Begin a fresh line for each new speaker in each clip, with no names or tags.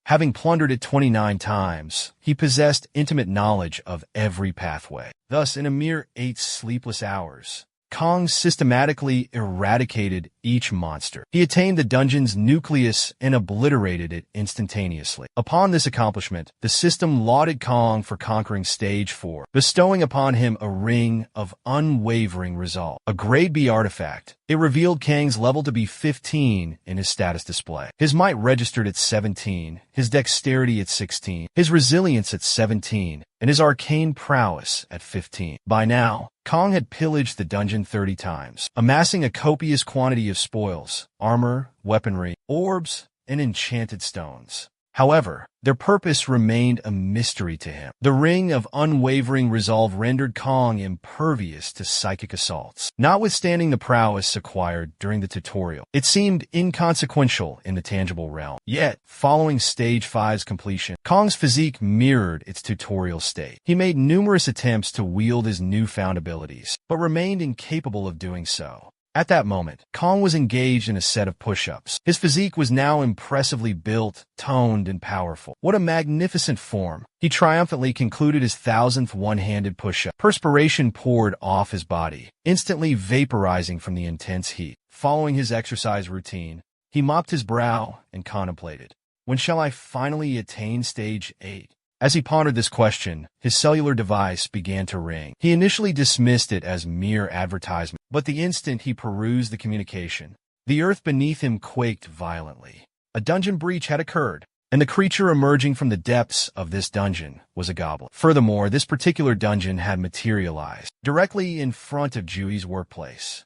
Having plundered it 29 times, he possessed intimate knowledge of every pathway. Thus, in a mere 8 sleepless hours, Kong systematically eradicated each monster. He attained the dungeon's nucleus and obliterated it instantaneously. Upon this accomplishment, the system lauded Kong for conquering Stage 4, bestowing upon him a ring of unwavering resolve. A Grade B artifact, it revealed Kang's level to be 15 in his status display. His might registered at 17, his dexterity at 16, his resilience at 17, and his arcane prowess at 15. By now, Kong had pillaged the dungeon 30 times, amassing a copious quantity of spoils, armor, weaponry, orbs, and enchanted stones. However, their purpose remained a mystery to him. The ring of unwavering resolve rendered Kong impervious to psychic assaults. Notwithstanding the prowess acquired during the tutorial, it seemed inconsequential in the tangible realm. Yet, following Stage 5's completion, Kong's physique mirrored its tutorial state. He made numerous attempts to wield his newfound abilities, but remained incapable of doing so. At that moment, Kong was engaged in a set of push-ups. His physique was now impressively built, toned, and powerful. What a magnificent form! He triumphantly concluded his 1000th one-handed push-up. Perspiration poured off his body, instantly vaporizing from the intense heat. Following his exercise routine, he mopped his brow and contemplated, when shall I finally attain Stage 8? As he pondered this question, his cellular device began to ring. He initially dismissed it as mere advertisement, but the instant he perused the communication, the earth beneath him quaked violently. A dungeon breach had occurred, and the creature emerging from the depths of this dungeon was a goblin. Furthermore, this particular dungeon had materialized directly in front of Jui's workplace.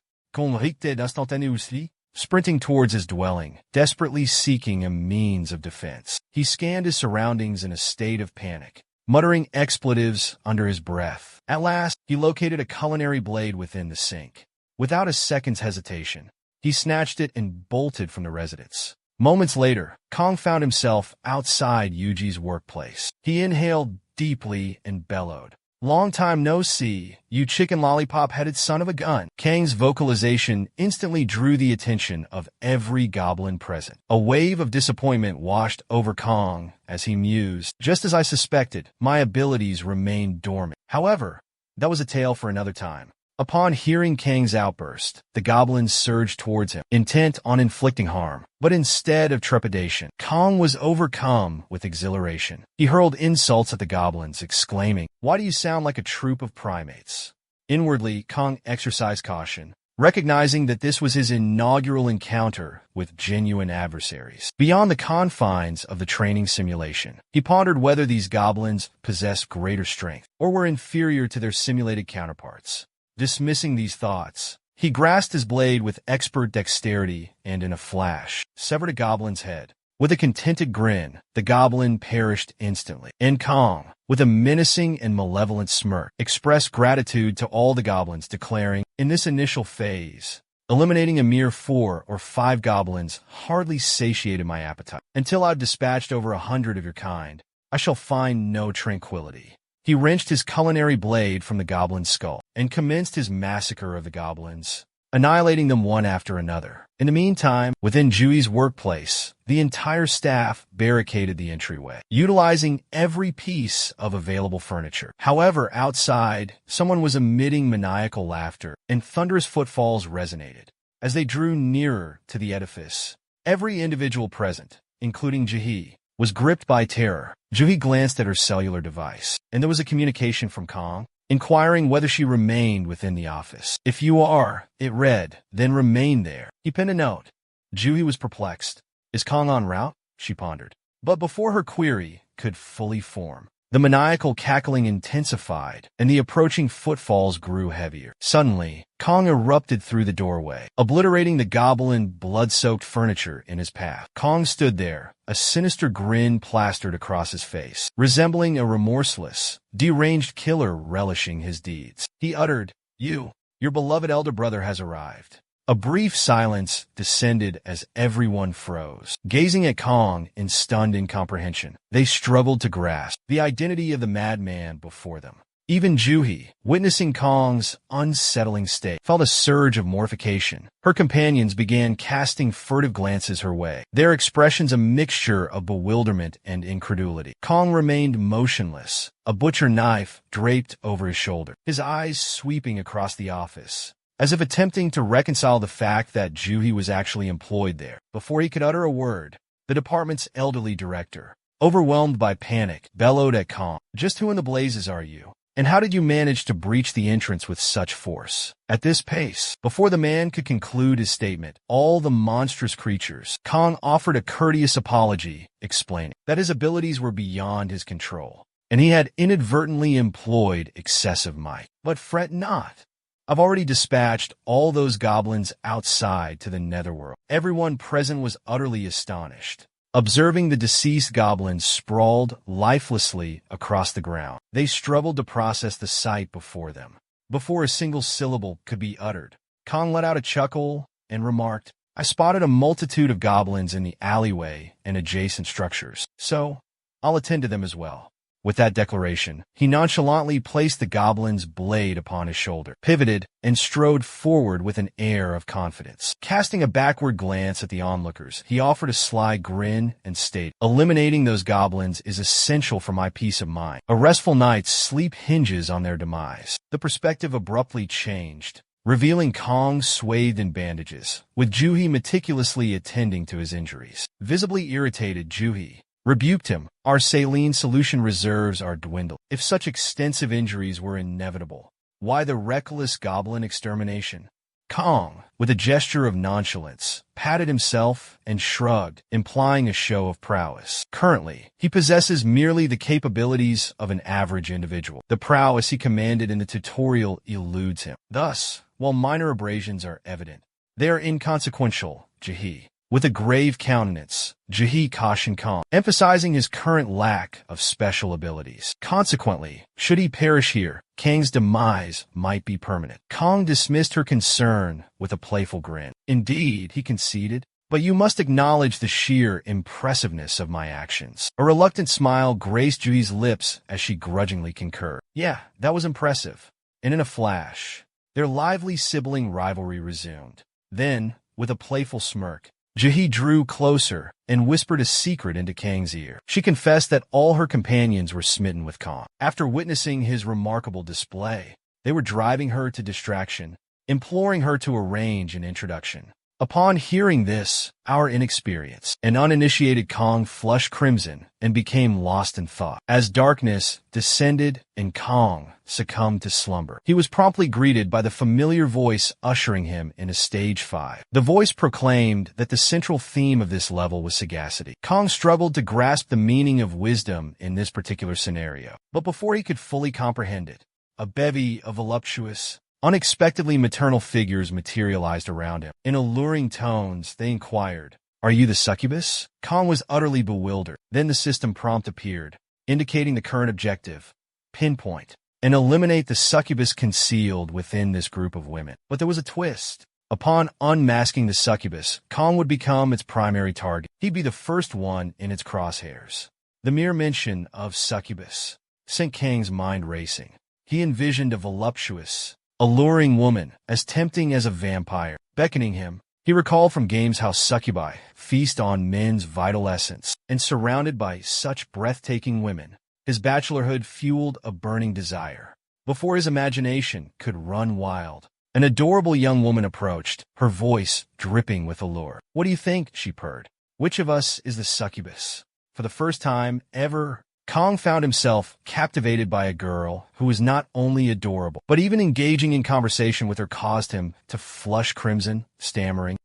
Sprinting towards his dwelling, desperately seeking a means of defense. He scanned his surroundings in a state of panic, muttering expletives under his breath. At last, he located a culinary blade within the sink. Without a second's hesitation, he snatched it and bolted from the residence. Moments later, Kong found himself outside Yuji's workplace. He inhaled deeply and bellowed, "Long time no see, you chicken lollipop-headed son of a gun." Kang's vocalization instantly drew the attention of every goblin present. A wave of disappointment washed over Kong as he mused, "Just as I suspected, my abilities remained dormant." However, that was a tale for another time. Upon hearing Kang's outburst, the goblins surged towards him, intent on inflicting harm. But instead of trepidation, Kong was overcome with exhilaration. He hurled insults at the goblins, exclaiming, "Why do you sound like a troop of primates?" Inwardly, Kong exercised caution, recognizing that this was his inaugural encounter with genuine adversaries. Beyond the confines of the training simulation, he pondered whether these goblins possessed greater strength or were inferior to their simulated counterparts. Dismissing these thoughts, he grasped his blade with expert dexterity and, in a flash, severed a goblin's head. With a contented grin, the goblin perished instantly, and Kong, with a menacing and malevolent smirk, expressed gratitude to all the goblins, declaring, "In this initial phase, eliminating a mere 4 or 5 goblins hardly satiated my appetite. Until I've dispatched over 100 of your kind, I shall find no tranquility." He wrenched his culinary blade from the goblin's skull and commenced his massacre of the goblins, annihilating them one after another. In the meantime, within Jui's workplace, the entire staff barricaded the entryway, utilizing every piece of available furniture. However, outside, someone was emitting maniacal laughter, and thunderous footfalls resonated. As they drew nearer to the edifice, every individual present, including Jahi, was gripped by terror. Juhi glanced at her cellular device, and there was a communication from Kong, inquiring whether she remained within the office. "If you are," it read, "then remain there." He penned a note. Juhi was perplexed. "Is Kong en route?" she pondered. But before her query could fully form, the maniacal cackling intensified, and the approaching footfalls grew heavier. Suddenly, Kong erupted through the doorway, obliterating the goblin blood-soaked furniture in his path. Kong stood there, a sinister grin plastered across his face, resembling a remorseless, deranged killer relishing his deeds. He uttered, Your beloved elder brother has arrived." A brief silence descended as everyone froze, gazing at Kong in stunned incomprehension. They struggled to grasp the identity of the madman before them. Even Juhi, witnessing Kong's unsettling state, felt a surge of mortification. Her companions began casting furtive glances her way, their expressions a mixture of bewilderment and incredulity. Kong remained motionless, a butcher knife draped over his shoulder, his eyes sweeping across the office, as if attempting to reconcile the fact that Juhi was actually employed there. Before he could utter a word, the department's elderly director, overwhelmed by panic, bellowed at Kong, "Just who in the blazes are you? And how did you manage to breach the entrance with such force? At this pace?" Before the man could conclude his statement, all the monstrous creatures, Kong offered a courteous apology, explaining that his abilities were beyond his control, and he had inadvertently employed excessive might. "But fret not. I've already dispatched all those goblins outside to the netherworld." Everyone present was utterly astonished, observing the deceased goblins sprawled lifelessly across the ground. They struggled to process the sight before them. Before a single syllable could be uttered, Kong let out a chuckle and remarked, "I spotted a multitude of goblins in the alleyway and adjacent structures, so I'll attend to them as well." With that declaration, he nonchalantly placed the goblin's blade upon his shoulder, pivoted, and strode forward with an air of confidence. Casting a backward glance at the onlookers, he offered a sly grin and stated, "Eliminating those goblins is essential for my peace of mind. A restful night's sleep hinges on their demise." The perspective abruptly changed, revealing Kong swathed in bandages, with Juhi meticulously attending to his injuries. Visibly irritated, Juhi rebuked him. "Our saline solution reserves are dwindled. If such extensive injuries were inevitable, why the reckless goblin extermination?" Kong, with a gesture of nonchalance, patted himself and shrugged, implying a show of prowess. Currently, he possesses merely the capabilities of an average individual. The prowess he commanded in the tutorial eludes him. Thus, while minor abrasions are evident, they are inconsequential, Jahi. With a grave countenance, Jahi cautioned Kong, emphasizing his current lack of special abilities. Consequently, should he perish here, Kang's demise might be permanent. Kong dismissed her concern with a playful grin. "Indeed," he conceded, "but you must acknowledge the sheer impressiveness of my actions." A reluctant smile graced Juhi's lips as she grudgingly concurred. "Yeah, that was impressive." And in a flash, their lively sibling rivalry resumed. Then, with a playful smirk, Jahi drew closer and whispered a secret into Kang's ear. She confessed that all her companions were smitten with Kong. After witnessing his remarkable display, they were driving her to distraction, imploring her to arrange an introduction. Upon hearing this, our inexperienced and uninitiated Kong flushed crimson and became lost in thought. As darkness descended and Kong succumbed to slumber, he was promptly greeted by the familiar voice ushering him into Stage 5. The voice proclaimed that the central theme of this level was sagacity. Kong struggled to grasp the meaning of wisdom in this particular scenario, but before he could fully comprehend it, a bevy of voluptuous, unexpectedly maternal figures materialized around him. In alluring tones, they inquired, "Are you the succubus?" Kong was utterly bewildered. Then the system prompt appeared, indicating the current objective: pinpoint and eliminate the succubus concealed within this group of women. But there was a twist. Upon unmasking the succubus, Kong would become its primary target. He'd be the first one in its crosshairs. The mere mention of succubus sent Kang's mind racing. He envisioned a voluptuous, alluring woman, as tempting as a vampire, beckoning him. He recalled from games how succubi feast on men's vital essence, and surrounded by such breathtaking women, his bachelorhood fueled a burning desire. Before his imagination could run wild, an adorable young woman approached, her voice dripping with allure. "What do you think?" she purred. "Which of us is the succubus?" For the first time ever, Kong found himself captivated by a girl who was not only adorable, but even engaging in conversation with her caused him to flush crimson, stammering,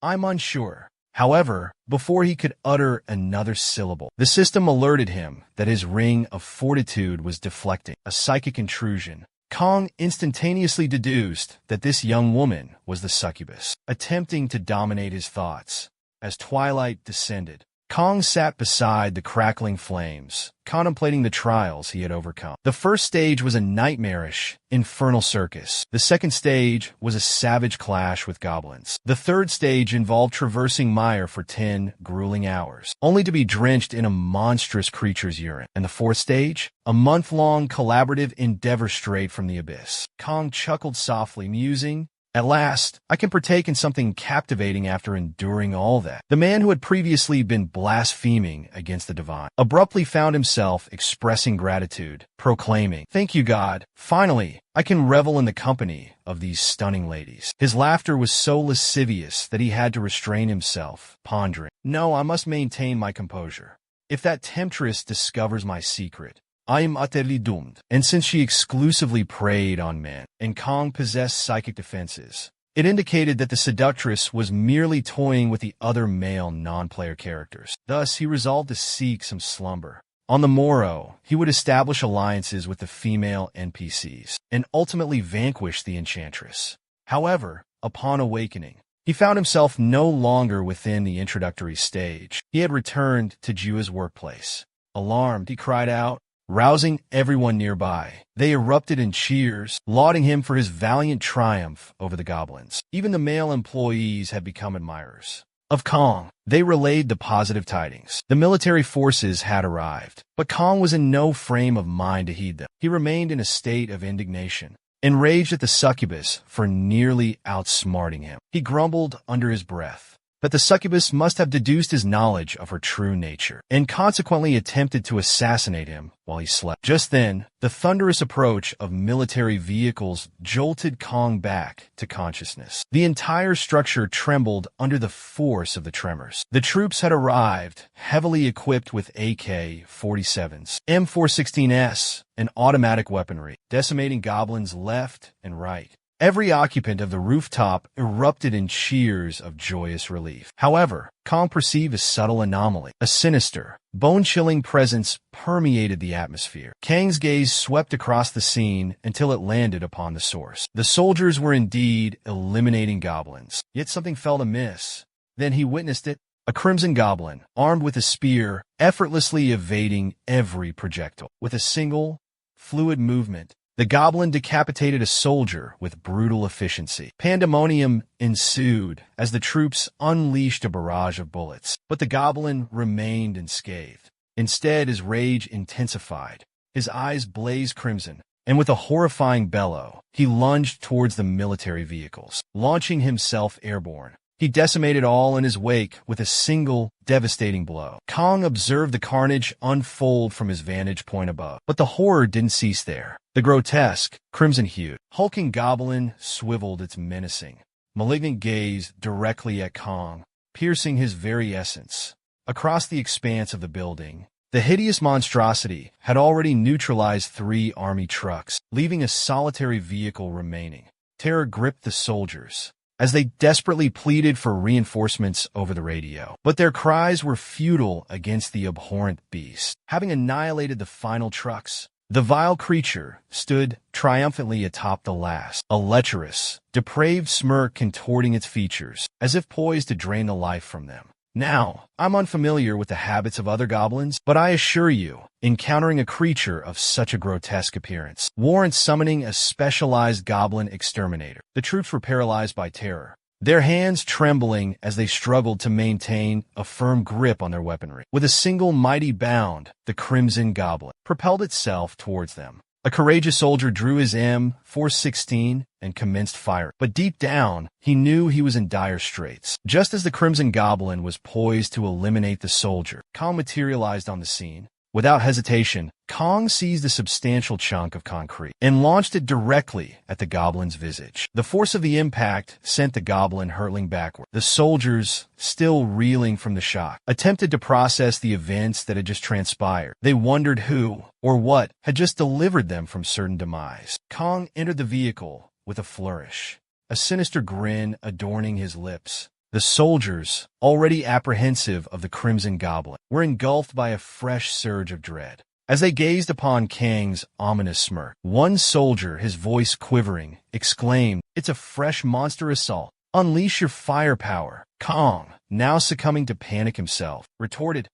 "I'm unsure." However, before he could utter another syllable, the system alerted him that his ring of fortitude was deflecting. A psychic intrusion. Kong instantaneously deduced that this young woman was the succubus, attempting to dominate his thoughts. As twilight descended, Kong sat beside the crackling flames, contemplating the trials he had overcome. The first stage was a nightmarish, infernal circus. The second stage was a savage clash with goblins. The third stage involved traversing mire for 10 grueling hours, only to be drenched in a monstrous creature's urine. And the fourth stage? A month-long collaborative endeavor straight from the abyss. Kong chuckled softly, musing, "At last, I can partake in something captivating after enduring all that." The man who had previously been blaspheming against the divine abruptly found himself expressing gratitude, proclaiming, "Thank you, God. Finally, I can revel in the company of these stunning ladies." His laughter was so lascivious that he had to restrain himself, pondering, "No, I must maintain my composure. If that temptress discovers my secret, I am utterly doomed." And since she exclusively preyed on men, and Kong possessed psychic defenses, it indicated that the seductress was merely toying with the other male non-player characters. Thus, he resolved to seek some slumber. On the morrow, he would establish alliances with the female NPCs, and ultimately vanquish the enchantress. However, upon awakening, he found himself no longer within the introductory stage. He had returned to Jua's workplace. Alarmed, he cried out, rousing everyone nearby. They erupted in cheers, lauding him for his valiant triumph over the goblins. Even the male employees had become admirers of Kong. They relayed the positive tidings. The military forces had arrived, but Kong was in no frame of mind to heed them. He remained in a state of indignation, enraged at the succubus for nearly outsmarting him. He grumbled under his breath that the succubus must have deduced his knowledge of her true nature, and consequently attempted to assassinate him while he slept. Just then, the thunderous approach of military vehicles jolted Kong back to consciousness. The entire structure trembled under the force of the tremors. The troops had arrived, heavily equipped with AK-47s, M416s, and automatic weaponry, decimating goblins left and right. Every occupant of the rooftop erupted in cheers of joyous relief. However, Kong perceived a subtle anomaly. A sinister, bone-chilling presence permeated the atmosphere. Kang's gaze swept across the scene until it landed upon the source. The soldiers were indeed eliminating goblins, yet something felt amiss. Then he witnessed it. A crimson goblin, armed with a spear, effortlessly evading every projectile. With a single, fluid movement, the goblin decapitated a soldier with brutal efficiency. Pandemonium ensued as the troops unleashed a barrage of bullets, but the goblin remained unscathed. Instead, his rage intensified. His eyes blazed crimson, and with a horrifying bellow, he lunged towards the military vehicles, launching himself airborne. He decimated all in his wake with a single, devastating blow. Kong observed the carnage unfold from his vantage point above, but the horror didn't cease there. The grotesque, crimson-hued, hulking goblin swiveled its menacing, malignant gaze directly at Kong, piercing his very essence. Across the expanse of the building, the hideous monstrosity had already neutralized 3 army trucks, leaving a solitary vehicle remaining. Terror gripped the soldiers as they desperately pleaded for reinforcements over the radio. But their cries were futile against the abhorrent beast. Having annihilated the final trucks, the vile creature stood triumphantly atop the last, a lecherous, depraved smirk contorting its features, as if poised to drain the life from them. Now, I'm unfamiliar with the habits of other goblins, but I assure you, encountering a creature of such a grotesque appearance warrants summoning a specialized goblin exterminator. The troops were paralyzed by terror, their hands trembling as they struggled to maintain a firm grip on their weaponry. With a single mighty bound, the Crimson Goblin propelled itself towards them. A courageous soldier drew his M416 and commenced firing. But deep down, he knew he was in dire straits. Just as the Crimson Goblin was poised to eliminate the soldier, Kong materialized on the scene. Without hesitation, Kong seized a substantial chunk of concrete and launched it directly at the goblin's visage. The force of the impact sent the goblin hurtling backward. The soldiers, still reeling from the shock, attempted to process the events that had just transpired. They wondered who or what had just delivered them from certain demise. Kong entered the vehicle with a flourish, a sinister grin adorning his lips. The soldiers, already apprehensive of the Crimson Goblin, were engulfed by a fresh surge of dread. As they gazed upon Kang's ominous smirk, one soldier, his voice quivering, exclaimed, "It's a fresh monster assault. Unleash your firepower." Kong, now succumbing to panic himself, retorted,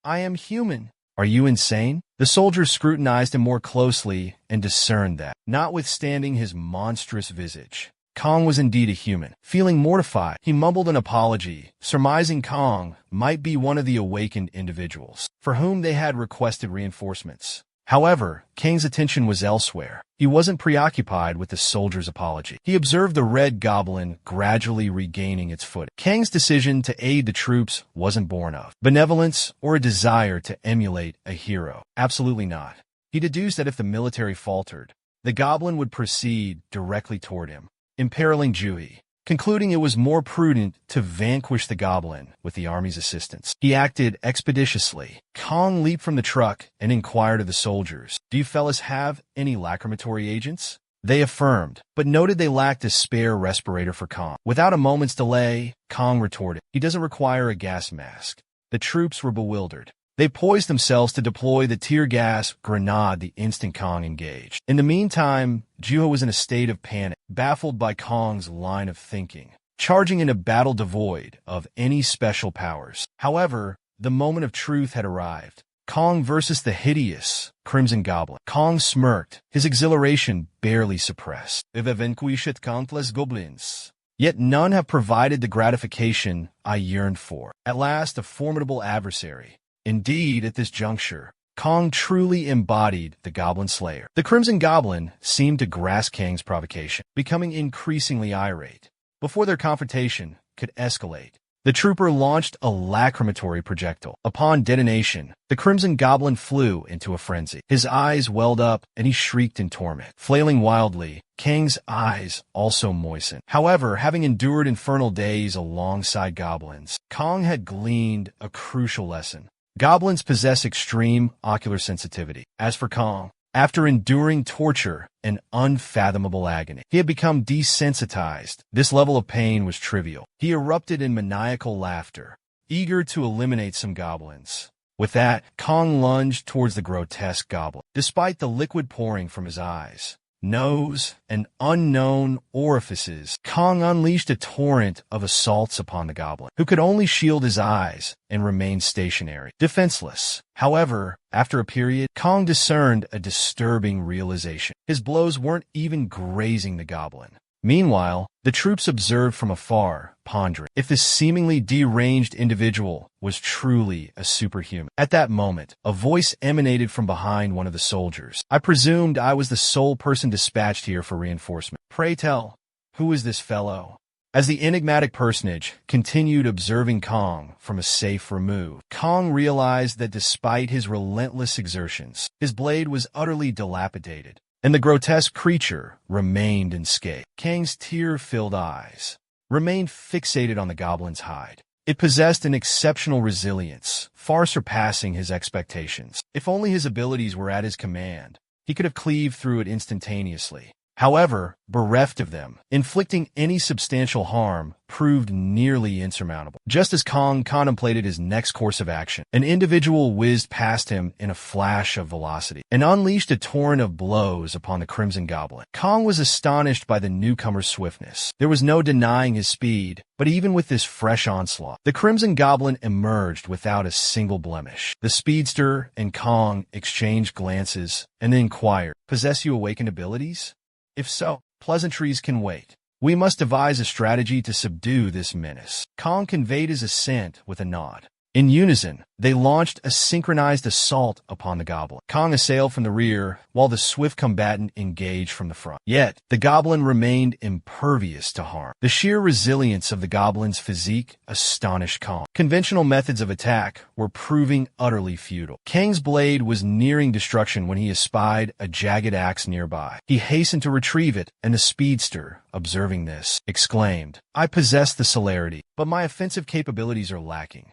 "I am human. Are you insane?" The soldiers scrutinized him more closely and discerned that, notwithstanding his monstrous visage, Kong was indeed a human. Feeling mortified, he mumbled an apology, surmising Kong might be one of the awakened individuals for whom they had requested reinforcements. However, Kang's attention was elsewhere. He wasn't preoccupied with the soldier's apology. He observed the red goblin gradually regaining its footing. Kang's decision to aid the troops wasn't born of benevolence or a desire to emulate a hero. Absolutely not. He deduced that if the military faltered, the goblin would proceed directly toward him, imperiling Juhi. Concluding it was more prudent to vanquish the goblin with the army's assistance, he acted expeditiously. Kong leaped from the truck and inquired of the soldiers, "Do you fellas have any lacrimatory agents?" They affirmed, but noted they lacked a spare respirator for Kong. Without a moment's delay, Kong retorted, "He doesn't require a gas mask." The troops were bewildered. They poised themselves to deploy the tear gas grenade the instant Kong engaged. In the meantime, Juho was in a state of panic, baffled by Kong's line of thinking, charging into battle devoid of any special powers. However, the moment of truth had arrived. Kong versus the hideous Crimson Goblin. Kong smirked, his exhilaration barely suppressed. "I've vanquished countless goblins, yet none have provided the gratification I yearned for." At last, a formidable adversary. Indeed, at this juncture, Kong truly embodied the Goblin Slayer. The Crimson Goblin seemed to grasp Kang's provocation, becoming increasingly irate. Before their confrontation could escalate, the trooper launched a lacrimatory projectile. Upon detonation, the Crimson Goblin flew into a frenzy. His eyes welled up, and he shrieked in torment. Flailing wildly, Kang's eyes also moistened. However, having endured infernal days alongside goblins, Kong had gleaned a crucial lesson. Goblins possess extreme ocular sensitivity. As for Kong, after enduring torture and unfathomable agony, he had become desensitized. This level of pain was trivial. He erupted in maniacal laughter, eager to eliminate some goblins. With that, Kong lunged towards the grotesque goblin. Despite the liquid pouring from his eyes, nose, and unknown orifices, Kong unleashed a torrent of assaults upon the goblin, who could only shield his eyes and remain stationary, defenseless. However, after a period, Kong discerned a disturbing realization. His blows weren't even grazing the goblin. Meanwhile, the troops observed from afar, pondering if this seemingly deranged individual was truly a superhuman. At that moment, a voice emanated from behind one of the soldiers. "I presumed I was the sole person dispatched here for reinforcement. Pray tell, who is this fellow?" As the enigmatic personage continued observing Kong from a safe remove, Kong realized that despite his relentless exertions, his blade was utterly dilapidated, and the grotesque creature remained unscathed. Kang's tear-filled eyes remained fixated on the goblin's hide. It possessed an exceptional resilience, far surpassing his expectations. If only his abilities were at his command, he could have cleaved through it instantaneously. However, bereft of them, inflicting any substantial harm proved nearly insurmountable. Just as Kong contemplated his next course of action, an individual whizzed past him in a flash of velocity and unleashed a torrent of blows upon the Crimson Goblin. Kong was astonished by the newcomer's swiftness. There was no denying his speed, but even with this fresh onslaught, the Crimson Goblin emerged without a single blemish. The speedster and Kong exchanged glances and then inquired, "Possess you awakened abilities? If so, pleasantries can wait. We must devise a strategy to subdue this menace." Kong conveyed his assent with a nod. In unison, they launched a synchronized assault upon the goblin. Kong assailed from the rear, while the swift combatant engaged from the front. Yet, the goblin remained impervious to harm. The sheer resilience of the goblin's physique astonished Kong. Conventional methods of attack were proving utterly futile. Kang's blade was nearing destruction when he espied a jagged axe nearby. He hastened to retrieve it, and the speedster, observing this, exclaimed, "I possess the celerity, but my offensive capabilities are lacking."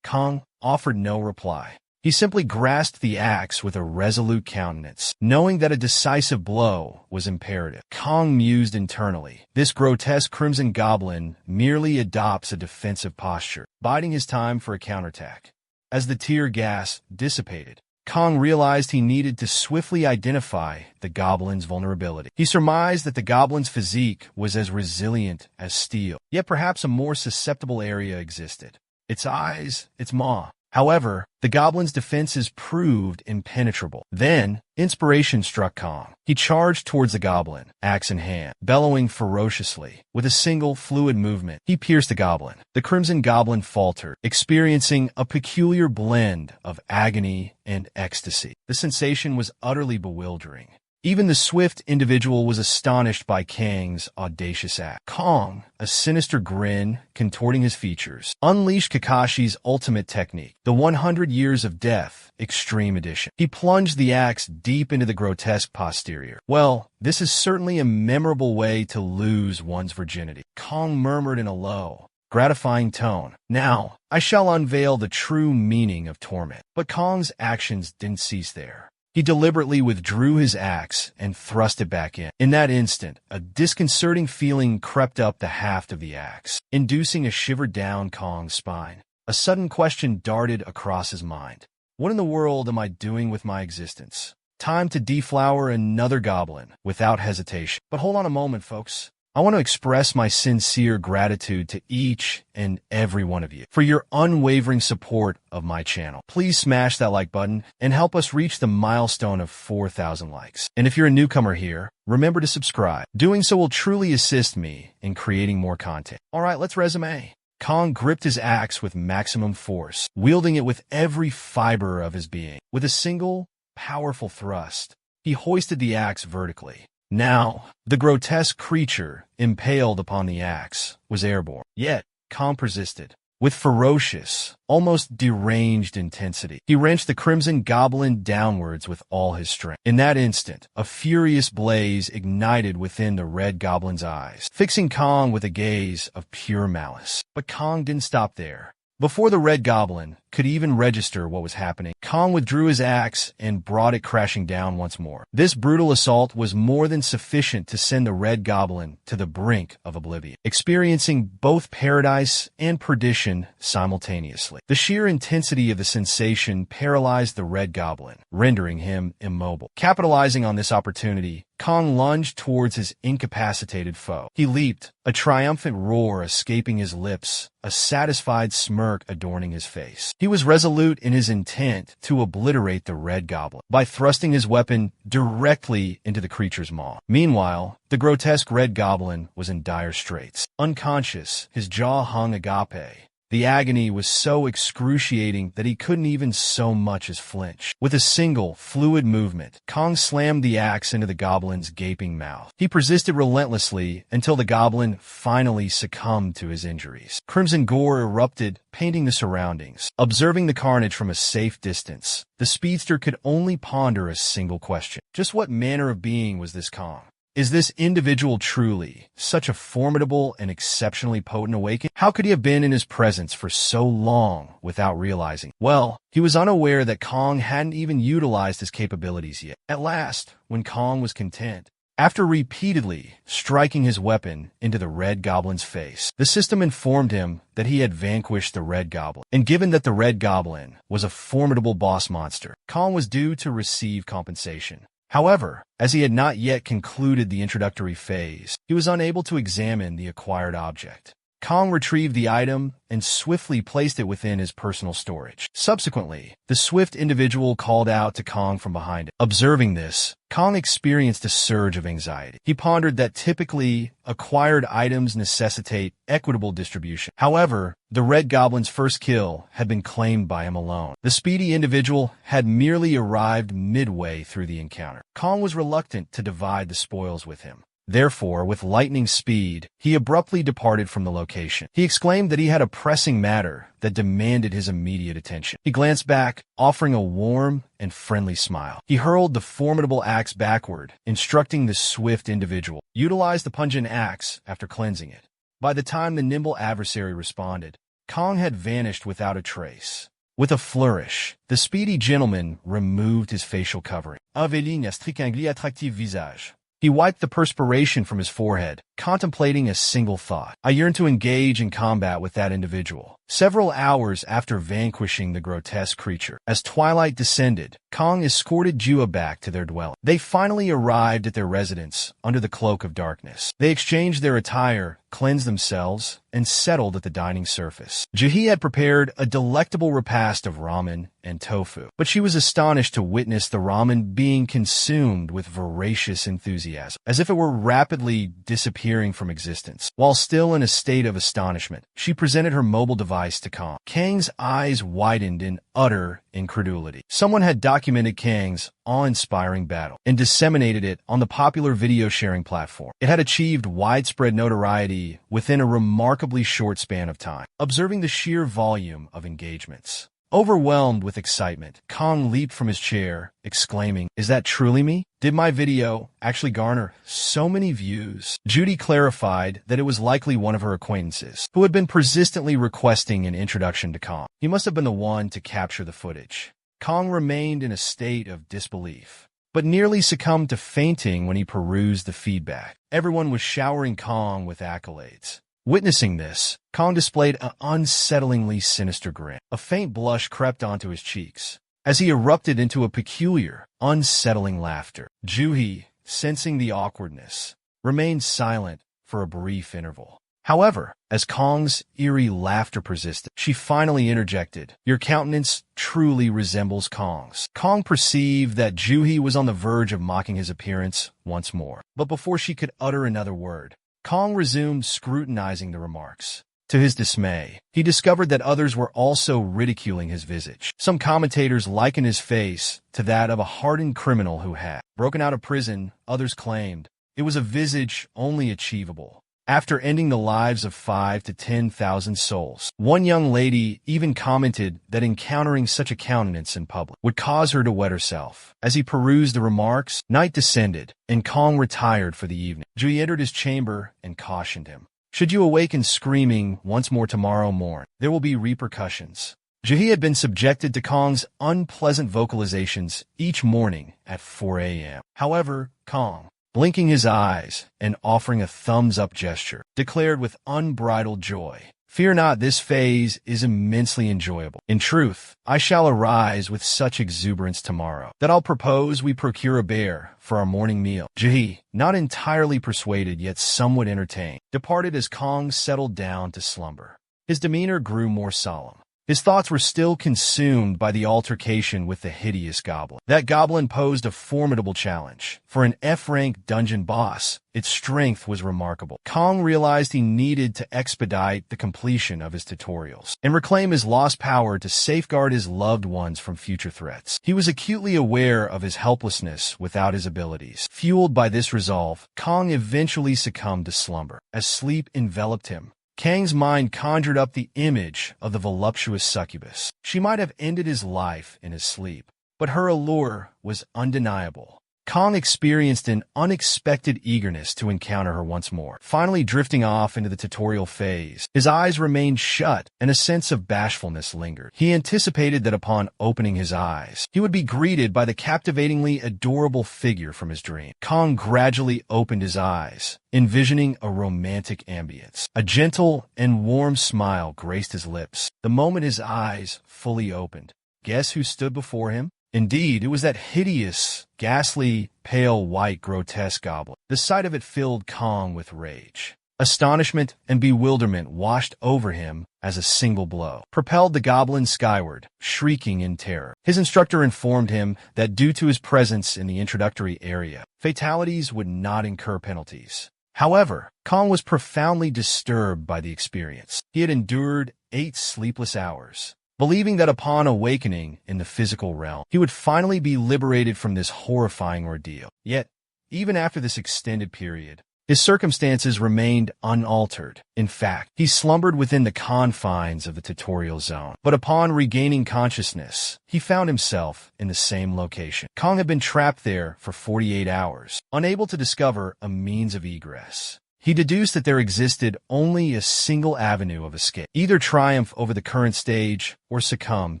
Kong offered no reply. He simply grasped the axe with a resolute countenance, knowing that a decisive blow was imperative. Kong mused internally. This grotesque Crimson Goblin merely adopts a defensive posture, biding his time for a counterattack. As the tear gas dissipated, Kong realized he needed to swiftly identify the goblin's vulnerability. He surmised that the goblin's physique was as resilient as steel, yet perhaps a more susceptible area existed. Its eyes, its maw. However, the goblin's defenses proved impenetrable. Then, inspiration struck Kong. He charged towards the goblin, axe in hand, bellowing ferociously. With a single, fluid movement, he pierced the goblin. The crimson goblin faltered, experiencing a peculiar blend of agony and ecstasy. The sensation was utterly bewildering. Even the swift individual was astonished by Kang's audacious act. Kong, a sinister grin contorting his features, unleashed Kakashi's ultimate technique, the 100 Years of Death Extreme Edition. He plunged the axe deep into the grotesque posterior. Well, this is certainly a memorable way to lose one's virginity, Kong murmured in a low, gratifying tone. Now, I shall unveil the true meaning of torment. But Kong's actions didn't cease there. He deliberately withdrew his axe and thrust it back in. In that instant, a disconcerting feeling crept up the haft of the axe, inducing a shiver down Kong's spine. A sudden question darted across his mind. What in the world am I doing with my existence? Time to deflower another goblin without hesitation. But hold on a moment, folks. I want to express my sincere gratitude to each and every one of you for your unwavering support of my channel. Please smash that like button and help us reach the milestone of 4,000 likes. And if you're a newcomer here, remember to subscribe. Doing so will truly assist me in creating more content. All right, let's resume. Kong gripped his axe with maximum force, wielding it with every fiber of his being. With a single, powerful thrust, he hoisted the axe vertically. Now, the grotesque creature, impaled upon the axe, was airborne. Yet, Kong persisted. With ferocious, almost deranged intensity, he wrenched the crimson goblin downwards with all his strength. In that instant, a furious blaze ignited within the red goblin's eyes, fixing Kong with a gaze of pure malice. But Kong didn't stop there. Before the red goblin could even register what was happening, Kong withdrew his axe and brought it crashing down once more. This brutal assault was more than sufficient to send the red goblin to the brink of oblivion, experiencing both paradise and perdition simultaneously. The sheer intensity of the sensation paralyzed the red goblin, rendering him immobile. Capitalizing on this opportunity, Kong lunged towards his incapacitated foe. He leaped, a triumphant roar escaping his lips, a satisfied smirk adorning his face. He was resolute in his intent to obliterate the red goblin by thrusting his weapon directly into the creature's maw. Meanwhile, the grotesque red goblin was in dire straits. Unconscious, his jaw hung agape. The agony was so excruciating that he couldn't even so much as flinch. With a single, fluid movement, Kong slammed the axe into the goblin's gaping mouth. He persisted relentlessly until the goblin finally succumbed to his injuries. Crimson gore erupted, painting the surroundings. Observing the carnage from a safe distance, the speedster could only ponder a single question. Just what manner of being was this Kong? Is this individual truly such a formidable and exceptionally potent awakening? How could he have been in his presence for so long without realizing? Well, he was unaware that Kong hadn't even utilized his capabilities yet. At last, when Kong was content, after repeatedly striking his weapon into the red goblin's face, the system informed him that he had vanquished the red goblin. And given that the red goblin was a formidable boss monster, Kong was due to receive compensation. However, as he had not yet concluded the introductory phase, he was unable to examine the acquired object. Kong retrieved the item and swiftly placed it within his personal storage. Subsequently, the swift individual called out to Kong from behind it. Observing this, Kong experienced a surge of anxiety. He pondered that typically, acquired items necessitate equitable distribution. However, the red goblin's first kill had been claimed by him alone. The speedy individual had merely arrived midway through the encounter. Kong was reluctant to divide the spoils with him. Therefore, with lightning speed, he abruptly departed from the location. He exclaimed that he had a pressing matter that demanded his immediate attention. He glanced back, offering a warm and friendly smile. He hurled the formidable axe backward, instructing the swift individual. Utilize the pungent axe after cleansing it. By the time the nimble adversary responded, Kong had vanished without a trace. With a flourish, the speedy gentleman removed his facial covering. Aveline a strict angli attractive visage. He wiped the perspiration from his forehead, contemplating a single thought. I yearned to engage in combat with that individual. Several hours after vanquishing the grotesque creature, as twilight descended, Kong escorted Jua back to their dwelling. They finally arrived at their residence under the cloak of darkness. They exchanged their attire, cleansed themselves, and settled at the dining surface. Juhi had prepared a delectable repast of ramen and tofu, but she was astonished to witness the ramen being consumed with voracious enthusiasm, as if it were rapidly disappearing from existence. While still in a state of astonishment, she presented her mobile device to Kang. Kang's eyes widened in utter incredulity. Someone had documented Kang's awe-inspiring battle and disseminated it on the popular video-sharing platform. It had achieved widespread notoriety within a remarkably short span of time. Observing the sheer volume of engagements, overwhelmed with excitement, Kang leaped from his chair, exclaiming, "Is that truly me? Did my video actually garner so many views?" Judy clarified that it was likely one of her acquaintances, who had been persistently requesting an introduction to Kang. He must have been the one to capture the footage. Kang remained in a state of disbelief, but nearly succumbed to fainting when he perused the feedback. Everyone was showering Kang with accolades. Witnessing this, Kang displayed an unsettlingly sinister grin. A faint blush crept onto his cheeks as he erupted into a peculiar, unsettling laughter. Juhi, sensing the awkwardness, remained silent for a brief interval. However, as Kang's eerie laughter persisted, she finally interjected, "Your countenance truly resembles Kang's." Kang perceived that Juhi was on the verge of mocking his appearance once more. But before she could utter another word, Kang resumed scrutinizing the remarks. To his dismay, he discovered that others were also ridiculing his visage. Some commentators likened his face to that of a hardened criminal who had broken out of prison. Others claimed it was a visage only achievable after ending the lives of 5,000 to 10,000 souls. One young lady even commented that encountering such a countenance in public would cause her to wet herself. As he perused the remarks, night descended, and Kang retired for the evening. Jui entered his chamber and cautioned him, "Should you awaken screaming once more tomorrow morn, there will be repercussions." Juhi had been subjected to Kang's unpleasant vocalizations each morning at 4 a.m. However, Kang, blinking his eyes and offering a thumbs-up gesture, declared with unbridled joy, "Fear not, this phase is immensely enjoyable. In truth, I shall arise with such exuberance tomorrow that I'll propose we procure a bear for our morning meal." Juhi, not entirely persuaded yet somewhat entertained, departed as Kang settled down to slumber. His demeanor grew more solemn. His thoughts were still consumed by the altercation with the hideous goblin. That goblin posed a formidable challenge. For an F-rank dungeon boss, its strength was remarkable. Kang realized he needed to expedite the completion of his tutorials and reclaim his lost power to safeguard his loved ones from future threats. He was acutely aware of his helplessness without his abilities. Fueled by this resolve, Kang eventually succumbed to slumber. As sleep enveloped him, Kang's mind conjured up the image of the voluptuous succubus. She might have ended his life in his sleep, but her allure was undeniable. Kang experienced an unexpected eagerness to encounter her once more. Finally drifting off into the tutorial phase, his eyes remained shut and a sense of bashfulness lingered. He anticipated that upon opening his eyes, he would be greeted by the captivatingly adorable figure from his dream. Kang gradually opened his eyes, envisioning a romantic ambience. A gentle and warm smile graced his lips. The moment his eyes fully opened, guess who stood before him? Indeed, it was that hideous, ghastly, pale white grotesque goblin. The sight of it filled Kang with rage. Astonishment and bewilderment washed over him as a single blow propelled the goblin skyward, shrieking in terror. His instructor informed him that due to his presence in the introductory area, fatalities would not incur penalties. However, Kang was profoundly disturbed by the experience. He had endured 8 sleepless hours, believing that upon awakening in the physical realm, he would finally be liberated from this horrifying ordeal. Yet, even after this extended period, his circumstances remained unaltered. In fact, he slumbered within the confines of the tutorial zone. But upon regaining consciousness, he found himself in the same location. Kang had been trapped there for 48 hours, unable to discover a means of egress. he deduced that there existed only a single avenue of escape: either triumph over the current stage or succumb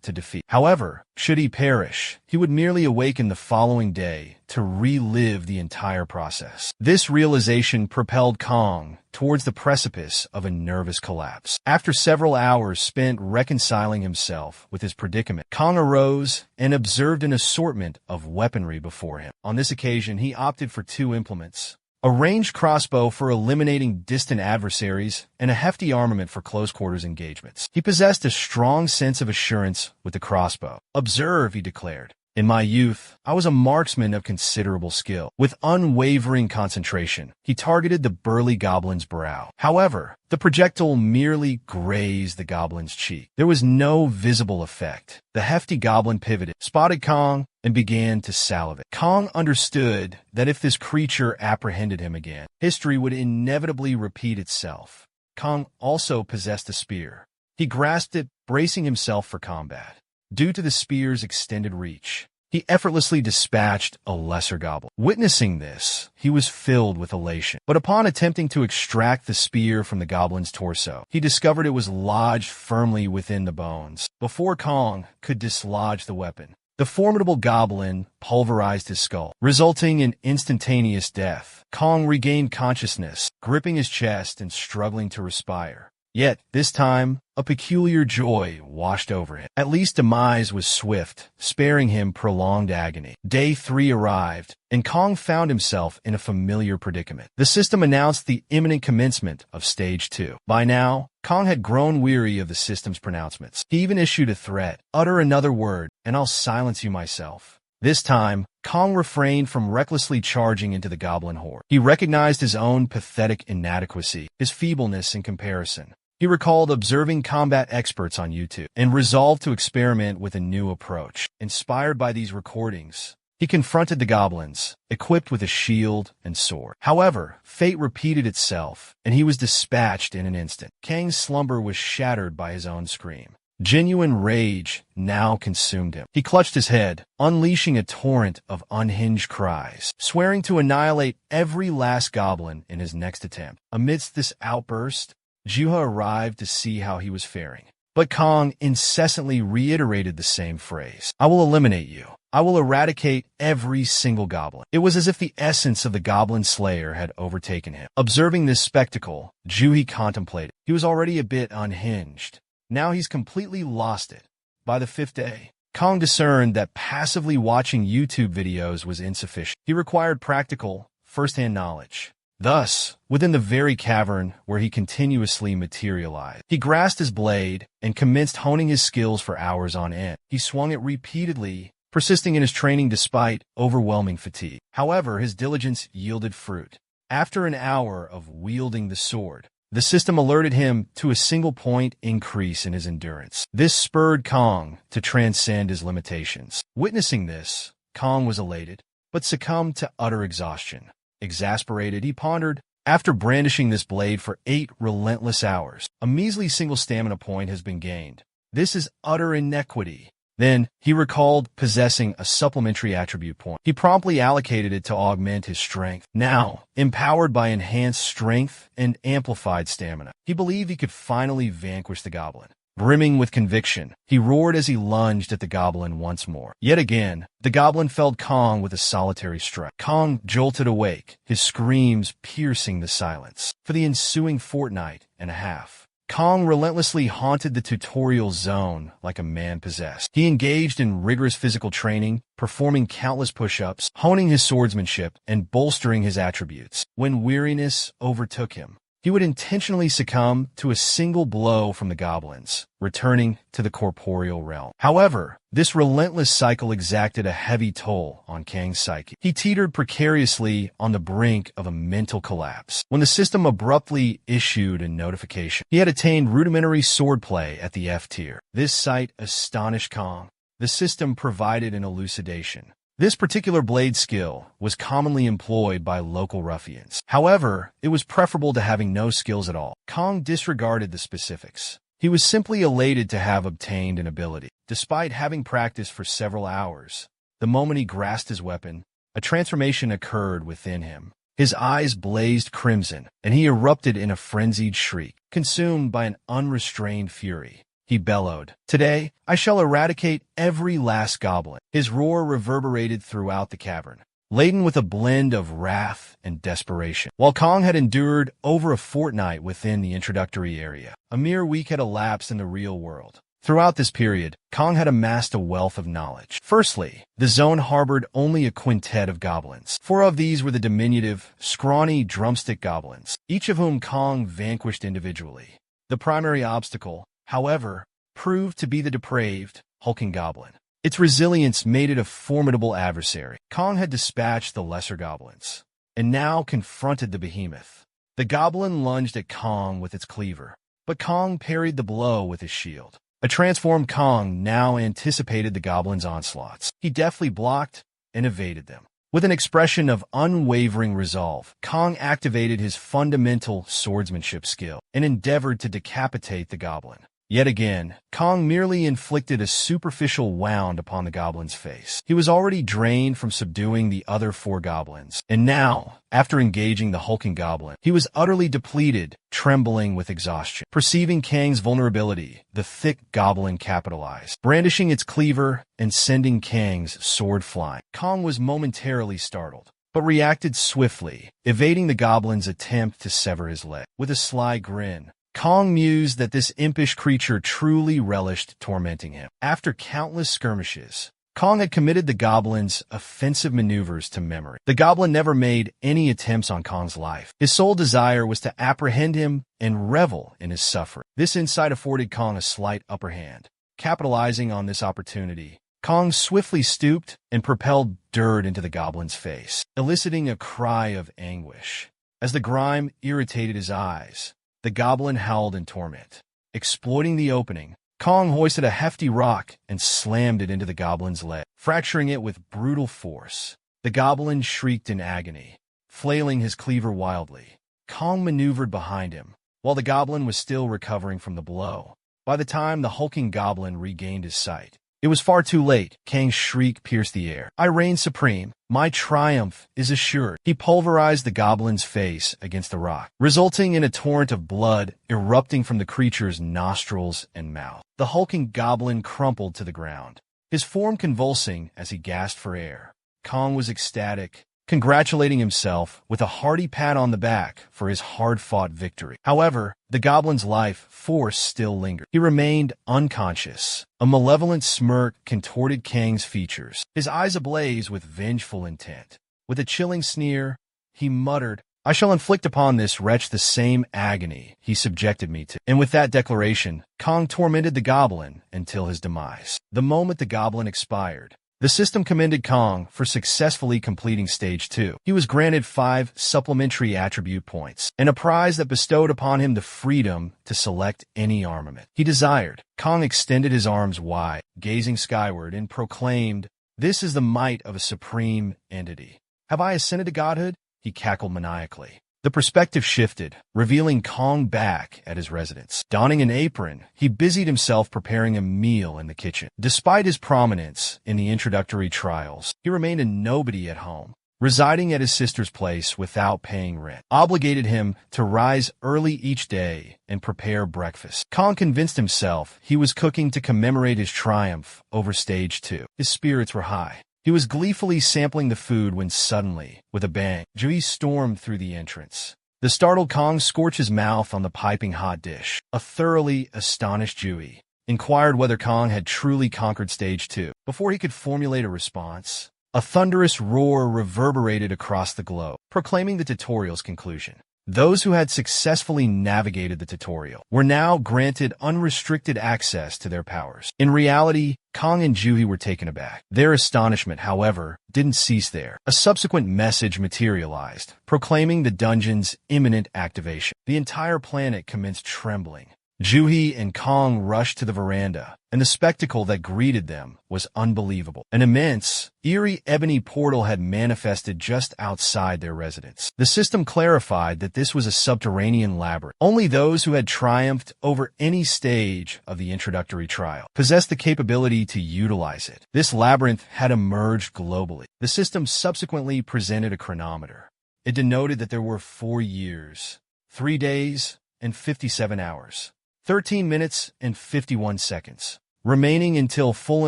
to defeat. However, should he perish, he would merely awaken the following day to relive the entire process. This realization propelled Kong towards the precipice of a nervous collapse. After several hours spent reconciling himself with his predicament, Kong arose and observed an assortment of weaponry before him. On this occasion, he opted for two implements: a ranged crossbow for eliminating distant adversaries, and a hefty armament for close-quarters engagements. He possessed a strong sense of assurance with the crossbow. "Observe," he declared. "In my youth, I was a marksman of considerable skill." With unwavering concentration, he targeted the burly goblin's brow. However, the projectile merely grazed the goblin's cheek. There was no visible effect. The hefty goblin pivoted, spotted Kong, and began to salivate. Kong understood that if this creature apprehended him again, history would inevitably repeat itself. Kong also possessed a spear. He grasped it, bracing himself for combat. Due to the spear's extended reach, he effortlessly dispatched a lesser goblin. Witnessing this, he was filled with elation. But upon attempting to extract the spear from the goblin's torso, he discovered it was lodged firmly within the bones. Before Kong could dislodge the weapon, the formidable goblin pulverized his skull, resulting in instantaneous death. Kong regained consciousness, gripping his chest and struggling to respire. Yet, this time, a peculiar joy washed over him. At least demise was swift, sparing him prolonged agony. Day 3 arrived, and Kong found himself in a familiar predicament. The system announced the imminent commencement of Stage 2. By now, Kong had grown weary of the system's pronouncements. He even issued a threat: "Utter another word, and I'll silence you myself." This time, Kong refrained from recklessly charging into the goblin horde. He recognized his own pathetic inadequacy, his feebleness in comparison. He recalled observing combat experts on YouTube and resolved to experiment with a new approach. Inspired by these recordings, he confronted the goblins, equipped with a shield and sword. However, fate repeated itself, and he was dispatched in an instant. Kang's slumber was shattered by his own scream. Genuine rage now consumed him. He clutched his head, unleashing a torrent of unhinged cries, swearing to annihilate every last goblin in his next attempt. Amidst this outburst, Juha arrived to see how he was faring. But Kong incessantly reiterated the same phrase: "I will eliminate you. I will eradicate every single goblin." It was as if the essence of the goblin slayer had overtaken him. Observing this spectacle, Juhi contemplated. He was already a bit unhinged. Now he's completely lost it. By the 5th day, Kong discerned that passively watching YouTube videos was insufficient. He required practical, first-hand knowledge. Thus, within the very cavern where he continuously materialized, he grasped his blade and commenced honing his skills for hours on end. He swung it repeatedly, persisting in his training despite overwhelming fatigue. However, his diligence yielded fruit. After an hour of wielding the sword, the system alerted him to a single-point increase in his endurance. This spurred Kong to transcend his limitations. Witnessing this, Kong was elated, but succumbed to utter exhaustion. Exasperated, he pondered: after brandishing this blade for 8 relentless hours, a measly single stamina point has been gained. This is utter inequity. Then, he recalled possessing a supplementary attribute point. He promptly allocated it to augment his strength. Now, empowered by enhanced strength and amplified stamina, he believed he could finally vanquish the goblin. Brimming with conviction, he roared as he lunged at the goblin once more. Yet again, the goblin felled Kong with a solitary strike. Kong jolted awake, his screams piercing the silence. For the ensuing fortnight and a half, Kong relentlessly haunted the tutorial zone like a man possessed. He engaged in rigorous physical training, performing countless push-ups, honing his swordsmanship, and bolstering his attributes. When weariness overtook him, he would intentionally succumb to a single blow from the goblins, returning to the corporeal realm. However, this relentless cycle exacted a heavy toll on Kang's psyche. He teetered precariously on the brink of a mental collapse when the system abruptly issued a notification. He had attained rudimentary swordplay at the F tier. This sight astonished Kong. The system provided an elucidation. This particular blade skill was commonly employed by local ruffians. However, it was preferable to having no skills at all. Kong disregarded the specifics. He was simply elated to have obtained an ability. Despite having practiced for several hours, the moment he grasped his weapon, a transformation occurred within him. His eyes blazed crimson, and he erupted in a frenzied shriek, consumed by an unrestrained fury. He bellowed, "Today, I shall eradicate every last goblin." His roar reverberated throughout the cavern, laden with a blend of wrath and desperation. While Kong had endured over a fortnight within the introductory area, a mere week had elapsed in the real world. Throughout this period, Kong had amassed a wealth of knowledge. Firstly, the zone harbored only a quintet of goblins. 4 of these were the diminutive, scrawny drumstick goblins, each of whom Kong vanquished individually. The primary obstacle, however, proved to be the depraved, hulking goblin. Its resilience made it a formidable adversary. Kong had dispatched the lesser goblins, and now confronted the behemoth. The goblin lunged at Kong with its cleaver, but Kong parried the blow with his shield. A transformed Kong now anticipated the goblin's onslaughts. He deftly blocked and evaded them. With an expression of unwavering resolve, Kong activated his fundamental swordsmanship skill and endeavored to decapitate the goblin. Yet again, Kong merely inflicted a superficial wound upon the goblin's face. He was already drained from subduing the other 4 goblins, and now, after engaging the hulking goblin, he was utterly depleted, trembling with exhaustion. Perceiving Kang's vulnerability, the thick goblin capitalized, brandishing its cleaver and sending Kang's sword flying. Kong was momentarily startled, but reacted swiftly, evading the goblin's attempt to sever his leg. With a sly grin, Kong mused that this impish creature truly relished tormenting him. After countless skirmishes, Kong had committed the goblin's offensive maneuvers to memory. The goblin never made any attempts on Kong's life. His sole desire was to apprehend him and revel in his suffering. This insight afforded Kong a slight upper hand. Capitalizing on this opportunity, Kong swiftly stooped and propelled dirt into the goblin's face, eliciting a cry of anguish. As the grime irritated his eyes, the goblin howled in torment. Exploiting the opening, Kong hoisted a hefty rock and slammed it into the goblin's leg, fracturing it with brutal force. The goblin shrieked in agony, flailing his cleaver wildly. Kong maneuvered behind him, while the goblin was still recovering from the blow. By the time the hulking goblin regained his sight, it was far too late. Kang's shriek pierced the air. "I reign supreme. My triumph is assured." He pulverized the goblin's face against the rock, resulting in a torrent of blood erupting from the creature's nostrils and mouth. The hulking goblin crumpled to the ground, his form convulsing as he gasped for air. Kong was ecstatic, congratulating himself with a hearty pat on the back for his hard-fought victory. However, the goblin's life force still lingered. He remained unconscious. A malevolent smirk contorted Kang's features, his eyes ablaze with vengeful intent. With a chilling sneer, he muttered, "I shall inflict upon this wretch the same agony he subjected me to." And with that declaration, Kong tormented the goblin until his demise. The moment the goblin expired, the system commended Kong for successfully completing Stage 2. He was granted 5 supplementary attribute points, and a prize that bestowed upon him the freedom to select any armament he desired. Kong extended his arms wide, gazing skyward, and proclaimed, "This is the might of a supreme entity. Have I ascended to godhood?" He cackled maniacally. The perspective shifted, revealing Kong back at his residence. Donning an apron, he busied himself preparing a meal in the kitchen. Despite his prominence in the introductory trials, he remained a nobody at home. Residing at his sister's place without paying rent obligated him to rise early each day and prepare breakfast. Kong convinced himself he was cooking to commemorate his triumph over Stage 2. His spirits were high. He was gleefully sampling the food when suddenly, with a bang, Jui stormed through the entrance. The startled Kong scorched his mouth on the piping hot dish. A thoroughly astonished Jui inquired whether Kong had truly conquered Stage 2. Before he could formulate a response, a thunderous roar reverberated across the globe, proclaiming the tutorial's conclusion. Those who had successfully navigated the tutorial were now granted unrestricted access to their powers. In reality, Kong and Jui were taken aback. Their astonishment, however, didn't cease there. A subsequent message materialized, proclaiming the dungeon's imminent activation. The entire planet commenced trembling. Jui and Kong rushed to the veranda, and the spectacle that greeted them was unbelievable. An immense, eerie ebony portal had manifested just outside their residence. The system clarified that this was a subterranean labyrinth. Only those who had triumphed over any stage of the introductory trial possessed the capability to utilize it. This labyrinth had emerged globally. The system subsequently presented a chronometer. It denoted that there were 4 years, 3 days, and 57 hours, 13 minutes, and 51 seconds, remaining until full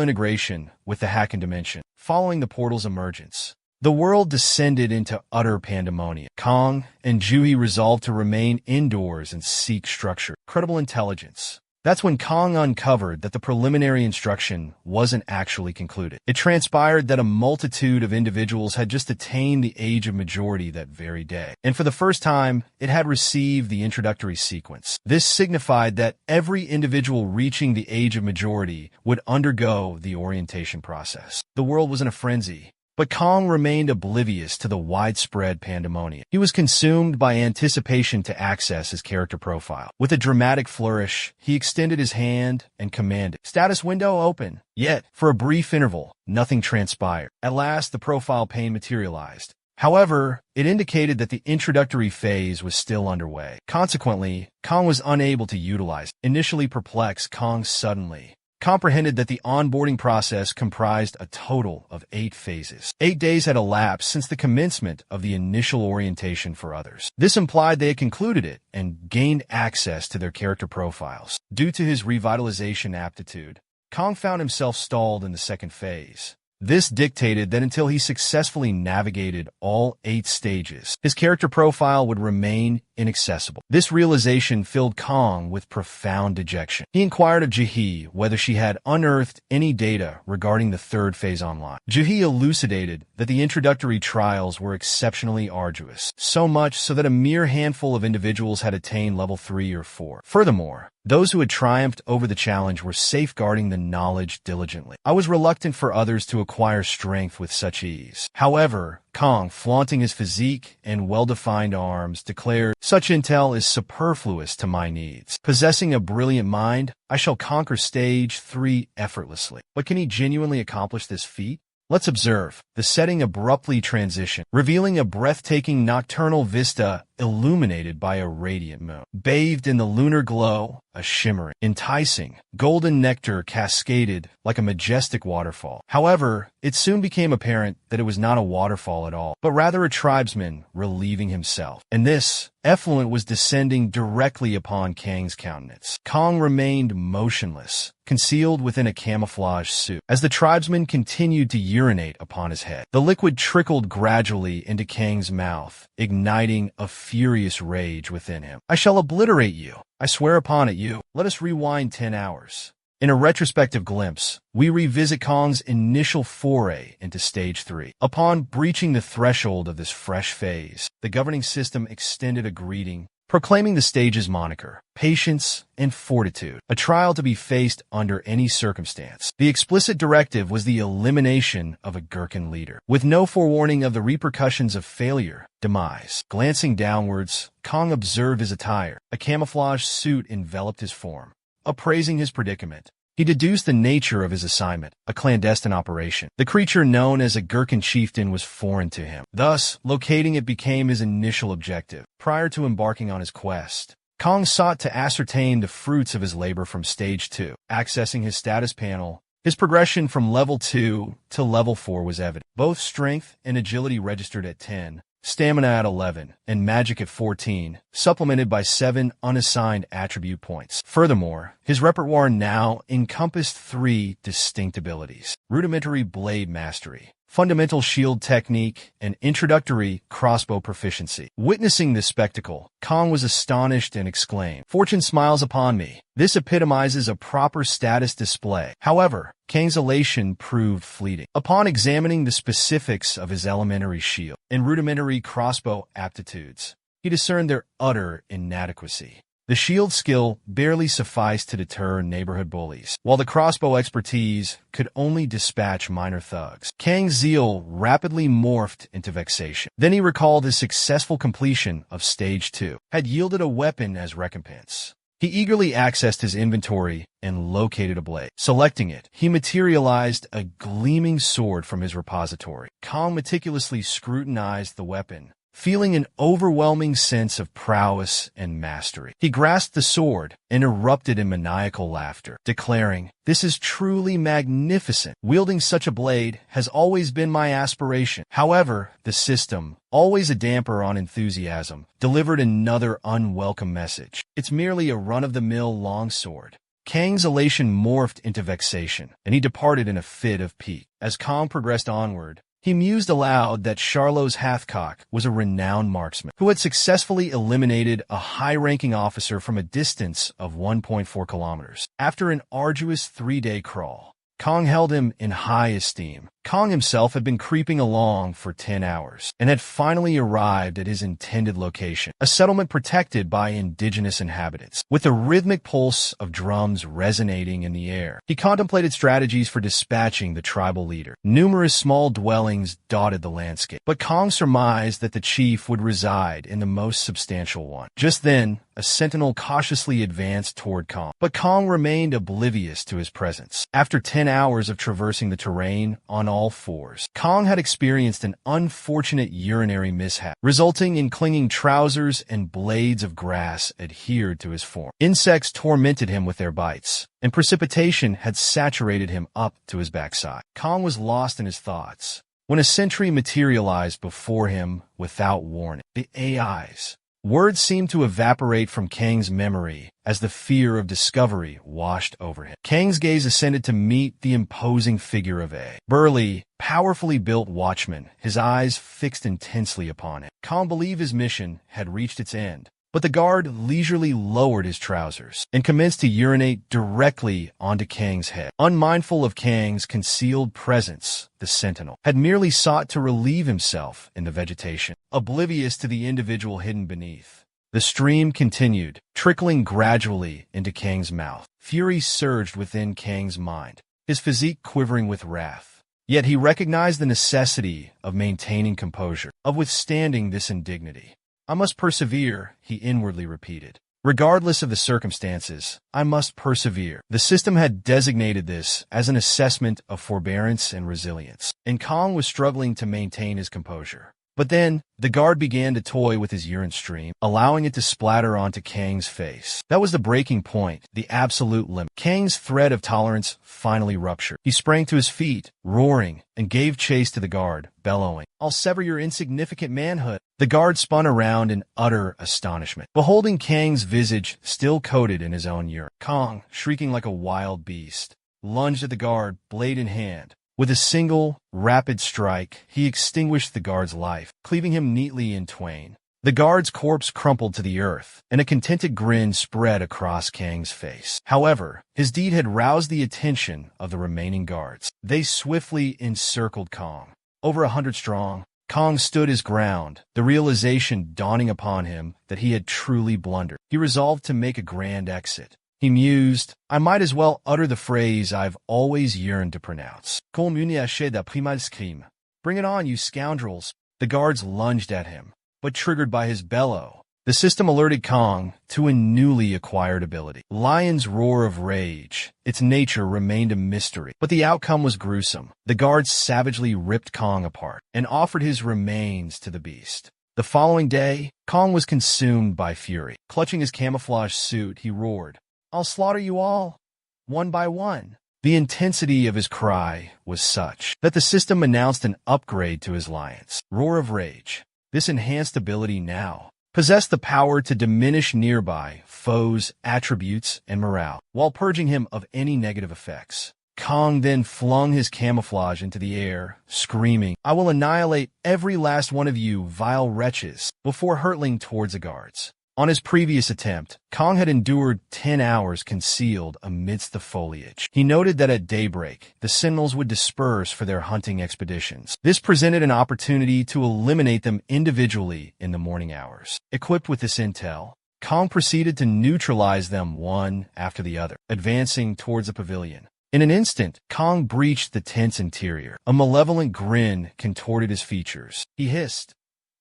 integration with the Hacken dimension. Following the portal's emergence, the world descended into utter pandemonium. Kong and Juhi resolved to remain indoors and seek structure. Credible intelligence. That's when Kong uncovered that the preliminary instruction wasn't actually concluded. It transpired that a multitude of individuals had just attained the age of majority that very day, and for the first time, it had received the introductory sequence. This signified that every individual reaching the age of majority would undergo the orientation process. The world was in a frenzy. But Kong remained oblivious to the widespread pandemonium. He was consumed by anticipation to access his character profile. With a dramatic flourish, he extended his hand and commanded, "Status window open." Yet, for a brief interval, nothing transpired. At last, the profile pane materialized. However, it indicated that the introductory phase was still underway. Consequently, Kong was unable to utilize it. Initially perplexed, Kong suddenly comprehended that the onboarding process comprised a total of 8 phases. 8 days had elapsed since the commencement of the initial orientation for others. This implied they had concluded it and gained access to their character profiles. Due to his revitalization aptitude, Kong found himself stalled in the second phase. This dictated that until he successfully navigated all 8 stages, his character profile would remain inaccessible. This realization filled Kong with profound dejection. He inquired of Juhi whether she had unearthed any data regarding the third phase online. Juhi elucidated that the introductory trials were exceptionally arduous, so much so that a mere handful of individuals had attained level 3 or 4. Furthermore, those who had triumphed over the challenge were safeguarding the knowledge diligently. I was reluctant for others to acquire strength with such ease. However, Kong, flaunting his physique and well-defined arms, declared, "Such intel is superfluous to my needs. Possessing a brilliant mind, I shall conquer stage 3 effortlessly." But can he genuinely accomplish this feat? Let's observe. The setting abruptly transitioned, revealing a breathtaking nocturnal vista illuminated by a radiant moon. Bathed in the lunar glow, a shimmering, enticing, golden nectar cascaded like a majestic waterfall. However, it soon became apparent that it was not a waterfall at all, but rather a tribesman relieving himself. And this effluent was descending directly upon Kang's countenance. Kong remained motionless, concealed within a camouflage suit. As the tribesman continued to urinate upon his head, the liquid trickled gradually into Kang's mouth, igniting a furious rage within him. "I shall obliterate you. I swear upon it, you." Let us rewind 10 hours. In a retrospective glimpse, we revisit Kong's initial foray into Stage 3. Upon breaching the threshold of this fresh phase, the governing system extended a greeting, proclaiming the stage's moniker, patience and fortitude, a trial to be faced under any circumstance. The explicit directive was the elimination of a Gherkin leader, with no forewarning of the repercussions of failure, demise. Glancing downwards, Kong observed his attire. A camouflage suit enveloped his form. Appraising his predicament, he deduced the nature of his assignment, a clandestine operation. The creature known as a Gherkin chieftain was foreign to him. Thus, locating it became his initial objective. Prior to embarking on his quest, Kong sought to ascertain the fruits of his labor from Stage 2. Accessing his status panel, his progression from level 2 to level 4 was evident. Both strength and agility registered at 10, stamina at 11, and magic at 14, supplemented by 7 unassigned attribute points. Furthermore, his repertoire now encompassed 3 distinct abilities: rudimentary blade mastery, fundamental shield technique, and introductory crossbow proficiency. Witnessing this spectacle, Kong was astonished and exclaimed, "Fortune smiles upon me. This epitomizes a proper status display." However, Kang's elation proved fleeting. Upon examining the specifics of his elementary shield and rudimentary crossbow aptitudes, he discerned their utter inadequacy. The shield skill barely sufficed to deter neighborhood bullies, while the crossbow expertise could only dispatch minor thugs. Kang's zeal rapidly morphed into vexation. Then he recalled his successful completion of Stage 2 had yielded a weapon as recompense. He eagerly accessed his inventory and located a blade. Selecting it, he materialized a gleaming sword from his repository. Kong meticulously scrutinized the weapon, feeling an overwhelming sense of prowess and mastery. He grasped the sword and erupted in maniacal laughter, declaring, "This is truly magnificent. Wielding such a blade has always been my aspiration." However, the system, always a damper on enthusiasm, delivered another unwelcome message. It's merely a run-of-the-mill longsword. Kang's elation morphed into vexation, and he departed in a fit of pique. As Kang progressed onward, he mused aloud that Charlos Hathcock was a renowned marksman who had successfully eliminated a high-ranking officer from a distance of 1.4 kilometers. After an arduous 3-day crawl, Kang held him in high esteem. Kang himself had been creeping along for 10 hours and had finally arrived at his intended location, a settlement protected by indigenous inhabitants. With the rhythmic pulse of drums resonating in the air, he contemplated strategies for dispatching the tribal leader. Numerous small dwellings dotted the landscape, but Kang surmised that the chief would reside in the most substantial one. Just then, a sentinel cautiously advanced toward Kang, but Kang remained oblivious to his presence. After 10 hours of traversing the terrain on all fours, Kang had experienced an unfortunate urinary mishap, resulting in clinging trousers and blades of grass adhered to his form. Insects tormented him with their bites, and precipitation had saturated him up to his backside. Kang was lost in his thoughts when a sentry materialized before him without warning. The AIs. Words seemed to evaporate from Kang's memory as the fear of discovery washed over him. Kang's gaze ascended to meet the imposing figure of a burly, powerfully built watchman, his eyes fixed intensely upon him. Kang believed his mission had reached its end, but the guard leisurely lowered his trousers and commenced to urinate directly onto Kang's head. Unmindful of Kang's concealed presence, the sentinel had merely sought to relieve himself in the vegetation, oblivious to the individual hidden beneath. The stream continued, trickling gradually into Kang's mouth. Fury surged within Kang's mind, his physique quivering with wrath. Yet he recognized the necessity of maintaining composure, of withstanding this indignity. I must persevere, he inwardly repeated. Regardless of the circumstances, I must persevere. The system had designated this as an assessment of forbearance and resilience, and Kang was struggling to maintain his composure. But then, the guard began to toy with his urine stream, allowing it to splatter onto Kang's face. That was the breaking point, the absolute limit. Kang's thread of tolerance finally ruptured. He sprang to his feet, roaring, and gave chase to the guard, bellowing, "I'll sever your insignificant manhood." The guard spun around in utter astonishment, beholding Kang's visage still coated in his own urine. Kang, shrieking like a wild beast, lunged at the guard, blade in hand. With a single, rapid strike, he extinguished the guard's life, cleaving him neatly in twain. The guard's corpse crumpled to the earth, and a contented grin spread across Kang's face. However, his deed had roused the attention of the remaining guards. They swiftly encircled Kang. Over 100 strong, Kang stood his ground, the realization dawning upon him that he had truly blundered. He resolved to make a grand exit. He mused, I might as well utter the phrase I've always yearned to pronounce. Communication d'après crime. Bring it on, you scoundrels. The guards lunged at him, but triggered by his bellow, the system alerted Kang to a newly acquired ability. Lion's roar of rage. Its nature remained a mystery, but the outcome was gruesome. The guards savagely ripped Kang apart and offered his remains to the beast. The following day, Kang was consumed by fury. Clutching his camouflage suit, he roared, I'll slaughter you all, one by one. The intensity of his cry was such that the system announced an upgrade to his lion's roar of rage. This enhanced ability now possessed the power to diminish nearby foes' attributes and morale, while purging him of any negative effects. Kang then flung his camouflage into the air, screaming, I will annihilate every last one of you vile wretches, before hurtling towards the guards. On his previous attempt, Kang had endured 10 hours concealed amidst the foliage. He noted that at daybreak, the sentinels would disperse for their hunting expeditions. This presented an opportunity to eliminate them individually in the morning hours. Equipped with this intel, Kang proceeded to neutralize them one after the other, advancing towards the pavilion. In an instant, Kang breached the tent's interior. A malevolent grin contorted his features. He hissed,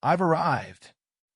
I've arrived.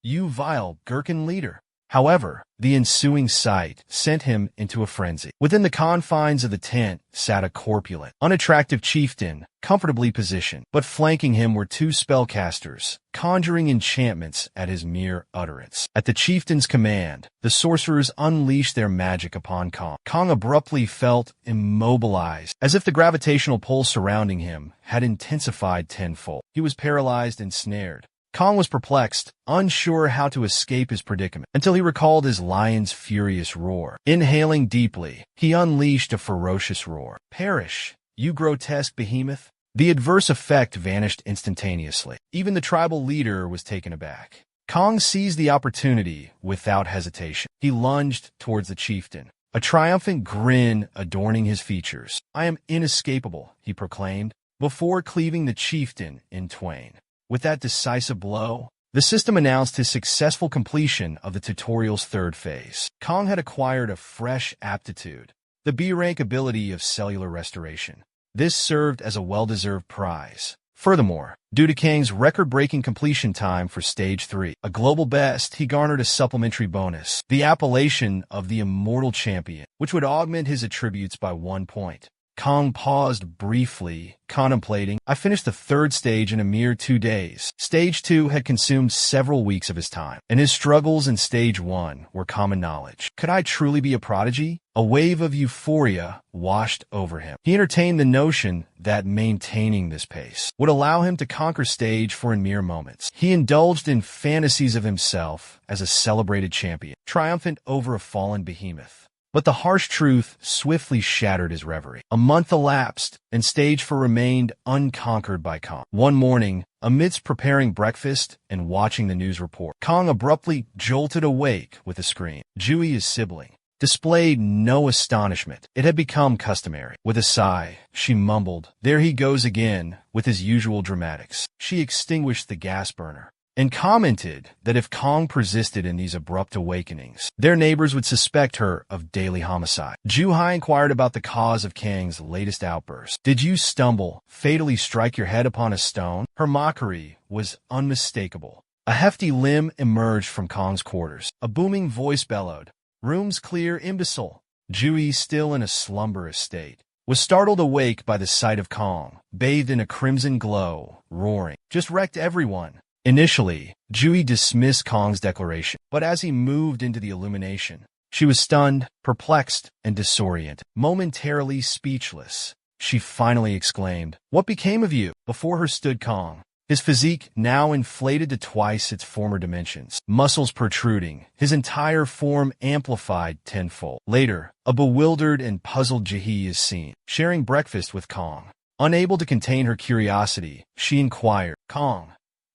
You vile gherkin leader. However, the ensuing sight sent him into a frenzy. Within the confines of the tent sat a corpulent, unattractive chieftain, comfortably positioned, but flanking him were 2 spellcasters, conjuring enchantments at his mere utterance. At the chieftain's command, the sorcerers unleashed their magic upon Kang. Kang abruptly felt immobilized, as if the gravitational pull surrounding him had intensified tenfold. He was paralyzed and snared. Kong was perplexed, unsure how to escape his predicament, until he recalled his lion's furious roar. Inhaling deeply, he unleashed a ferocious roar. "Perish, you grotesque behemoth!" The adverse effect vanished instantaneously. Even the tribal leader was taken aback. Kong seized the opportunity without hesitation. He lunged towards the chieftain, a triumphant grin adorning his features. "I am inescapable," he proclaimed, before cleaving the chieftain in twain. With that decisive blow, the system announced his successful completion of the tutorial's third phase. Kong had acquired a fresh aptitude, the B-rank ability of cellular restoration. This served as a well-deserved prize. Furthermore, due to Kang's record-breaking completion time for Stage 3, a global best, he garnered a supplementary bonus, the appellation of the Immortal Champion, which would augment his attributes by 1 point. Kong paused briefly, contemplating. I finished the third stage in a mere 2 days. Stage 2 had consumed several weeks of his time, and his struggles in Stage 1 were common knowledge. Could I truly be a prodigy? A wave of euphoria washed over him. He entertained the notion that maintaining this pace would allow him to conquer Stage 4 in mere moments. He indulged in fantasies of himself as a celebrated champion, triumphant over a fallen behemoth. But the harsh truth swiftly shattered his reverie. A month elapsed, and Stage 4 remained unconquered by Kong. One morning, amidst preparing breakfast and watching the news report, Kong abruptly jolted awake with a scream. Jui, his sibling, displayed no astonishment. It had become customary. With a sigh, she mumbled, "There he goes again, with his usual dramatics." She extinguished the gas burner and commented that if Kong persisted in these abrupt awakenings, their neighbors would suspect her of daily homicide. Juhai inquired about the cause of Kang's latest outburst. "Did you stumble, fatally strike your head upon a stone?" Her mockery was unmistakable. A hefty limb emerged from Kong's quarters. A booming voice bellowed, "Room's clear, imbecile." Jui, still in a slumberous state, was startled awake by the sight of Kong, bathed in a crimson glow, roaring, "Just wrecked everyone." Initially, Jui dismissed Kong's declaration, but as he moved into the illumination, she was stunned, perplexed, and disoriented. Momentarily speechless, she finally exclaimed, "What became of you?" Before her stood Kong, his physique now inflated to twice its former dimensions, muscles protruding, his entire form amplified tenfold. Later, a bewildered and puzzled Jihi is seen, sharing breakfast with Kong. Unable to contain her curiosity, she inquired, "Kong,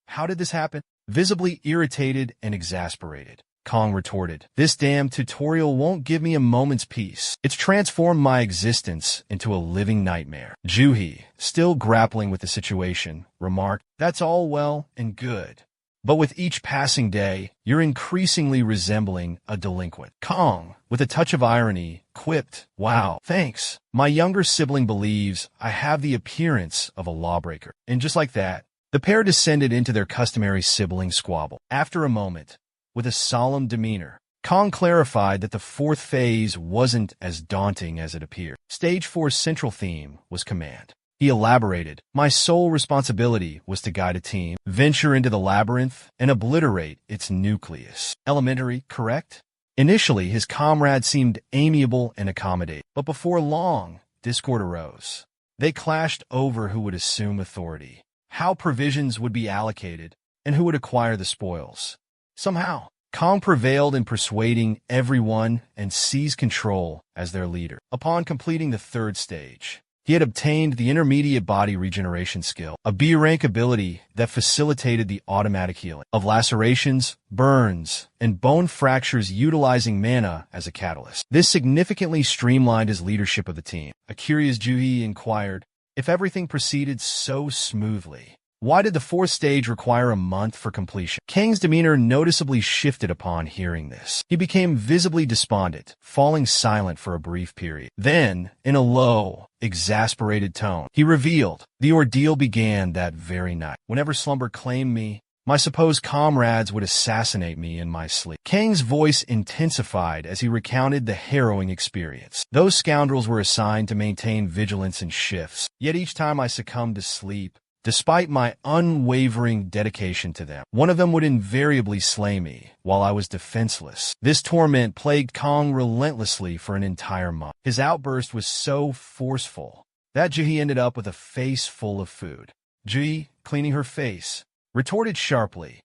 how did this happen?" Visibly irritated and exasperated, Kong retorted, "This damn tutorial won't give me a moment's peace. It's transformed my existence into a living nightmare." Juhi, still grappling with the situation, remarked, "That's all well and good, but with each passing day, you're increasingly resembling a delinquent." Kong, with a touch of irony, quipped, "Wow, thanks. My younger sibling believes I have the appearance of a lawbreaker." And just like that, the pair descended into their customary sibling squabble. After a moment, with a solemn demeanor, Kong clarified that the fourth phase wasn't as daunting as it appeared. Stage 4's central theme was command. He elaborated, "My sole responsibility was to guide a team, venture into the labyrinth, and obliterate its nucleus." Elementary, correct? Initially, his comrades seemed amiable and accommodating, but before long, discord arose. They clashed over who would assume authority, how provisions would be allocated, and who would acquire the spoils. Somehow, Kong prevailed in persuading everyone and seized control as their leader. Upon completing the third stage, he had obtained the intermediate body regeneration skill, a B-rank ability that facilitated the automatic healing of lacerations, burns, and bone fractures utilizing mana as a catalyst. This significantly streamlined his leadership of the team. A curious Juhi inquired, if everything proceeded so smoothly, why did the fourth stage require a month for completion? Kang's demeanor noticeably shifted upon hearing this. He became visibly despondent, falling silent for a brief period. Then, in a low, exasperated tone, he revealed, "The ordeal began that very night. Whenever slumber claimed me, my supposed comrades would assassinate me in my sleep." Kang's voice intensified as he recounted the harrowing experience. "Those scoundrels were assigned to maintain vigilance in shifts, yet each time I succumbed to sleep, despite my unwavering dedication to them, one of them would invariably slay me while I was defenseless." This torment plagued Kong relentlessly for an entire month. His outburst was so forceful that Juhi ended up with a face full of food. Juhi, cleaning her face, retorted sharply.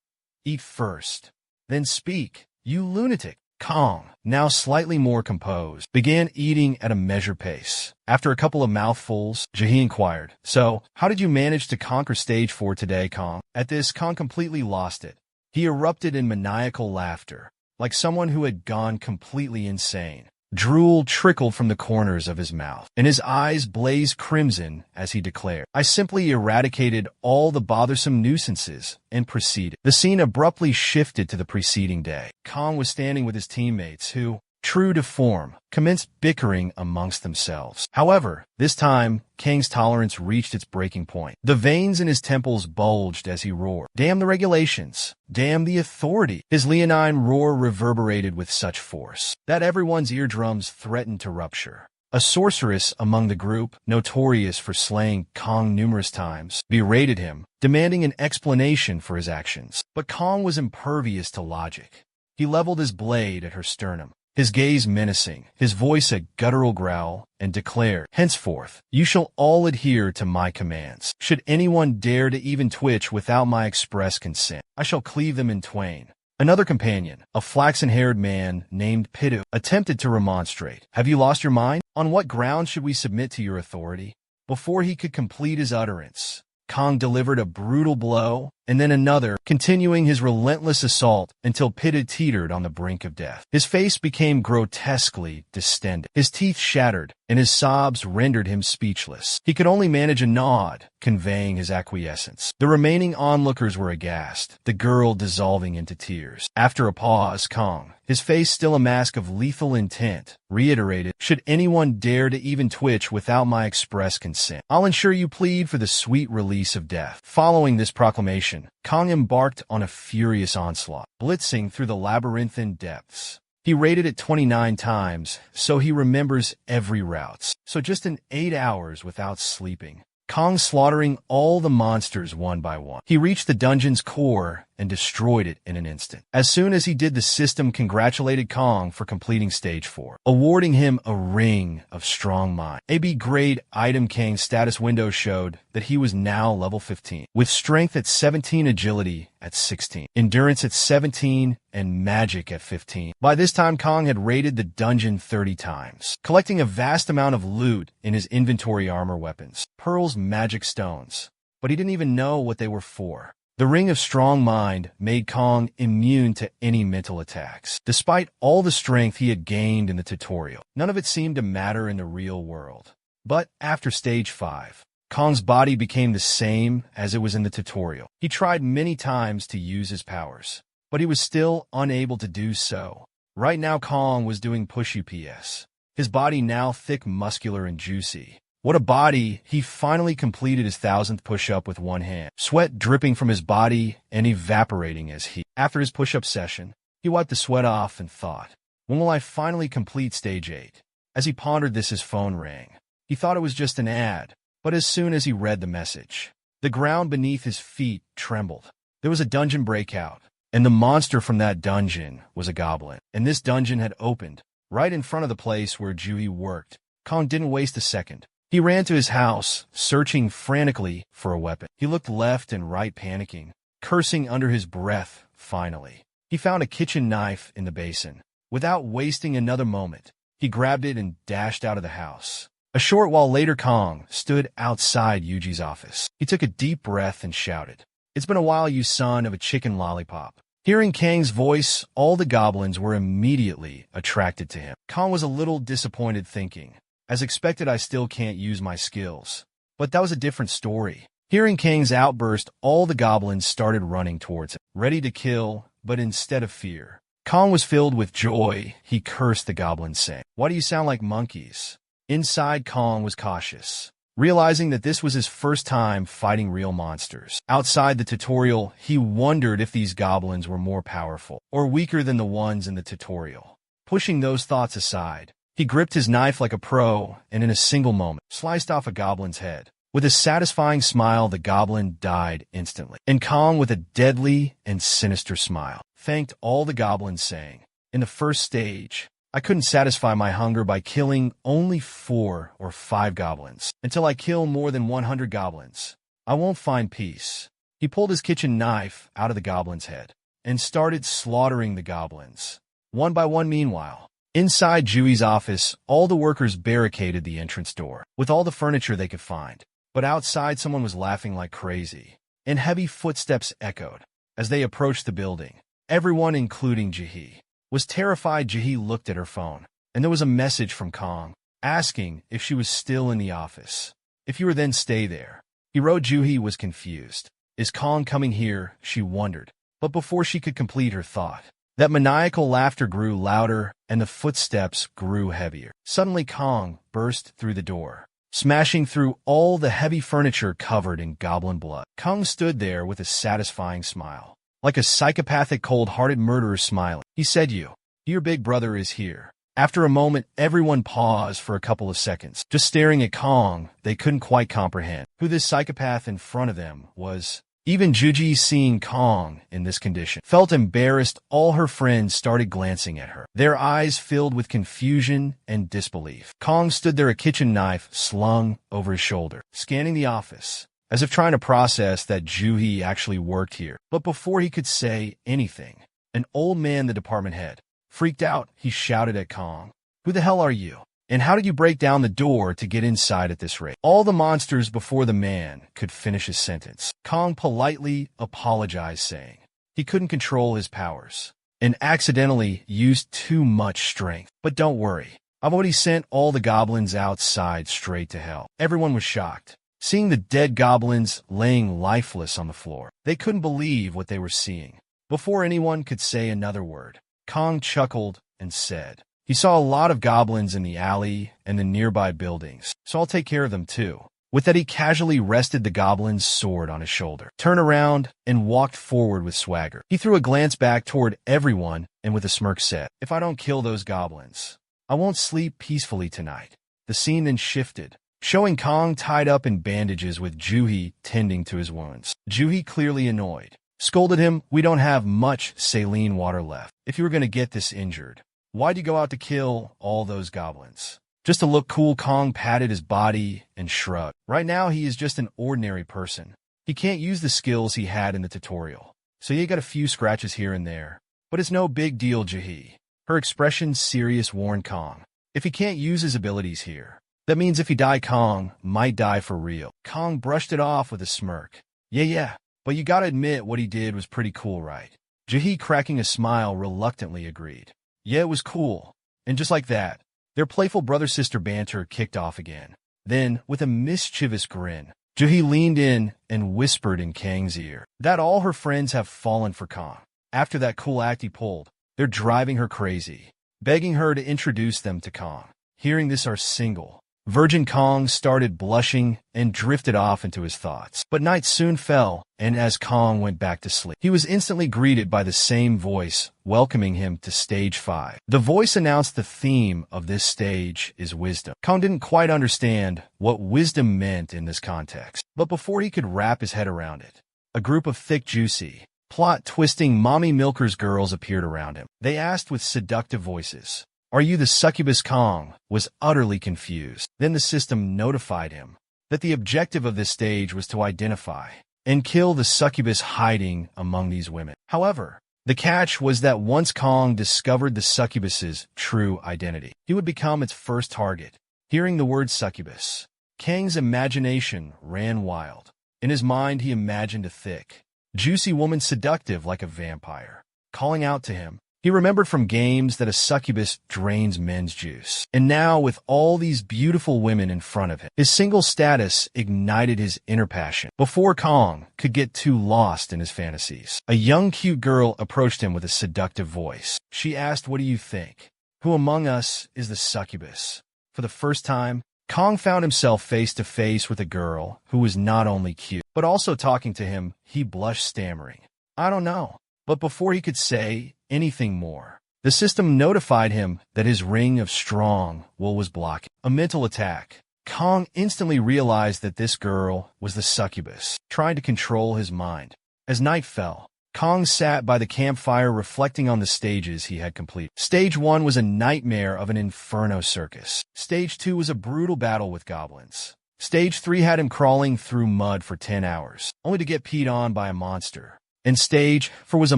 Eat first, then speak, you lunatic. Kong, now slightly more composed, began eating at a measured pace. After a couple of mouthfuls, Jahi inquired, "So, how did you manage to conquer stage 4 today, Kong?" At this, Kong completely lost it. He erupted in maniacal laughter, like someone who had gone completely insane. Drool trickled from the corners of his mouth, and his eyes blazed crimson as he declared, "I simply eradicated all the bothersome nuisances," and proceeded. The scene abruptly shifted to the preceding day. Kong was standing with his teammates who, true to form, commenced bickering amongst themselves. However, this time, Kang's tolerance reached its breaking point. The veins in his temples bulged as he roared, "Damn the regulations! Damn the authority!" His leonine roar reverberated with such force that everyone's eardrums threatened to rupture. A sorceress among the group, notorious for slaying Kong numerous times, berated him, demanding an explanation for his actions. But Kong was impervious to logic. He leveled his blade at her sternum, his gaze menacing, his voice a guttural growl, and declared, "Henceforth, you shall all adhere to my commands. Should anyone dare to even twitch without my express consent, I shall cleave them in twain." Another companion, a flaxen-haired man named Pidu, attempted to remonstrate. "Have you lost your mind? On what grounds should we submit to your authority?" Before he could complete his utterance, Kong delivered a brutal blow, and then another, continuing his relentless assault until Pidu teetered on the brink of death. His face became grotesquely distended. His teeth shattered, and his sobs rendered him speechless. He could only manage a nod, conveying his acquiescence. The remaining onlookers were aghast, the girl dissolving into tears. After a pause, Kong, his face still a mask of lethal intent, reiterated, "Should anyone dare to even twitch without my express consent, I'll ensure you plead for the sweet release of death." Following this proclamation, Kong embarked on a furious onslaught, blitzing through the labyrinthine depths. He raided it 29 times, so he remembers every route. So just in 8 hours without sleeping, Kong slaughtering all the monsters one by one. He reached the dungeon's core and destroyed it in an instant. As soon as he did, the system congratulated Kong for completing stage 4, awarding him a ring of strong mind. A B grade item. Kang's status window showed that he was now level 15, with strength at 17, agility at 16, endurance at 17, and magic at 15. By this time, Kong had raided the dungeon 30 times, collecting a vast amount of loot in his inventory: armor, weapons, pearls, magic stones. But he didn't even know what they were for. The Ring of Strong Mind made Kong immune to any mental attacks. Despite all the strength he had gained in the tutorial, none of it seemed to matter in the real world. But after stage 5, Kong's body became the same as it was in the tutorial. He tried many times to use his powers, but he was still unable to do so. Right now, Kong was doing push UPS, his body now thick, muscular, and juicy. What a body! He finally completed his 1000th push-up with one hand, sweat dripping from his body and evaporating as he. After his push-up session, he wiped the sweat off and thought, "When will I finally complete stage 8? As he pondered this, his phone rang. He thought it was just an ad, but as soon as he read the message, the ground beneath his feet trembled. There was a dungeon breakout, and the monster from that dungeon was a goblin. And this dungeon had opened right in front of the place where Juhi worked. Kong didn't waste a second. He ran to his house, searching frantically for a weapon. He looked left and right, panicking, cursing under his breath. Finally, he found a kitchen knife in the basin. Without wasting another moment, he grabbed it and dashed out of the house. A short while later, Kong stood outside Yuji's office. He took a deep breath and shouted, "It's been a while, you son of a chicken lollipop." Hearing Kang's voice, all the goblins were immediately attracted to him. Kong was a little disappointed, thinking, "As expected, I still can't use my skills." But that was a different story. Hearing Kang's outburst, all the goblins started running towards him, ready to kill, but instead of fear, Kong was filled with joy. He cursed the goblins, saying, "Why do you sound like monkeys?" Inside, Kong was cautious, realizing that this was his first time fighting real monsters. Outside the tutorial, he wondered if these goblins were more powerful or weaker than the ones in the tutorial. Pushing those thoughts aside, he gripped his knife like a pro and in a single moment sliced off a goblin's head. With a satisfying smile, the goblin died instantly. And Kong, with a deadly and sinister smile, thanked all the goblins, saying, "In the first stage, I couldn't satisfy my hunger by killing only 4 or 5 goblins. Until I kill more than 100 goblins, I won't find peace." He pulled his kitchen knife out of the goblin's head and started slaughtering the goblins, one by one. Meanwhile, inside Jui's office, all the workers barricaded the entrance door with all the furniture they could find. But outside, someone was laughing like crazy, and heavy footsteps echoed as they approached the building. Everyone, including Jihi, was terrified. Jihi looked at her phone, and there was a message from Kong asking if she was still in the office. If you were, then stay there. He wrote. Juhi was confused. Is Kong coming here? She wondered. But before she could complete her thought, that maniacal laughter grew louder and the footsteps grew heavier. Suddenly Kong burst through the door, smashing through all the heavy furniture covered in goblin blood. Kong stood there with a satisfying smile, like a psychopathic cold-hearted murderer smiling. He said, your big brother is here. After a moment, everyone paused for a couple of seconds, just staring at Kong. They couldn't quite comprehend who this psychopath in front of them was. Even Juji, seeing Kong in this condition, felt embarrassed. All her friends started glancing at her, their eyes filled with confusion and disbelief. Kong stood there, a kitchen knife slung over his shoulder, scanning the office, as if trying to process that Juhi actually worked here. But before he could say anything, an old man, the department head, freaked out. He shouted at Kong, "Who the hell are you? And how did you break down the door to get inside at this rate?" All the monsters before the man could finish his sentence. Kong politely apologized, saying he couldn't control his powers and accidentally used too much strength. But don't worry, I've already sent all the goblins outside straight to hell. Everyone was shocked, seeing the dead goblins laying lifeless on the floor. They couldn't believe what they were seeing. Before anyone could say another word, Kong chuckled and said, he saw a lot of goblins in the alley and the nearby buildings, so I'll take care of them too. With that, he casually rested the goblin's sword on his shoulder, turned around, and walked forward with swagger. He threw a glance back toward everyone and with a smirk said, if I don't kill those goblins, I won't sleep peacefully tonight. The scene then shifted, showing Kong tied up in bandages with Juhi tending to his wounds. Juhi, clearly annoyed, scolded him, we don't have much saline water left. If you were going to get this injured, why'd you go out to kill all those goblins? Just to look cool? Kong patted his body and shrugged. Right now, he is just an ordinary person. He can't use the skills he had in the tutorial, so he got a few scratches here and there. But it's no big deal, Jihi. Her expression serious warned Kong. If he can't use his abilities here, that means if he die, Kong might die for real. Kong brushed it off with a smirk. Yeah, but you gotta admit what he did was pretty cool, right? Jihi, cracking a smile, reluctantly agreed. Yeah, it was cool. And just like that, their playful brother-sister banter kicked off again. Then, with a mischievous grin, Juhi leaned in and whispered in Kang's ear that all her friends have fallen for Kong. After that cool act he pulled, they're driving her crazy, begging her to introduce them to Kong. Hearing this, our single virgin Kong started blushing and drifted off into his thoughts. But night soon fell, and as Kong went back to sleep, he was instantly greeted by the same voice welcoming him to stage 5. The voice announced the theme of this stage is wisdom. Kong didn't quite understand what wisdom meant in this context, but before he could wrap his head around it, a group of thick, juicy, plot-twisting mommy milkers girls appeared around him. They asked with seductive voices, "Are you the succubus?" Kong was utterly confused. Then the system notified him that the objective of this stage was to identify and kill the succubus hiding among these women. However, the catch was that once Kong discovered the succubus's true identity, he would become its first target. Hearing the word succubus, Kang's imagination ran wild. In his mind, he imagined a thick, juicy woman, seductive like a vampire, calling out to him. He remembered from games that a succubus drains men's juice. And now, with all these beautiful women in front of him, his single status ignited his inner passion. Before Kong could get too lost in his fantasies, a young, cute girl approached him with a seductive voice. She asked, "What do you think? Who among us is the succubus?" For the first time, Kong found himself face to face with a girl who was not only cute, but also talking to him. He blushed, stammering, "I don't know." But before he could say anything more, the system notified him that his ring of strong will was blocking. A mental attack. Kong instantly realized that this girl was the succubus, trying to control his mind. As night fell, Kong sat by the campfire reflecting on the stages he had completed. Stage 1 was a nightmare of an inferno circus. Stage 2 was a brutal battle with goblins. Stage 3 had him crawling through mud for 10 hours, only to get peed on by a monster. And Stage 4 was a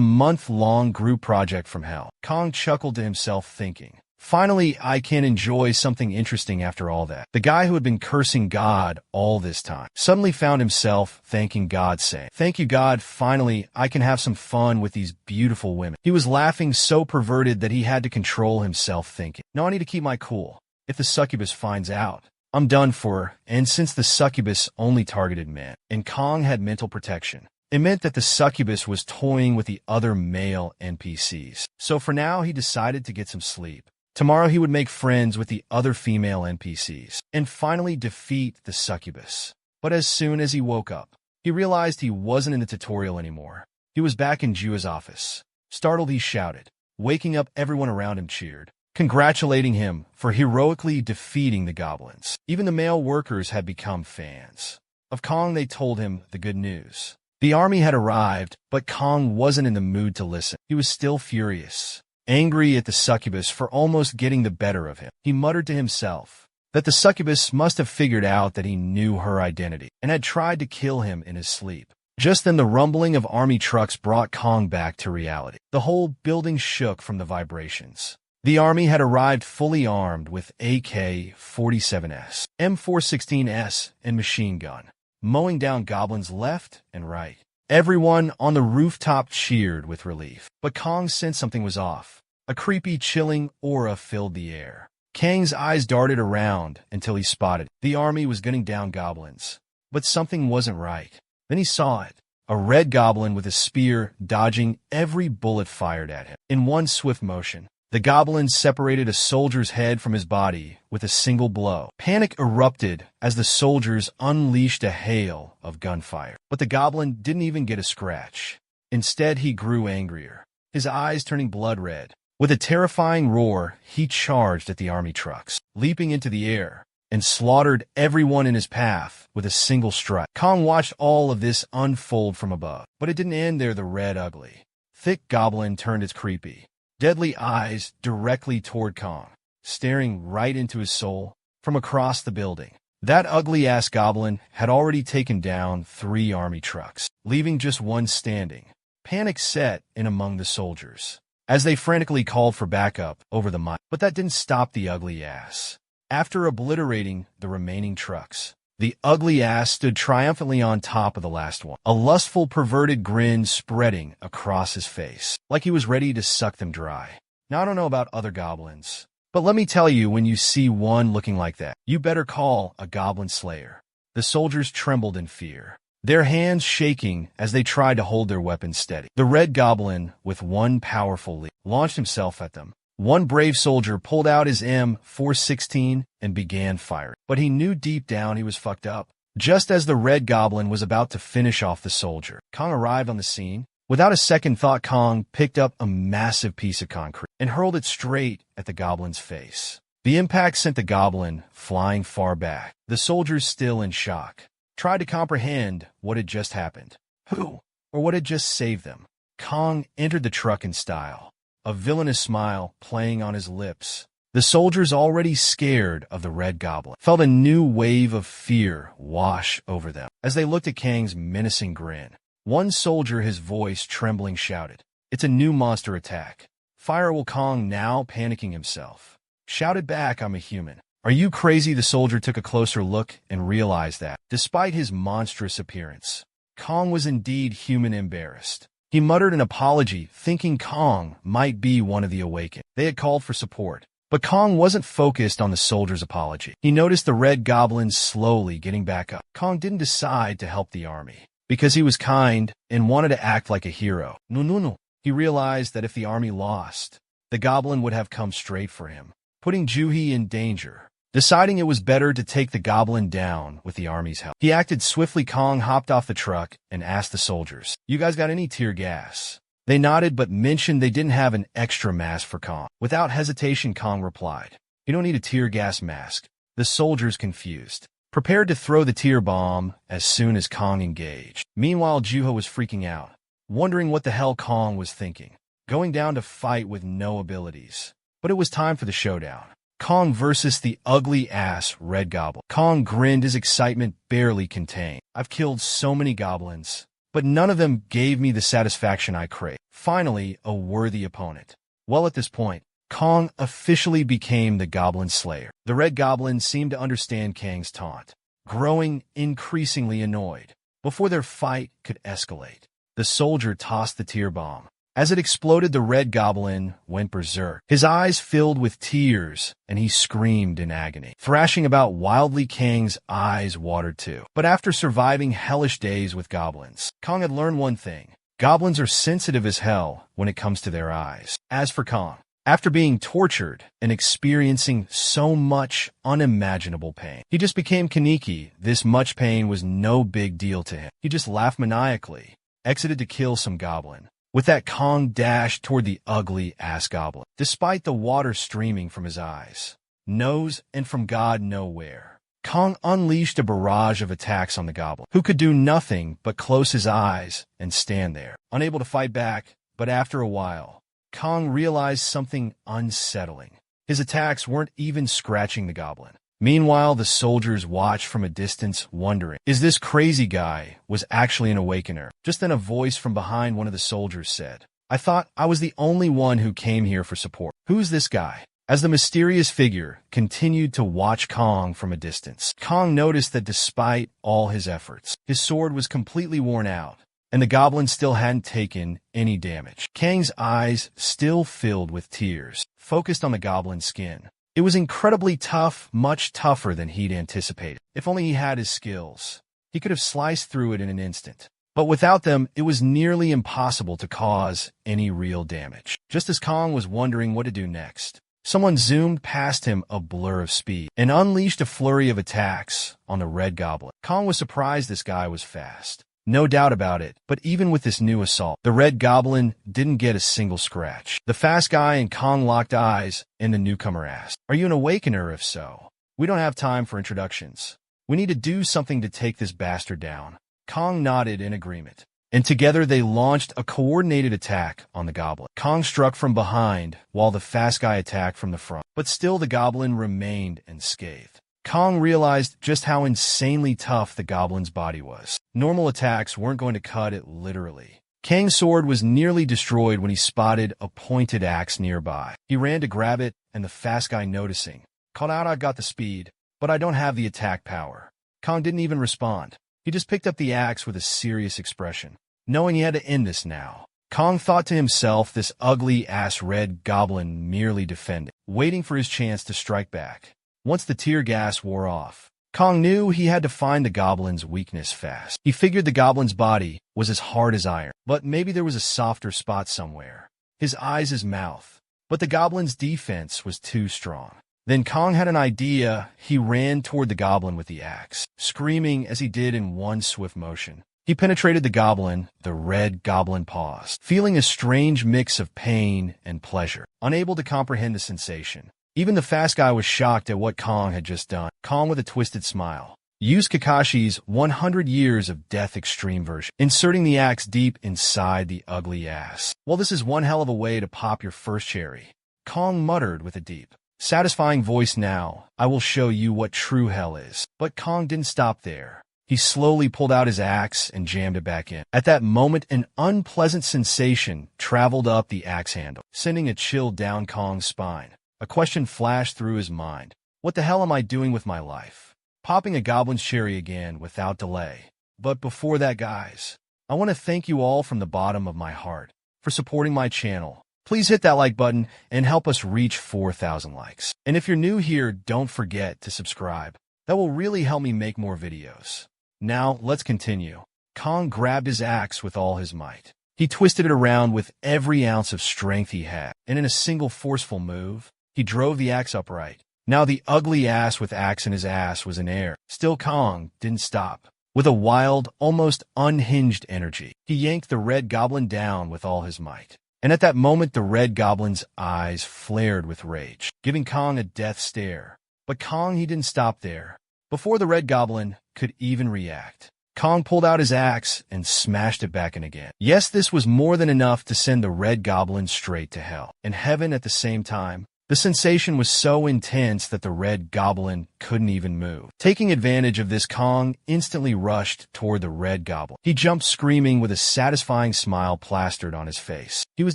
month-long group project from hell. Kong chuckled to himself, thinking, "Finally, I can enjoy something interesting after all that." The guy who had been cursing God all this time suddenly found himself thanking God, saying, "Thank you, God, finally, I can have some fun with these beautiful women." He was laughing so perverted that he had to control himself, thinking, "No, I need to keep my cool. If the succubus finds out, I'm done for her." And since the succubus only targeted men, and Kong had mental protection, it meant that the succubus was toying with the other male NPCs. So for now, he decided to get some sleep. Tomorrow he would make friends with the other female NPCs and finally defeat the succubus. But as soon as he woke up, he realized he wasn't in the tutorial anymore. He was back in Jua's office. Startled, he shouted. Waking up, everyone around him cheered, congratulating him for heroically defeating the goblins. Even the male workers had become fans of Kong. They told him the good news. The army had arrived, but Kong wasn't in the mood to listen. He was still furious, angry at the succubus for almost getting the better of him. He muttered to himself that the succubus must have figured out that he knew her identity and had tried to kill him in his sleep. Just then the rumbling of army trucks brought Kong back to reality. The whole building shook from the vibrations. The army had arrived fully armed with AK-47s, M416s, and machine gun, mowing down goblins left and right. Everyone on the rooftop cheered with relief. But Kong sensed something was off. A creepy, chilling aura filled the air. Kang's eyes darted around until he spotted the army was gunning down goblins. But something wasn't right. Then he saw it. A red goblin with a spear dodging every bullet fired at him. In one swift motion, the goblin separated a soldier's head from his body with a single blow. Panic erupted as the soldiers unleashed a hail of gunfire. But the goblin didn't even get a scratch. Instead, he grew angrier, his eyes turning blood red. With a terrifying roar, he charged at the army trucks, leaping into the air, and slaughtered everyone in his path with a single strike. Kong watched all of this unfold from above. But it didn't end there. The red, ugly, thick goblin turned its creepy, deadly eyes directly toward Kong, staring right into his soul from across the building. That ugly-ass goblin had already taken down 3 army trucks, leaving just one standing. Panic set in among the soldiers as they frantically called for backup over the mine. But that didn't stop the ugly ass. After obliterating the remaining trucks, the ugly ass stood triumphantly on top of the last one, a lustful, perverted grin spreading across his face, like he was ready to suck them dry. Now, I don't know about other goblins, but let me tell you, when you see one looking like that, you better call a goblin slayer. The soldiers trembled in fear, their hands shaking as they tried to hold their weapons steady. The red goblin, with one powerful leap, launched himself at them. One brave soldier pulled out his M416 and began firing. But he knew deep down he was fucked up. Just as the red goblin was about to finish off the soldier, Kong arrived on the scene. Without a second thought, Kong picked up a massive piece of concrete and hurled it straight at the goblin's face. The impact sent the goblin flying far back. The soldiers, still in shock, tried to comprehend what had just happened. Who or what had just saved them? Kong entered the truck in style, a villainous smile playing on his lips. The soldiers, already scared of the red goblin, felt a new wave of fear wash over them as they looked at Kang's menacing grin. One soldier, his voice trembling, shouted, "It's a new monster attack. Fire!" Will Kong, now panicking himself, shouted back, "I'm a human." "Are you crazy?" The soldier took a closer look and realized that, despite his monstrous appearance, Kong was indeed human. Embarrassed, he muttered an apology, thinking Kong might be one of the awakened. They had called for support. But Kong wasn't focused on the soldier's apology. He noticed the red goblin slowly getting back up. Kong didn't decide to help the army because he was kind and wanted to act like a hero. No. He realized that if the army lost, the goblin would have come straight for him, putting Juhi in danger. Deciding it was better to take the goblin down with the army's help, he acted swiftly. Kong hopped off the truck and asked the soldiers, "You guys got any tear gas?" They nodded but mentioned they didn't have an extra mask for Kong. Without hesitation, Kong replied, "You don't need a tear gas mask." The soldiers, confused, prepared to throw the tear bomb as soon as Kong engaged. Meanwhile, Juho was freaking out, wondering what the hell Kong was thinking, going down to fight with no abilities. But it was time for the showdown. Kong versus the ugly-ass Red Goblin. Kong grinned, his excitement barely contained. I've killed so many goblins, but none of them gave me the satisfaction I crave. Finally, a worthy opponent. Well, at this point, Kong officially became the Goblin Slayer. The Red Goblin seemed to understand Kang's taunt, growing increasingly annoyed. Before their fight could escalate, the soldier tossed the tear bomb. As it exploded, the Red Goblin went berserk. His eyes filled with tears, and he screamed in agony. Thrashing about wildly, Kang's eyes watered too. But after surviving hellish days with goblins, Kong had learned one thing. Goblins are sensitive as hell when it comes to their eyes. As for Kong, after being tortured and experiencing so much unimaginable pain, he just became Kaneki. This much pain was no big deal to him. He just laughed maniacally, exited to kill some goblin. With that, Kong dashed toward the ugly-ass goblin. Despite the water streaming from his eyes, nose, and from God nowhere, Kong unleashed a barrage of attacks on the goblin, who could do nothing but close his eyes and stand there, unable to fight back. But after a while, Kong realized something unsettling. His attacks weren't even scratching the goblin. Meanwhile, the soldiers watched from a distance, wondering, is this crazy guy was actually an awakener? Just then a voice from behind one of the soldiers said, I thought I was the only one who came here for support. Who's this guy? As the mysterious figure continued to watch Kong from a distance, Kong noticed that despite all his efforts, his sword was completely worn out, and the goblin still hadn't taken any damage. Kang's eyes, still filled with tears, focused on the goblin's skin. It was incredibly tough, much tougher than he'd anticipated. If only he had his skills, he could have sliced through it in an instant. But without them, it was nearly impossible to cause any real damage. Just as Kong was wondering what to do next, someone zoomed past him, a blur of speed, and unleashed a flurry of attacks on the Red Goblin. Kong was surprised this guy was fast. No doubt about it, but even with this new assault, the Red Goblin didn't get a single scratch. The fast guy and Kong locked eyes, and the newcomer asked, Are you an awakener? If so, we don't have time for introductions. We need to do something to take this bastard down. Kong nodded in agreement, and together they launched a coordinated attack on the goblin. Kong struck from behind, while the fast guy attacked from the front, but still the goblin remained unscathed. Kong realized just how insanely tough the goblin's body was. Normal attacks weren't going to cut it literally. Kang's sword was nearly destroyed when he spotted a pointed axe nearby. He ran to grab it, and the fast guy, noticing, called out, I've got the speed, but I don't have the attack power. Kong didn't even respond. He just picked up the axe with a serious expression, knowing he had to end this now. Kong thought to himself, this ugly-ass Red Goblin merely defended, waiting for his chance to strike back. Once the tear gas wore off, Kong knew he had to find the goblin's weakness fast. He figured the goblin's body was as hard as iron, but maybe there was a softer spot somewhere. His eyes, his mouth. But the goblin's defense was too strong. Then Kong had an idea. He ran toward the goblin with the axe, screaming as he did in one swift motion. He penetrated the goblin. The Red Goblin paused, feeling a strange mix of pain and pleasure, unable to comprehend the sensation. Even the fast guy was shocked at what Kong had just done. Kong, with a twisted smile, used Kakashi's 100 Years of Death Extreme version, inserting the axe deep inside the ugly ass. Well, this is one hell of a way to pop your first cherry, Kong muttered with a deep, satisfying voice. Now, I will show you what true hell is. But Kong didn't stop there. He slowly pulled out his axe and jammed it back in. At that moment, an unpleasant sensation traveled up the axe handle, sending a chill down Kong's spine. A question flashed through his mind. What the hell am I doing with my life? Popping a goblin's cherry again without delay. But before that, guys, I want to thank you all from the bottom of my heart for supporting my channel. Please hit that like button and help us reach 4,000 likes. And if you're new here, don't forget to subscribe. That will really help me make more videos. Now, let's continue. Kong grabbed his axe with all his might. He twisted it around with every ounce of strength he had, and in a single forceful move, he drove the axe upright. Now the ugly ass with axe in his ass was in air. Still, Kong didn't stop. With a wild, almost unhinged energy, he yanked the Red Goblin down with all his might. And at that moment, the Red Goblin's eyes flared with rage, giving Kong a death stare. But Kong, he didn't stop there. Before the Red Goblin could even react, Kong pulled out his axe and smashed it back in again. Yes, this was more than enough to send the Red Goblin straight to hell and heaven at the same time. The sensation was so intense that the red goblin couldn't even move. Taking advantage of this, Kong instantly rushed toward the red goblin. He jumped screaming with a satisfying smile plastered on his face. He was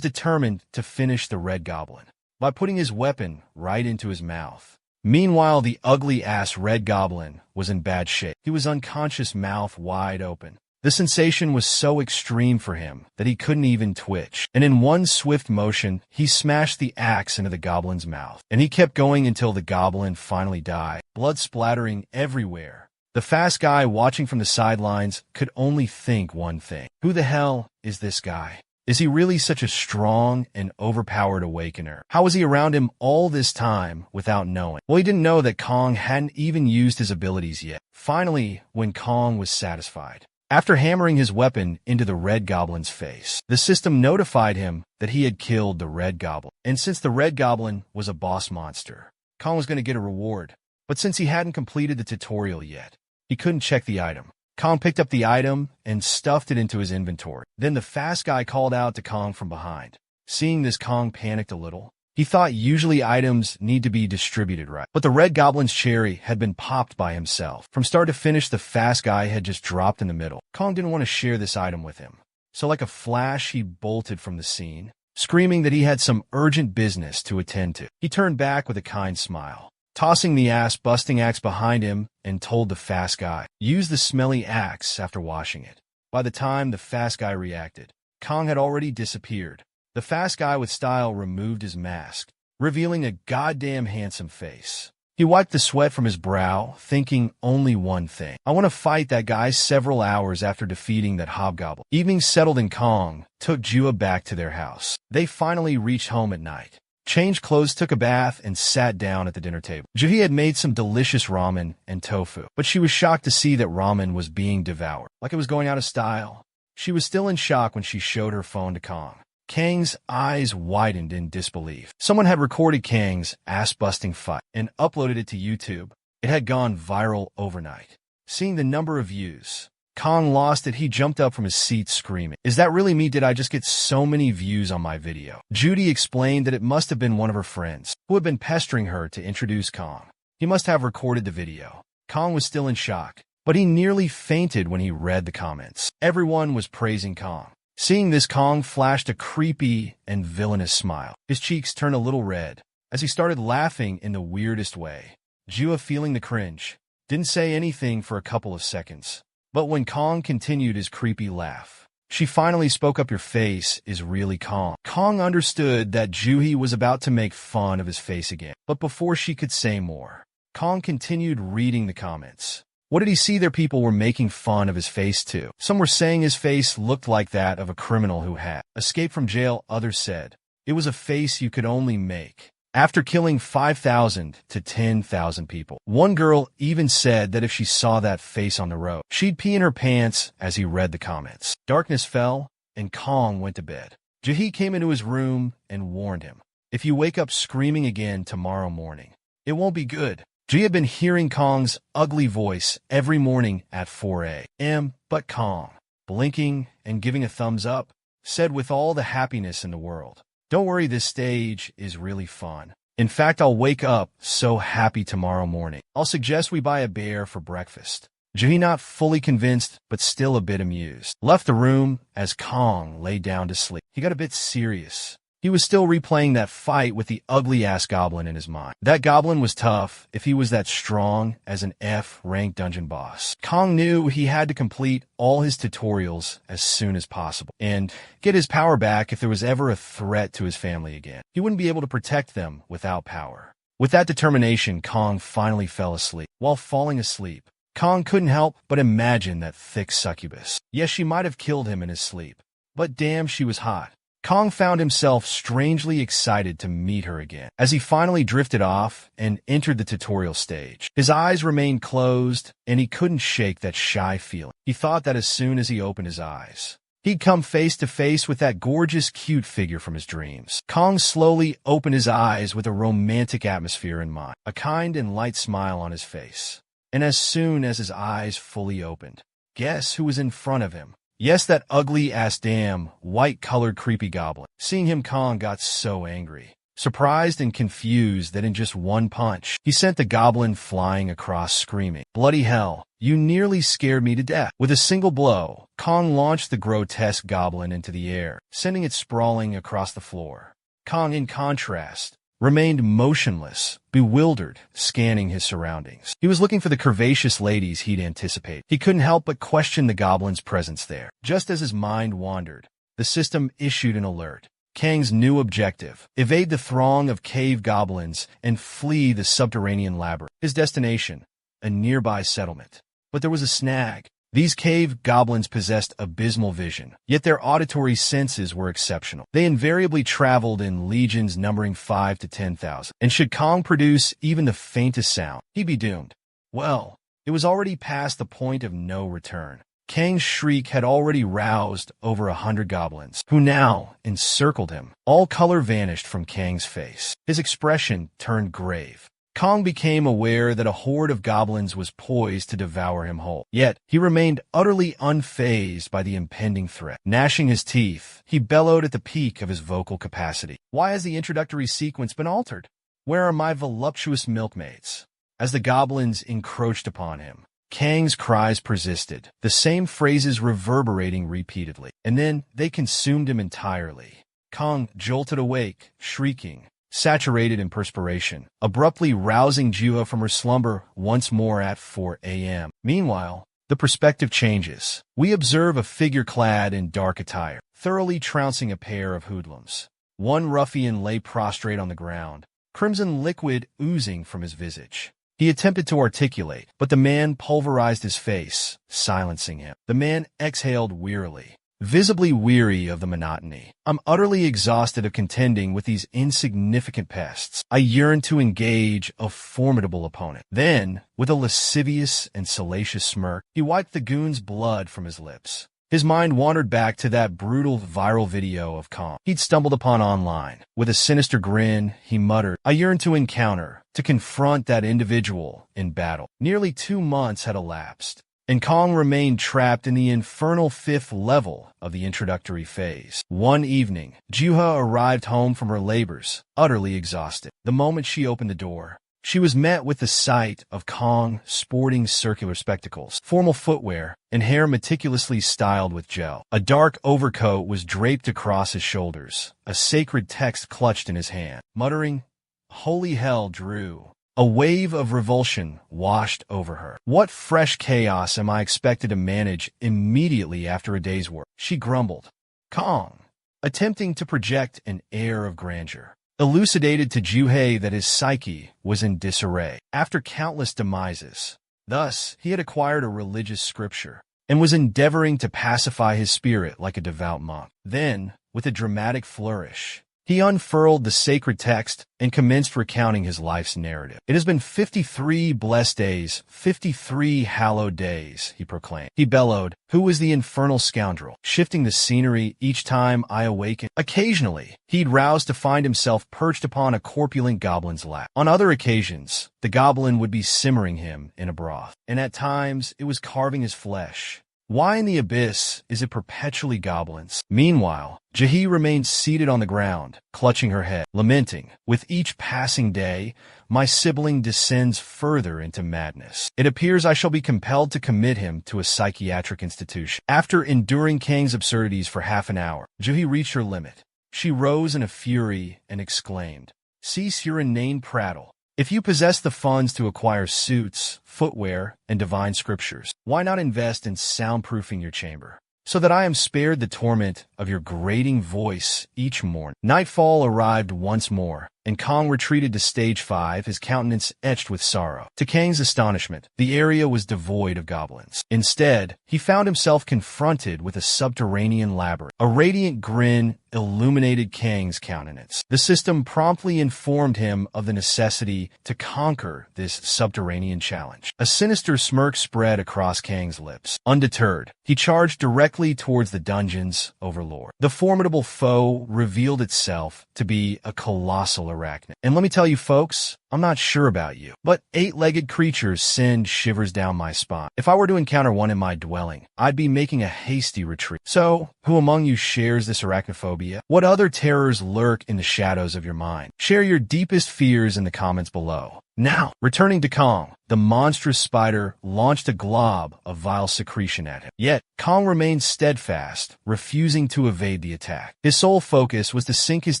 determined to finish the red goblin by putting his weapon right into his mouth. Meanwhile, the ugly-ass red goblin was in bad shape. He was unconscious, mouth wide open. The sensation was so extreme for him that he couldn't even twitch. And in one swift motion, he smashed the axe into the goblin's mouth. And he kept going until the goblin finally died, blood splattering everywhere. The fast guy watching from the sidelines could only think one thing. Who the hell is this guy? Is he really such a strong and overpowered awakener? How was he around him all this time without knowing? Well, he didn't know that Kong hadn't even used his abilities yet. Finally, when Kong was satisfied, after hammering his weapon into the red goblin's face, the system notified him that he had killed the red goblin. And since the red goblin was a boss monster, Kong was going to get a reward. But since he hadn't completed the tutorial yet, he couldn't check the item. Kong picked up the item and stuffed it into his inventory. Then the fast guy called out to Kong from behind. Seeing this, Kong panicked a little. He thought usually items need to be distributed right, but the red goblin's cherry had been popped by himself. From start to finish, the fast guy had just dropped in the middle. Kong didn't want to share this item with him, so like a flash, he bolted from the scene, screaming that he had some urgent business to attend to. He turned back with a kind smile, tossing the ass-busting axe behind him, and told the fast guy, "Use the smelly axe after washing it." By the time the fast guy reacted, Kong had already disappeared. The fast guy with style removed his mask, revealing a goddamn handsome face. He wiped the sweat from his brow, thinking only one thing. I want to fight that guy. Several hours after defeating that hobgoblin, evening settled and Kong took Jua back to their house. They finally reached home at night, changed clothes, took a bath, and sat down at the dinner table. Juhi had made some delicious ramen and tofu, but she was shocked to see that ramen was being devoured, like it was going out of style. She was still in shock when she showed her phone to Kong. Kang's eyes widened in disbelief. Someone had recorded Kang's ass-busting fight and uploaded it to YouTube. It had gone viral overnight. Seeing the number of views, Kong lost it. He jumped up from his seat screaming, "Is that really me? Did I just get so many views on my video?" Judy explained that it must have been one of her friends who had been pestering her to introduce Kong. He must have recorded the video. Kong was still in shock, but he nearly fainted when he read the comments. Everyone was praising Kong. Seeing this, Kong flashed a creepy and villainous smile. His cheeks turned a little red as he started laughing in the weirdest way. Jua, feeling the cringe, didn't say anything for a couple of seconds. But when Kong continued his creepy laugh, she finally spoke up. "Your face is really calm." Kong understood that Juhi was about to make fun of his face again. But before she could say more, Kong continued reading the comments. What did he see there? People were making fun of his face too. Some were saying his face looked like that of a criminal who had escaped from jail. Others said it was a face you could only make after killing 5,000 to 10,000 people. One girl even said that if she saw that face on the road, she'd pee in her pants. As he read the comments, darkness fell and Kong went to bed. Jahi came into his room and warned him, "If you wake up screaming again tomorrow morning, it won't be good." Ji had been hearing Kong's ugly voice every morning at 4 a.m., but Kong, blinking and giving a thumbs up, said with all the happiness in the world, "Don't worry, this stage is really fun. In fact, I'll wake up so happy tomorrow morning. I'll suggest we buy a bear for breakfast." Ji, not fully convinced, but still a bit amused, left the room as Kong lay down to sleep. He got a bit serious. He was still replaying that fight with the ugly-ass goblin in his mind. That goblin was tough if he was that strong as an F-ranked dungeon boss. Kong knew he had to complete all his tutorials as soon as possible and get his power back if there was ever a threat to his family again. He wouldn't be able to protect them without power. With that determination, Kong finally fell asleep. While falling asleep, Kong couldn't help but imagine that thick succubus. Yes, she might have killed him in his sleep, but damn, she was hot. Kong found himself strangely excited to meet her again. As he finally drifted off and entered the tutorial stage, his eyes remained closed and he couldn't shake that shy feeling. He thought that as soon as he opened his eyes, he'd come face to face with that gorgeous, cute figure from his dreams. Kong slowly opened his eyes with a romantic atmosphere in mind, a kind and light smile on his face. And as soon as his eyes fully opened, guess who was in front of him? Yes, that ugly-ass damn, white-colored creepy goblin. Seeing him, Kong got so angry. surprised and confused that in just one punch, he sent the goblin flying across screaming, "Bloody hell, you nearly scared me to death." With a single blow, Kong launched the grotesque goblin into the air, sending it sprawling across the floor. Kong, in contrast, remained motionless, bewildered, scanning his surroundings. He was looking for the curvaceous ladies he'd anticipated. He couldn't help but question the goblin's presence there. Just as his mind wandered, the system issued an alert. Kang's new objective: evade the throng of cave goblins and flee the subterranean labyrinth. His destination: a nearby settlement. But there was a snag. These cave goblins possessed abysmal vision, yet their auditory senses were exceptional. They invariably traveled in legions numbering 5 to 10,000, and should Kong produce even the faintest sound, he'd be doomed. Well, it was already past the point of no return. Kang's shriek had already roused over 100 goblins, who now encircled him. All color vanished from Kang's face. His expression turned grave. Kong became aware that a horde of goblins was poised to devour him whole. Yet, he remained utterly unfazed by the impending threat. Gnashing his teeth, he bellowed at the peak of his vocal capacity. "Why has the introductory sequence been altered? Where are my voluptuous milkmaids?" As the goblins encroached upon him, Kang's cries persisted, the same phrases reverberating repeatedly. And then they consumed him entirely. Kong jolted awake, shrieking, saturated in perspiration, abruptly rousing Juha from her slumber once more at 4 a.m. Meanwhile, the perspective changes. We observe a figure clad in dark attire, thoroughly trouncing a pair of hoodlums. One ruffian lay prostrate on the ground, crimson liquid oozing from his visage. He attempted to articulate, but the man pulverized his face, silencing him. The man exhaled wearily, visibly weary of the monotony. "I'm utterly exhausted of contending with these insignificant pests. I yearn to engage a formidable opponent." Then, with a lascivious and salacious smirk, he wiped the goon's blood from his lips. His mind wandered back to that brutal viral video of Kong he'd stumbled upon online. With a sinister grin, he muttered, "I yearn to encounter, to confront that individual in battle." Nearly 2 months had elapsed, and Kong remained trapped in the infernal 5th level of the introductory phase. One evening, Juha arrived home from her labors, utterly exhausted. The moment she opened the door, she was met with the sight of Kong sporting circular spectacles, formal footwear, and hair meticulously styled with gel. A dark overcoat was draped across his shoulders, a sacred text clutched in his hand. Muttering, "Holy hell, Drew." A wave of revulsion washed over her. "What fresh chaos am I expected to manage immediately after a day's work?" she grumbled. Kong, attempting to project an air of grandeur, elucidated to Juhei that his psyche was in disarray after countless demises. Thus, he had acquired a religious scripture and was endeavoring to pacify his spirit like a devout monk. Then, with a dramatic flourish, he unfurled the sacred text and commenced recounting his life's narrative. "It has been 53 blessed days, 53 hallowed days," he proclaimed. He bellowed, "Who is the infernal scoundrel, shifting the scenery each time I awaken?" Occasionally, he'd rouse to find himself perched upon a corpulent goblin's lap. On other occasions, the goblin would be simmering him in a broth, and at times it was carving his flesh. Why in the abyss is it perpetually goblins? Meanwhile, Jahi remained seated on the ground, clutching her head, lamenting, "With each passing day, my sibling descends further into madness. It appears I shall be compelled to commit him to a psychiatric institution." After enduring Kang's absurdities for half an hour, Jahi reached her limit. She rose in a fury and exclaimed, "Cease your inane prattle. If you possess the funds to acquire suits, footwear, and divine scriptures, why not invest in soundproofing your chamber, so that I am spared the torment of your grating voice each morning?" Nightfall arrived once more, and Kong retreated to stage 5, his countenance etched with sorrow. To Kang's astonishment, the area was devoid of goblins. Instead, he found himself confronted with a subterranean labyrinth. A radiant grin illuminated Kang's countenance. The system promptly informed him of the necessity to conquer this subterranean challenge. A sinister smirk spread across Kang's lips. Undeterred, he charged directly towards the dungeon's overlord. The formidable foe revealed itself to be a colossal arachnid. And let me tell you, folks, I'm not sure about you, but eight-legged creatures send shivers down my spine. If I were to encounter one in my dwelling, I'd be making a hasty retreat. So, who among you shares this arachnophobia? What other terrors lurk in the shadows of your mind? Share your deepest fears in the comments below. Now, returning to Kong, the monstrous spider launched a glob of vile secretion at him. Yet, Kong remained steadfast, refusing to evade the attack. His sole focus was to sink his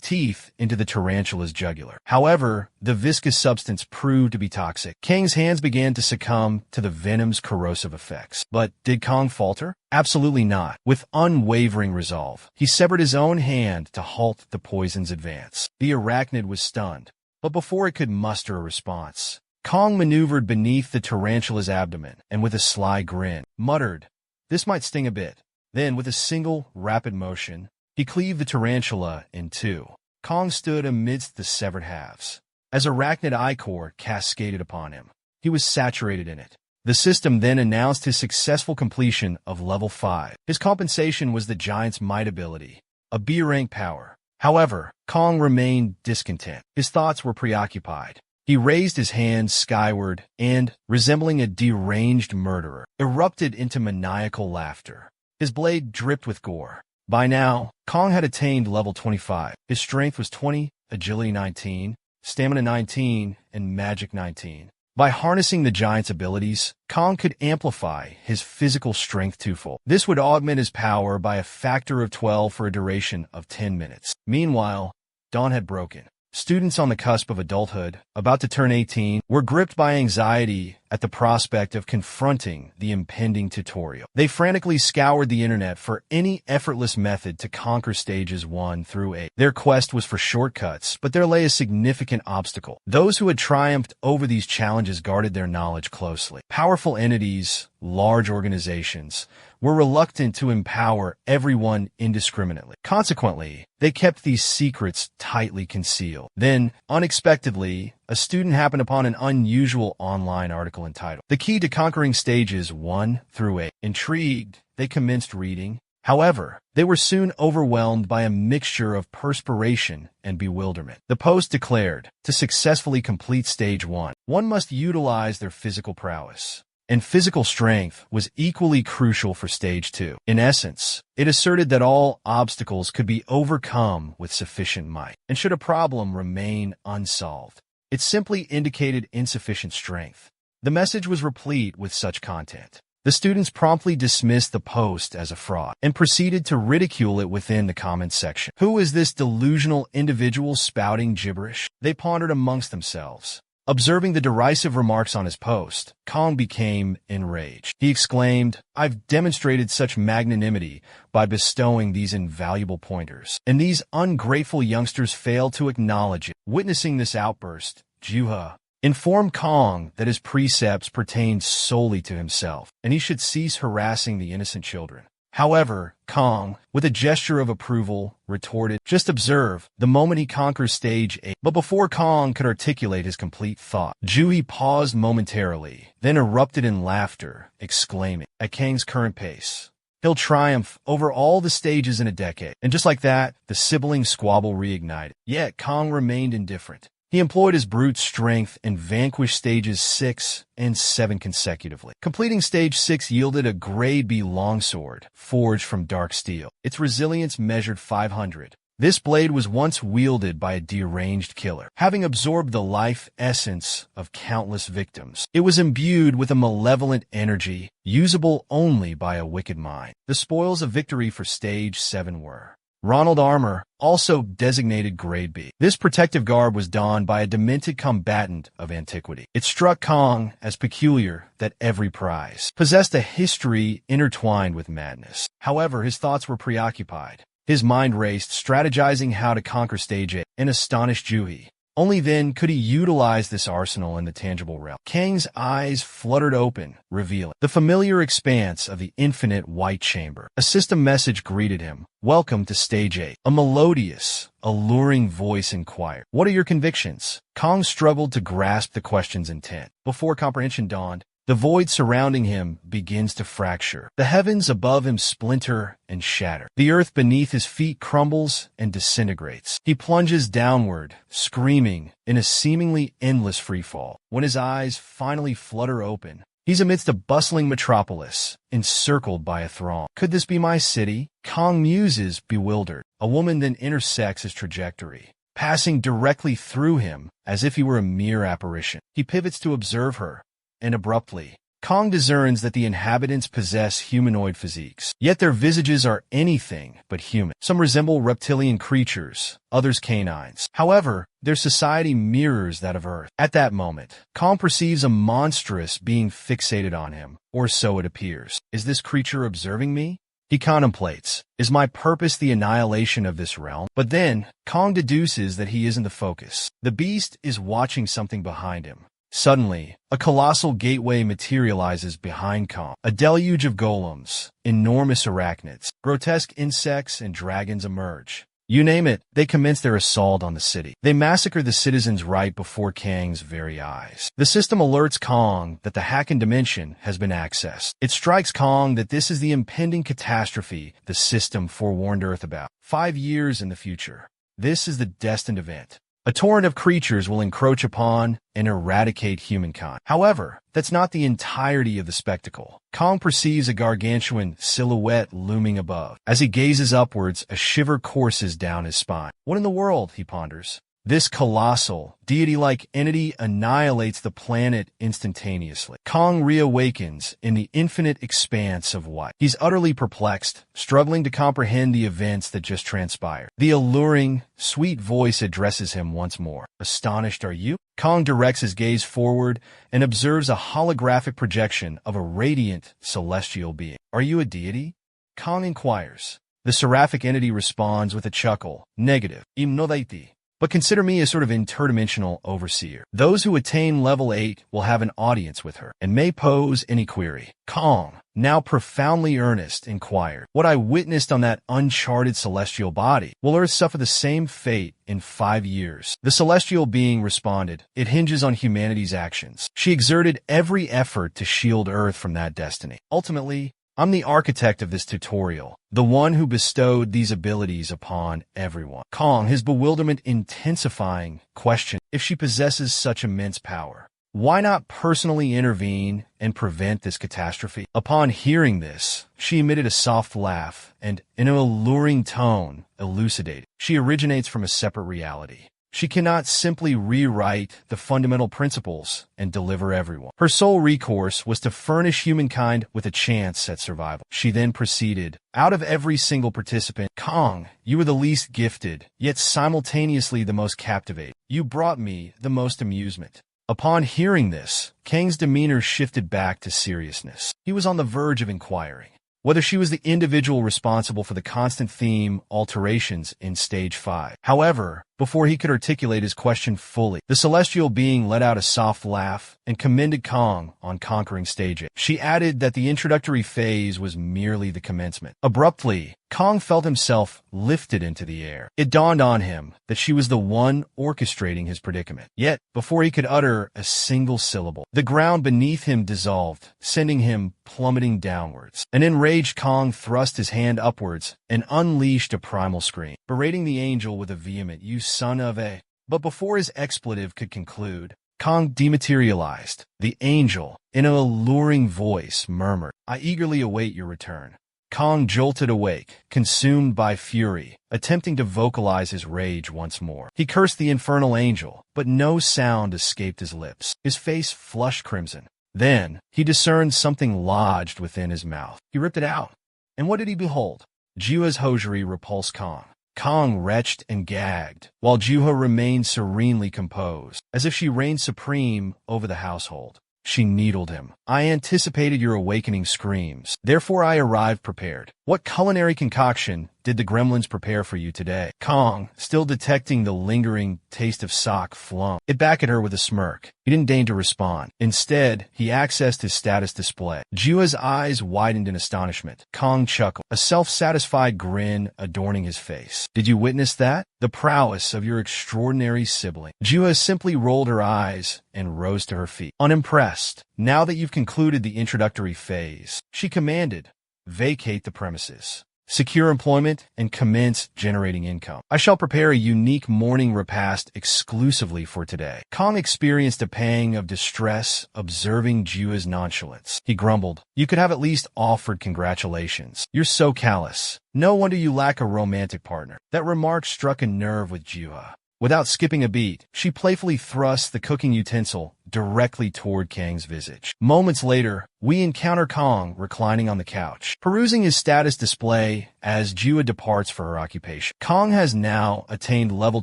teeth into the tarantula's jugular. However, the viscous substance proved to be toxic. Kang's hands began to succumb to the venom's corrosive effects. But did Kong falter? Absolutely not. With unwavering resolve, he severed his own hand to halt the poison's advance. The arachnid was stunned. But before it could muster a response, Kong maneuvered beneath the tarantula's abdomen and with a sly grin, muttered, "This might sting a bit." Then, with a single, rapid motion, he cleaved the tarantula in two. Kong stood amidst the severed halves. As arachnid ichor cascaded upon him, he was saturated in it. The system then announced his successful completion of Level 5. His compensation was the giant's might ability, a B-rank power. However, Kong remained discontent. His thoughts were preoccupied. He raised his hands skyward and, resembling a deranged murderer, erupted into maniacal laughter. His blade dripped with gore. By now, Kong had attained level 25. His strength was 20, agility 19, stamina 19, and magic 19. By harnessing the giant's abilities, Kong could amplify his physical strength twofold. This would augment his power by a factor of 12 for a duration of 10 minutes. Meanwhile, dawn had broken. Students on the cusp of adulthood, about to turn 18, were gripped by anxiety at the prospect of confronting the impending tutorial. They frantically scoured the internet for any effortless method to conquer stages 1 through 8. Their quest was for shortcuts, but there lay a significant obstacle. Those who had triumphed over these challenges guarded their knowledge closely. Powerful entities, large organizations, were reluctant to empower everyone indiscriminately. Consequently, they kept these secrets tightly concealed. Then, unexpectedly, a student happened upon an unusual online article entitled, "The Key to Conquering Stages 1 through 8. Intrigued, they commenced reading. However, they were soon overwhelmed by a mixture of perspiration and bewilderment. The post declared, to successfully complete Stage 1, one must utilize their physical prowess. And physical strength was equally crucial for Stage 2. In essence, it asserted that all obstacles could be overcome with sufficient might, and should a problem remain unsolved, it simply indicated insufficient strength. The message was replete with such content. The students promptly dismissed the post as a fraud and proceeded to ridicule it within the comments section. Who is this delusional individual spouting gibberish? They pondered amongst themselves. Observing the derisive remarks on his post, Kong became enraged. He exclaimed, "I've demonstrated such magnanimity by bestowing these invaluable pointers, and these ungrateful youngsters fail to acknowledge it." Witnessing this outburst, Juha informed Kong that his precepts pertained solely to himself, and he should cease harassing the innocent children. However, Kong, with a gesture of approval, retorted, "Just observe, the moment he conquers Stage 8. But before Kong could articulate his complete thought, Juhi paused momentarily, then erupted in laughter, exclaiming, "At Kang's current pace, he'll triumph over all the stages in a decade." And just like that, the sibling squabble reignited. Yet Kong remained indifferent. He employed his brute strength and vanquished Stages 6 and 7 consecutively. Completing Stage 6 yielded a Grade B longsword, forged from dark steel. Its resilience measured 500. This blade was once wielded by a deranged killer. Having absorbed the life essence of countless victims, it was imbued with a malevolent energy, usable only by a wicked mind. The spoils of victory for Stage 7 were Ronald armor, also designated Grade B. This protective garb was donned by a demented combatant of antiquity. It struck Kong as peculiar that every prize possessed a history intertwined with madness. However, his thoughts were preoccupied. His mind raced, strategizing how to conquer Stage 8, and astonished Juhi. Only then could he utilize this arsenal in the tangible realm. Kang's eyes fluttered open, revealing the familiar expanse of the infinite white chamber. A system message greeted him. "Welcome to Stage 8. A melodious, alluring voice inquired, "What are your convictions?" Kong struggled to grasp the question's intent. Before comprehension dawned, The void surrounding him begins to fracture. The heavens above him splinter and shatter. The earth beneath his feet crumbles and disintegrates. He plunges downward, screaming in a seemingly endless freefall. When his eyes finally flutter open, he's amidst a bustling metropolis, encircled by a throng. Could this be my city? Kong muses, bewildered. A woman then intersects his trajectory, passing directly through him as if he were a mere apparition. He pivots to observe her, and abruptly, Kong discerns that the inhabitants possess humanoid physiques, yet their visages are anything but human. Some resemble reptilian creatures, others canines. However, their society mirrors that of Earth. At that moment, Kong perceives a monstrous being fixated on him, or so it appears. Is this creature observing me? He contemplates, is my purpose the annihilation of this realm? But then, Kong deduces that he isn't the focus. The beast is watching something behind him. Suddenly, a colossal gateway materializes behind Kong. A deluge of golems, enormous arachnids, grotesque insects, and dragons emerge. You name it, they commence their assault on the city. They massacre the citizens right before Kang's very eyes. The system alerts Kong that the Hacken dimension has been accessed. It strikes Kong that this is the impending catastrophe the system forewarned Earth about. 5 years in the future, this is the destined event. A torrent of creatures will encroach upon and eradicate humankind. However, that's not the entirety of the spectacle. Kong perceives a gargantuan silhouette looming above. As he gazes upwards, a shiver courses down his spine. What in the world, he ponders? This colossal, deity-like entity annihilates the planet instantaneously. Kong reawakens in the infinite expanse of white. He's utterly perplexed, struggling to comprehend the events that just transpired. The alluring, sweet voice addresses him once more. Astonished are you? Kong directs his gaze forward and observes a holographic projection of a radiant, celestial being. Are you a deity? Kong inquires. The seraphic entity responds with a chuckle. Negative. Im no deity. But consider me a sort of interdimensional overseer. Those who attain level 8 will have an audience with her, and may pose any query. Kong, now profoundly earnest, inquired, what I witnessed on that uncharted celestial body, will Earth suffer the same fate in 5 years? The celestial being responded, it hinges on humanity's actions. She exerted every effort to shield Earth from that destiny. Ultimately, I'm the architect of this tutorial, the one who bestowed these abilities upon everyone. Kong, his bewilderment intensifying, questioned, if she possesses such immense power, why not personally intervene and prevent this catastrophe? Upon hearing this, she emitted a soft laugh and, in an alluring tone, elucidated. She originates from a separate reality. She cannot simply rewrite the fundamental principles and deliver everyone. Her sole recourse was to furnish humankind with a chance at survival. She then proceeded, out of every single participant, Kong, you were the least gifted, yet simultaneously the most captivating. You brought me the most amusement. Upon hearing this, Kang's demeanor shifted back to seriousness. He was on the verge of inquiring whether she was the individual responsible for the constant theme alterations in Stage 5. However, before he could articulate his question fully, the celestial being let out a soft laugh and commended Kong on conquering Stage 8. She added that the introductory phase was merely the commencement. Abruptly, Kong felt himself lifted into the air. It dawned on him that she was the one orchestrating his predicament. Yet, before he could utter a single syllable, the ground beneath him dissolved, sending him plummeting downwards. An enraged Kong thrust his hand upwards and unleashed a primal scream, berating the angel with a vehement, "You son of a..." But before his expletive could conclude, Kong dematerialized. The angel, in an alluring voice, murmured, "I eagerly await your return." Kong jolted awake, consumed by fury, attempting to vocalize his rage once more. He cursed the infernal angel, but no sound escaped his lips. His face flushed crimson. Then, he discerned something lodged within his mouth. He ripped it out. And what did he behold? Juha's hosiery repulsed Kong. Kong retched and gagged, while Juha remained serenely composed, as if she reigned supreme over the household. She needled him. I anticipated your awakening screams. Therefore I arrived prepared. What culinary concoction did the gremlins prepare for you today? Kong, still detecting the lingering taste of sock, flung it back at her with a smirk. He didn't deign to respond. Instead, he accessed his status display. Jua's eyes widened in astonishment. Kong chuckled, a self-satisfied grin adorning his face. Did you witness that? The prowess of your extraordinary sibling. Jua simply rolled her eyes and rose to her feet, unimpressed. Now that you've concluded the introductory phase, she commanded, vacate the premises, secure employment, and commence generating income. I shall prepare a unique morning repast exclusively for today. Kong experienced a pang of distress observing Jua's nonchalance. He grumbled, you could have at least offered congratulations. You're so callous. No wonder you lack a romantic partner. That remark struck a nerve with Jua. Without skipping a beat, she playfully thrust the cooking utensil directly toward Kang's visage. Moments later, we encounter Kong reclining on the couch, perusing his status display as Jua departs for her occupation. Kong has now attained level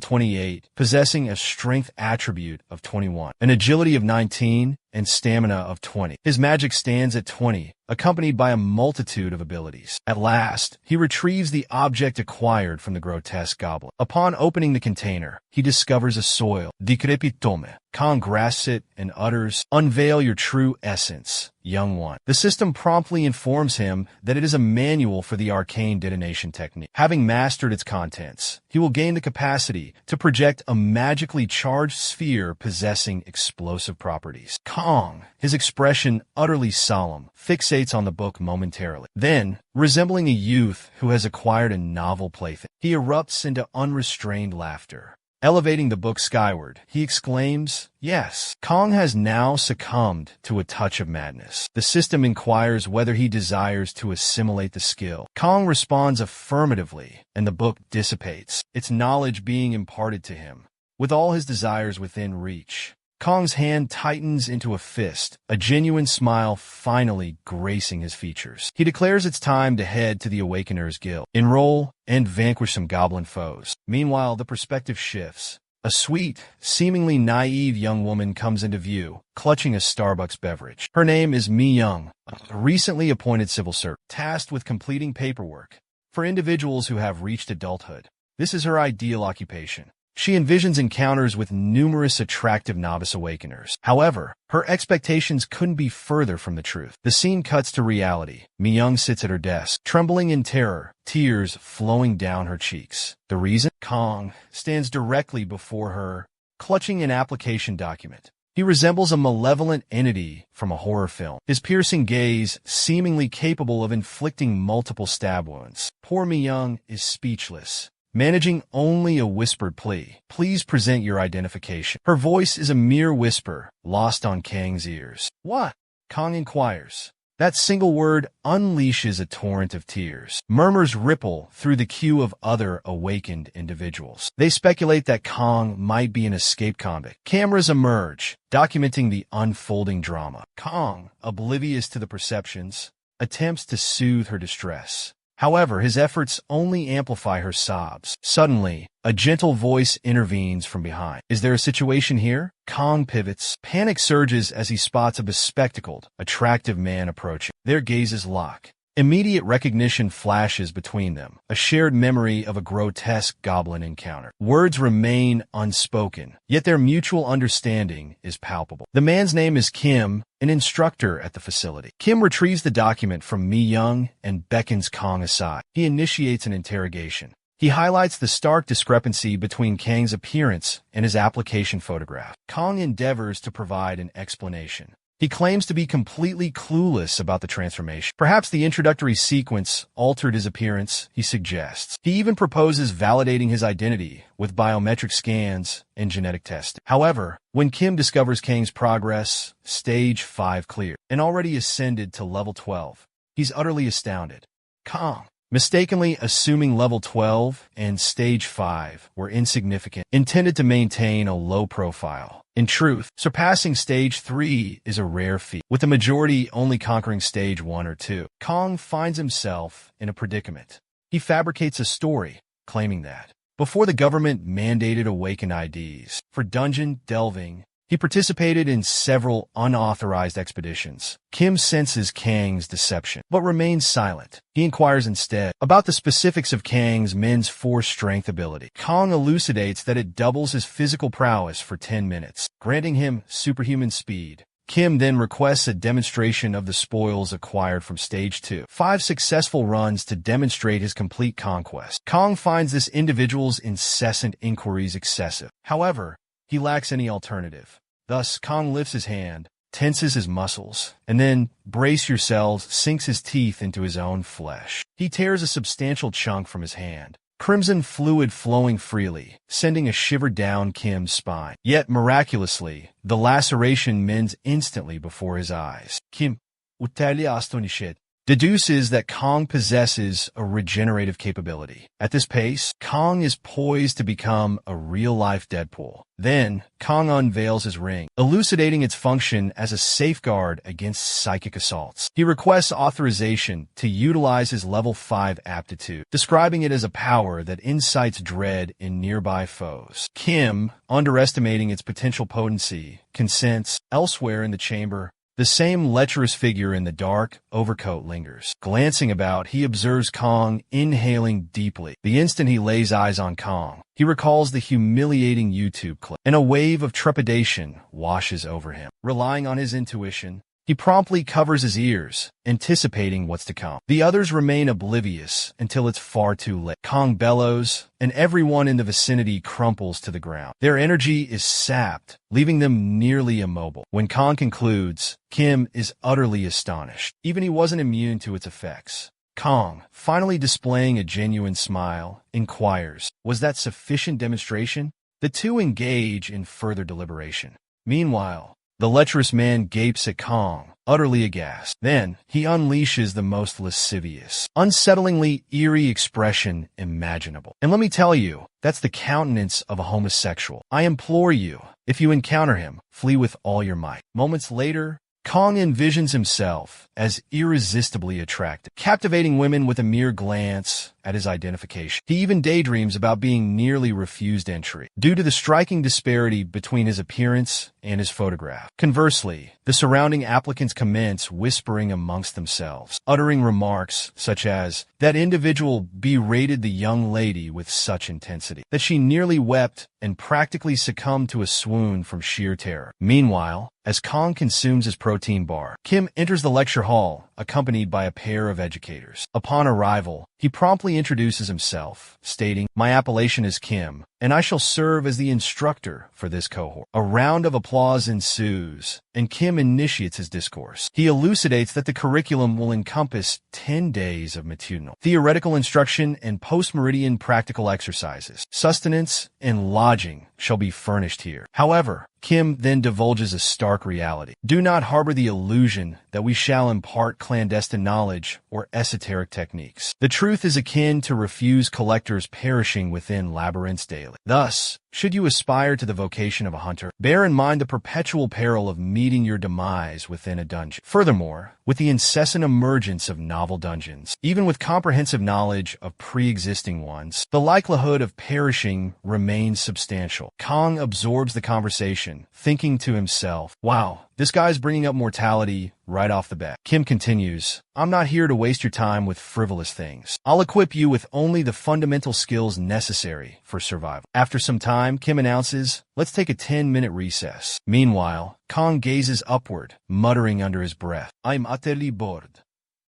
28, possessing a strength attribute of 21, an agility of 19, and stamina of 20. His magic stands at 20, accompanied by a multitude of abilities. At last, he retrieves the object acquired from the grotesque goblin. Upon opening the container, he discovers a soil, decrepitome. Kong grasps it and utters, unveil your true essence, young one. The system promptly informs him that it is a manual for the arcane detonation technique. Having mastered its contents, he will gain the capacity to project a magically charged sphere possessing explosive properties. Kong, his expression utterly solemn, fixates on the book momentarily. Then, resembling a youth who has acquired a novel plaything, he erupts into unrestrained laughter. Elevating the book skyward, he exclaims, yes. Kong has now succumbed to a touch of madness. The system inquires whether he desires to assimilate the skill. Kong responds affirmatively, and the book dissipates, its knowledge being imparted to him. With all his desires within reach, Kong's hand tightens into a fist, a genuine smile finally gracing his features. He declares it's time to head to the Awakeners Guild, enroll, and vanquish some goblin foes. Meanwhile, the perspective shifts. A sweet, seemingly naive young woman comes into view, clutching a Starbucks beverage. Her name is Mi Young, a recently appointed civil servant, tasked with completing paperwork for individuals who have reached adulthood. This is her ideal occupation. She envisions encounters with numerous attractive novice awakeners. However, her expectations couldn't be further from the truth. The scene cuts to reality. Mi-young sits at her desk, trembling in terror, tears flowing down her cheeks. The reason? Kong stands directly before her, clutching an application document. He resembles a malevolent entity from a horror film, his piercing gaze seemingly capable of inflicting multiple stab wounds. Poor Mi-young is speechless, managing only a whispered plea. Please present your identification. Her voice is a mere whisper, lost on Kang's ears. What? Kong inquires. That single word unleashes a torrent of tears. Murmurs ripple through the queue of other awakened individuals. They speculate that Kong might be an escaped convict. Cameras emerge, documenting the unfolding drama. Kong, oblivious to the perceptions, attempts to soothe her distress. However, his efforts only amplify her sobs. Suddenly, a gentle voice intervenes from behind. Is there a situation here? Kong pivots. Panic surges as he spots a bespectacled, attractive man approaching. Their gazes lock. Immediate recognition flashes between them, a shared memory of a grotesque goblin encounter. Words remain unspoken, yet their mutual understanding is palpable. The man's name is Kim, an instructor at the facility. Kim retrieves the document from Mi-young and beckons Kong aside. He initiates an interrogation. He highlights the stark discrepancy between Kang's appearance and his application photograph. Kong endeavors to provide an explanation. He claims to be completely clueless about the transformation. Perhaps the introductory sequence altered his appearance, he suggests. He even proposes validating his identity with biometric scans and genetic testing. However, when Kim discovers Kang's progress, stage 5 clear, and already ascended to level 12, he's utterly astounded. Kong, mistakenly assuming level 12 and stage 5 were insignificant, intended to maintain a low profile. In truth, surpassing stage 3 is a rare feat, with the majority only conquering stage 1 or 2. Kong finds himself in a predicament. He fabricates a story, claiming that before the government mandated awakened IDs for dungeon delving, He participated in several unauthorized expeditions. Kim senses Kang's deception, but remains silent. He inquires instead about the specifics of Kang's men's force strength ability. Kang elucidates that it doubles his physical prowess for 10 minutes, granting him superhuman speed. Kim then requests a demonstration of the spoils acquired from Stage 2. 5 successful runs to demonstrate his complete conquest. Kang finds this individual's incessant inquiries excessive. However, he lacks any alternative. Thus, Kang lifts his hand, tenses his muscles, and then, brace yourselves, sinks his teeth into his own flesh. He tears a substantial chunk from his hand, crimson fluid flowing freely, sending a shiver down Kim's spine. Yet, miraculously, the laceration mends instantly before his eyes. Kim, uterli astonished, deduces that Kang possesses a regenerative capability. At this pace, Kang is poised to become a real-life Deadpool. Then, Kang unveils his ring, elucidating its function as a safeguard against psychic assaults. He requests authorization to utilize his level 5 aptitude, describing it as a power that incites dread in nearby foes. Kim, underestimating its potential potency, consents. Elsewhere in the chamber, the same lecherous figure in the dark overcoat lingers. Glancing about, he observes Kang inhaling deeply. The instant he lays eyes on Kang, he recalls the humiliating YouTube clip, and a wave of trepidation washes over him. Relying on his intuition, he promptly covers his ears, anticipating what's to come. The others remain oblivious until it's far too late. Kang bellows, and everyone in the vicinity crumples to the ground. Their energy is sapped, leaving them nearly immobile. When Kang concludes, Kim is utterly astonished. Even he wasn't immune to its effects. Kang, finally displaying a genuine smile, inquires, "Was that sufficient demonstration?" The two engage in further deliberation. Meanwhile, the lecherous man gapes at Kang, utterly aghast. Then, he unleashes the most lascivious, unsettlingly eerie expression imaginable. And let me tell you, that's the countenance of a homosexual. I implore you, if you encounter him, flee with all your might. Moments later, Kang envisions himself as irresistibly attractive, captivating women with a mere glance at his identification. He even daydreams about being nearly refused entry, due to the striking disparity between his appearance and his photograph. Conversely, the surrounding applicants commence whispering amongst themselves, uttering remarks such as, "That individual berated the young lady with such intensity that she nearly wept and practically succumbed to a swoon from sheer terror." Meanwhile, as Kang consumes his protein bar, Kim enters the lecture hall, accompanied by a pair of educators. Upon arrival, he promptly introduces himself, stating, "My appellation is Kim, and I shall serve as the instructor for this cohort." A round of applause ensues, and Kim initiates his discourse. He elucidates that the curriculum will encompass 10 days of matutinal theoretical instruction and post-meridian practical exercises. Sustenance and lodging shall be furnished here. However, Kim then divulges a stark reality. Do not harbor the illusion that we shall impart clandestine knowledge or esoteric techniques. The truth is akin to refused collectors perishing within labyrinths daily. Thus, should you aspire to the vocation of a hunter, bear in mind the perpetual peril of meeting your demise within a dungeon. Furthermore, with the incessant emergence of novel dungeons, even with comprehensive knowledge of pre-existing ones, the likelihood of perishing remains substantial. Kang absorbs the conversation, thinking to himself, "Wow, this guy's bringing up mortality right off the bat." Kim continues, "I'm not here to waste your time with frivolous things. I'll equip you with only the fundamental skills necessary for survival." After some time, Kim announces, "Let's take a 10-minute recess." Meanwhile, Kang gazes upward, muttering under his breath, "I'm utterly bored."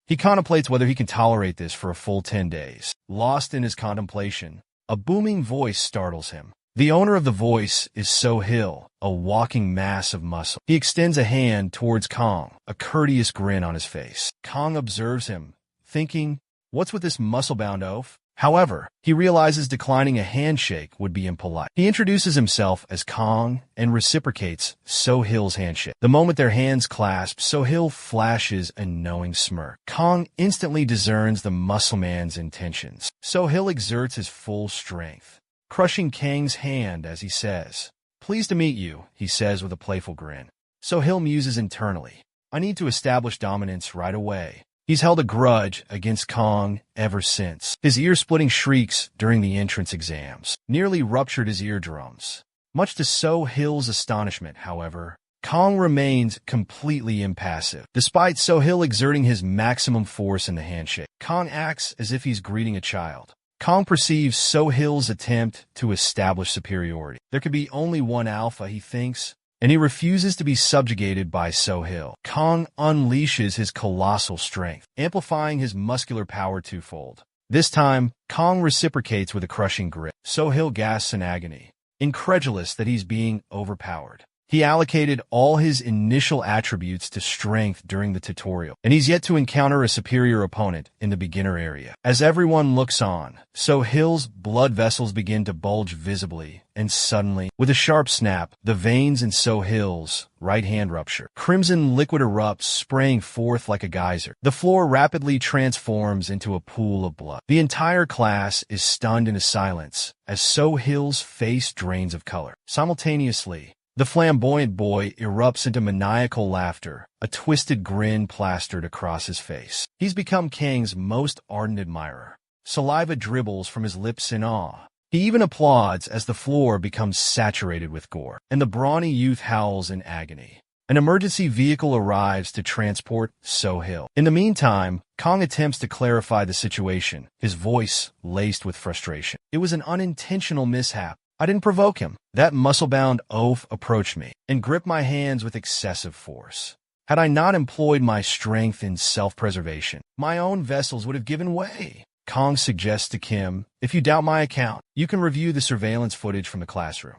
He contemplates whether he can tolerate this for a full 10 days. Lost in his contemplation, a booming voice startles him. The owner of the voice is Sohil, a walking mass of muscle. He extends a hand towards Kang, a courteous grin on his face. Kang observes him, thinking, "What's with this muscle-bound oaf?" However, he realizes declining a handshake would be impolite. He introduces himself as Kang and reciprocates Sohil's handshake. The moment their hands clasp, Sohil flashes a knowing smirk. Kang instantly discerns the muscle man's intentions. Sohil exerts his full strength, crushing Kang's hand as he says, "Pleased to meet you," he says with a playful grin. Sohil muses internally, "I need to establish dominance right away." He's held a grudge against Kang ever since. His ear-splitting shrieks during the entrance exams nearly ruptured his eardrums. Much to Sohil's astonishment, however, Kong remains completely impassive. Despite Sohil exerting his maximum force in the handshake, Kong acts as if he's greeting a child. Kong perceives Sohil's attempt to establish superiority. There could be only one alpha, he thinks, and he refuses to be subjugated by Sohil. Kong unleashes his colossal strength, amplifying his muscular power twofold. This time, Kong reciprocates with a crushing grip. Sohil gasps in agony, incredulous that he's being overpowered. He allocated all his initial attributes to strength during the tutorial, and he's yet to encounter a superior opponent in the beginner area. As everyone looks on, Sohil's blood vessels begin to bulge visibly, and suddenly, with a sharp snap, the veins in Sohil's right hand rupture. Crimson liquid erupts, spraying forth like a geyser. The floor rapidly transforms into a pool of blood. The entire class is stunned into silence as Sohil's face drains of color. Simultaneously, the flamboyant boy erupts into maniacal laughter, a twisted grin plastered across his face. He's become Kang's most ardent admirer. Saliva dribbles from his lips in awe. He even applauds as the floor becomes saturated with gore, and the brawny youth howls in agony. An emergency vehicle arrives to transport Sohil. In the meantime, Kong attempts to clarify the situation, his voice laced with frustration. It was an unintentional mishap. I didn't provoke him. That muscle-bound oaf approached me and gripped my hands with excessive force. Had I not employed my strength in self-preservation, my own vessels would have given way. Kong suggests to Kim, if you doubt my account, you can review the surveillance footage from the classroom.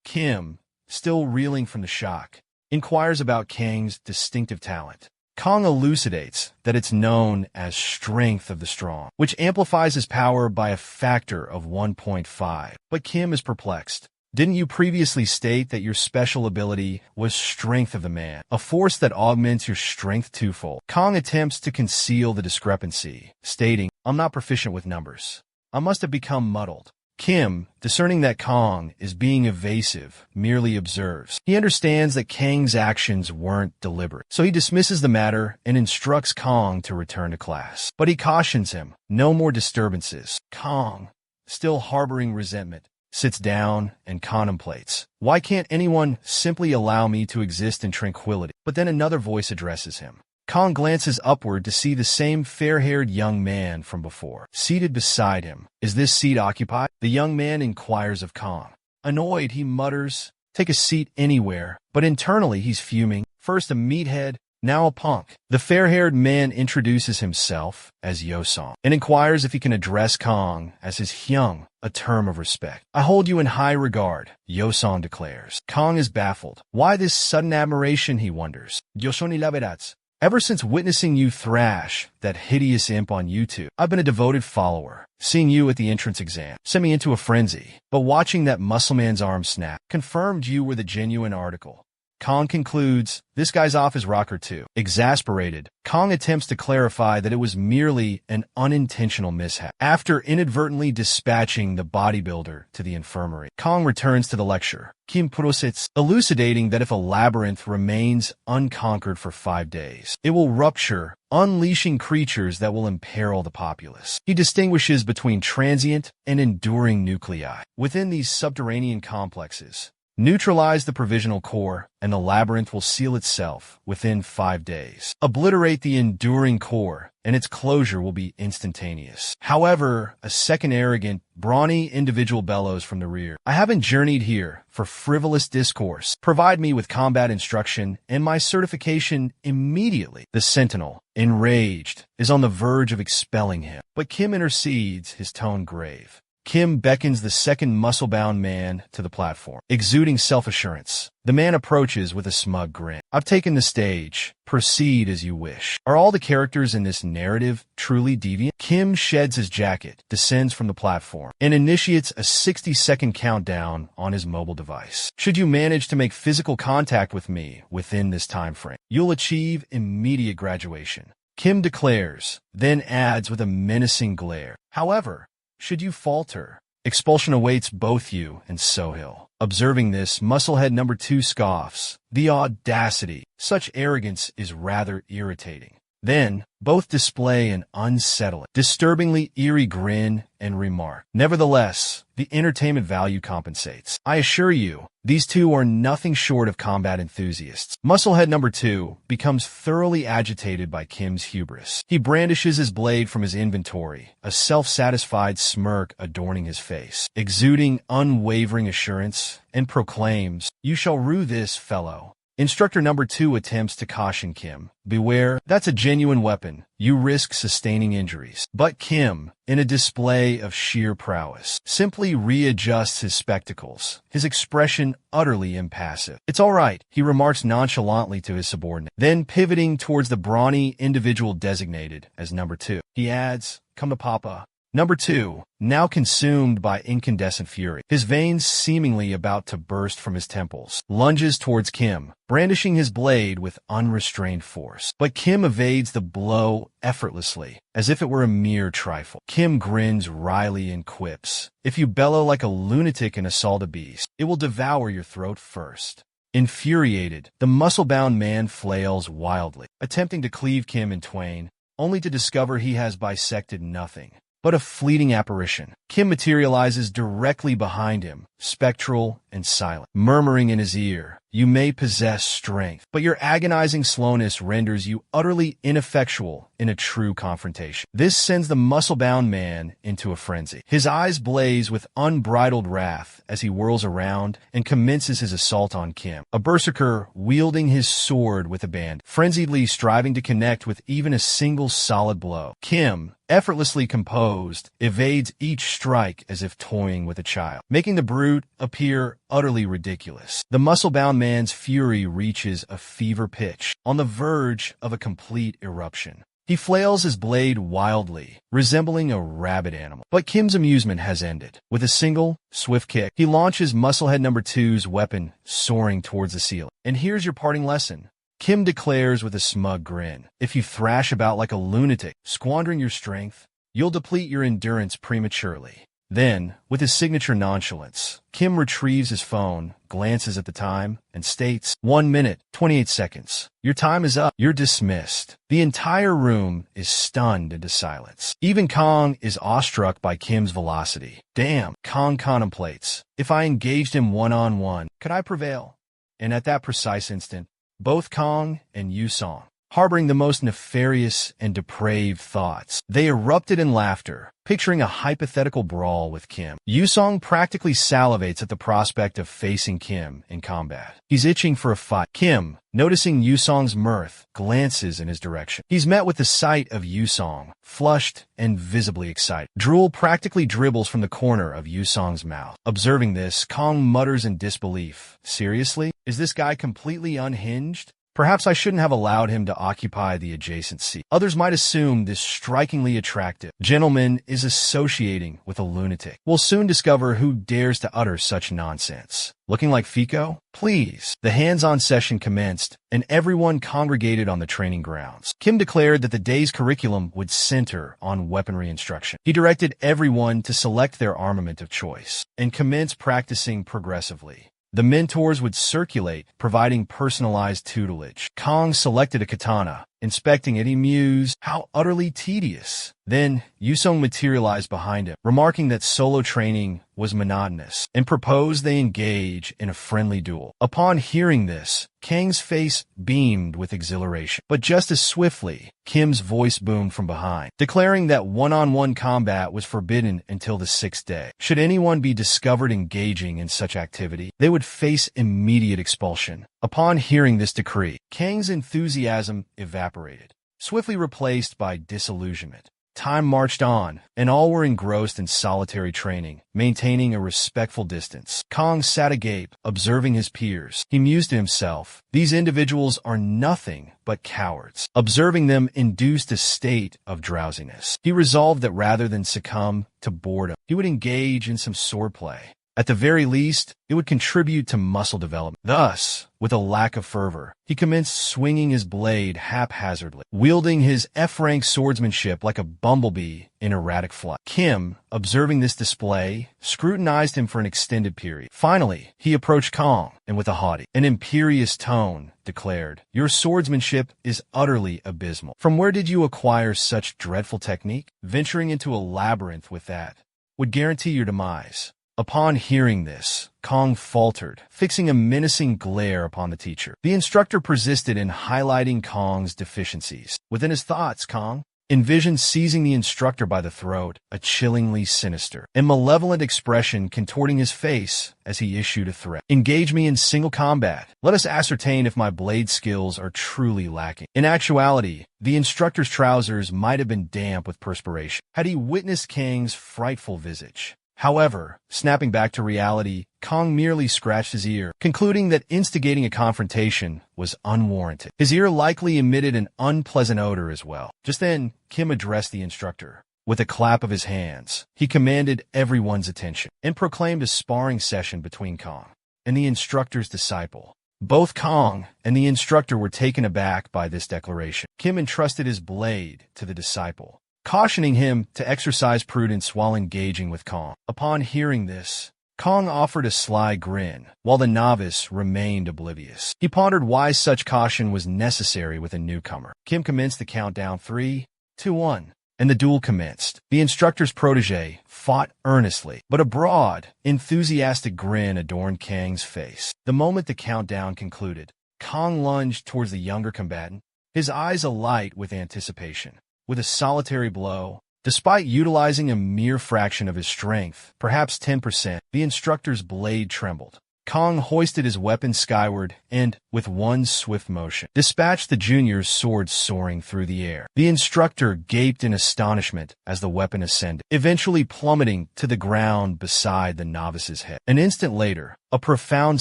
Kim, still reeling from the shock, inquires about Kang's distinctive talent. Kong elucidates that it's known as strength of the strong, which amplifies his power by a factor of 1.5. But Kim is perplexed. Didn't you previously state that your special ability was strength of the man, a force that augments your strength twofold? Kong attempts to conceal the discrepancy, stating, I'm not proficient with numbers. I must have become muddled. Kim, discerning that Kong is being evasive, merely observes. He understands that Kang's actions weren't deliberate, so he dismisses the matter and instructs Kong to return to class. But he cautions him, no more disturbances. Kong, still harboring resentment, sits down and contemplates. Why can't anyone simply allow me to exist in tranquility? But then another voice addresses him. Kong glances upward to see the same fair-haired young man from before, seated beside him. Is this seat occupied? The young man inquires of Kong. Annoyed, he mutters, take a seat anywhere, but internally he's fuming. First a meathead, now a punk. The fair-haired man introduces himself as Yosong and inquires if he can address Kong as his hyung, a term of respect. I hold you in high regard, Yosong declares. Kong is baffled. Why this sudden admiration, he wonders. Yoshoni laberats. Ever since witnessing you thrash that hideous imp on YouTube, I've been a devoted follower. Seeing you at the entrance exam sent me into a frenzy, but watching that muscleman's arm snap confirmed you were the genuine article. Kong concludes, this guy's off his rocker too. Exasperated, Kong attempts to clarify that it was merely an unintentional mishap. After inadvertently dispatching the bodybuilder to the infirmary, Kong returns to the lecture. Kim prosits, elucidating that if a labyrinth remains unconquered for 5 days, it will rupture, unleashing creatures that will imperil the populace. He distinguishes between transient and enduring nuclei. Within these subterranean complexes, neutralize the provisional core, and the labyrinth will seal itself within 5 days. Obliterate the enduring core, and its closure will be instantaneous. However, a second arrogant, brawny individual bellows from the rear. I haven't journeyed here for frivolous discourse. Provide me with combat instruction and my certification immediately. The sentinel, enraged, is on the verge of expelling him. But Kim intercedes, his tone grave. Kim beckons the second muscle-bound man to the platform, exuding self-assurance. The man approaches with a smug grin. I've taken the stage. Proceed as you wish. Are all the characters in this narrative truly deviant? Kim sheds his jacket, descends from the platform, and initiates a 60-second countdown on his mobile device. Should you manage to make physical contact with me within this time frame, you'll achieve immediate graduation. Kim declares, then adds with a menacing glare. However, should you falter, expulsion awaits both you and Sohil. Observing this, Musclehead number 2 scoffs. The audacity. Such arrogance is rather irritating. Then, both display an unsettling, disturbingly eerie grin and remark. Nevertheless, the entertainment value compensates. I assure you, these two are nothing short of combat enthusiasts. Musclehead number 2 becomes thoroughly agitated by Kim's hubris. He brandishes his blade from his inventory, a self-satisfied smirk adorning his face, exuding unwavering assurance, and proclaims, "You shall rue this, fellow." Instructor number 2 attempts to caution Kim. Beware, that's a genuine weapon. You risk sustaining injuries. But Kim, in a display of sheer prowess, simply readjusts his spectacles, his expression utterly impassive. "It's all right," he remarks nonchalantly to his subordinate. Then, pivoting towards the brawny individual designated as number 2, he adds, "Come to Papa." Number 2, now consumed by incandescent fury, his veins seemingly about to burst from his temples, lunges towards Kim, brandishing his blade with unrestrained force. But Kim evades the blow effortlessly, as if it were a mere trifle. Kim grins wryly and quips, "If you bellow like a lunatic and assault a beast, it will devour your throat first." Infuriated, the muscle-bound man flails wildly, attempting to cleave Kim in twain, only to discover he has bisected nothing but a fleeting apparition. Kim materializes directly behind him, spectral and silent, murmuring in his ear, "You may possess strength, but your agonizing slowness renders you utterly ineffectual in a true confrontation." This sends the muscle-bound man into a frenzy. His eyes blaze with unbridled wrath as he whirls around and commences his assault on Kim, a berserker wielding his sword with abandon, frenziedly striving to connect with even a single solid blow. Kim, effortlessly composed, evades each strike as if toying with a child, making the brute appear utterly ridiculous. The muscle-bound man's fury reaches a fever pitch, on the verge of a complete eruption. He flails his blade wildly, resembling a rabid animal. But Kim's amusement has ended. With a single, swift kick, he launches Musclehead number 2's weapon soaring towards the ceiling. "And here's your parting lesson," Kim declares with a smug grin. "If you thrash about like a lunatic, squandering your strength, you'll deplete your endurance prematurely." Then, with his signature nonchalance, Kim retrieves his phone, glances at the time, and states, 1 minute, 28 seconds. "Your time is up. You're dismissed." The entire room is stunned into silence. Even Kong is awestruck by Kim's velocity. "Damn," Kong contemplates. "If I engaged him one-on-one, could I prevail?" And at that precise instant, both Kong and Yusong, harboring the most nefarious and depraved thoughts, they erupted in laughter, picturing a hypothetical brawl with Kim. Yusong practically salivates at the prospect of facing Kim in combat. He's itching for a fight. Kim, noticing Yusong's mirth, glances in his direction. He's met with the sight of Yusong, flushed and visibly excited. Drool practically dribbles from the corner of Yusong's mouth. Observing this, Kong mutters in disbelief. "Seriously? Is this guy completely unhinged? Perhaps I shouldn't have allowed him to occupy the adjacent seat. Others might assume this strikingly attractive gentleman is associating with a lunatic. We'll soon discover who dares to utter such nonsense." Looking like Fico? Please. The hands-on session commenced, and everyone congregated on the training grounds. Kim declared that the day's curriculum would center on weaponry instruction. He directed everyone to select their armament of choice and commence practicing progressively. The mentors would circulate, providing personalized tutelage. Kong selected a katana. Inspecting it, he mused, "How utterly tedious." Then, Yusong materialized behind him, remarking that solo training was monotonous, and proposed they engage in a friendly duel. Upon hearing this, Kang's face beamed with exhilaration. But just as swiftly, Kim's voice boomed from behind, declaring that one-on-one combat was forbidden until the 6th day. Should anyone be discovered engaging in such activity, they would face immediate expulsion. Upon hearing this decree, Kang's enthusiasm evaporated, swiftly replaced by disillusionment. Time marched on, and all were engrossed in solitary training, maintaining a respectful distance. Kong sat agape, observing his peers. He mused to himself, "These individuals are nothing but cowards." Observing them induced a state of drowsiness. He resolved that rather than succumb to boredom, he would engage in some swordplay. At the very least, it would contribute to muscle development. Thus, with a lack of fervor, he commenced swinging his blade haphazardly, wielding his F-rank swordsmanship like a bumblebee in erratic flight. Kim, observing this display, scrutinized him for an extended period. Finally, he approached Kong, and with a haughty and imperious tone, declared, "Your swordsmanship is utterly abysmal. From where did you acquire such dreadful technique? Venturing into a labyrinth with that would guarantee your demise." Upon hearing this, Kong faltered, fixing a menacing glare upon the teacher. The instructor persisted in highlighting Kong's deficiencies. Within his thoughts, Kong envisioned seizing the instructor by the throat, a chillingly sinister and malevolent expression contorting his face as he issued a threat. "Engage me in single combat. Let us ascertain if my blade skills are truly lacking." In actuality, the instructor's trousers might have been damp with perspiration had he witnessed Kang's frightful visage. However, snapping back to reality, Kong merely scratched his ear, concluding that instigating a confrontation was unwarranted. His ear likely emitted an unpleasant odor as well. Just then, Kim addressed the instructor. With a clap of his hands, he commanded everyone's attention and proclaimed a sparring session between Kong and the instructor's disciple. Both Kong and the instructor were taken aback by this declaration. Kim entrusted his blade to the disciple, cautioning him to exercise prudence while engaging with Kong. Upon hearing this, Kong offered a sly grin, while the novice remained oblivious. He pondered why such caution was necessary with a newcomer. Kim commenced the countdown 3, 2, 1, and the duel commenced. The instructor's protege fought earnestly, but a broad, enthusiastic grin adorned Kang's face. The moment the countdown concluded, Kong lunged towards the younger combatant, his eyes alight with anticipation. With a solitary blow, despite utilizing a mere fraction of his strength, perhaps 10%, the instructor's blade trembled. Kong hoisted his weapon skyward and, with one swift motion, dispatched the junior's sword soaring through the air. The instructor gaped in astonishment as the weapon ascended, eventually plummeting to the ground beside the novice's head. An instant later, a profound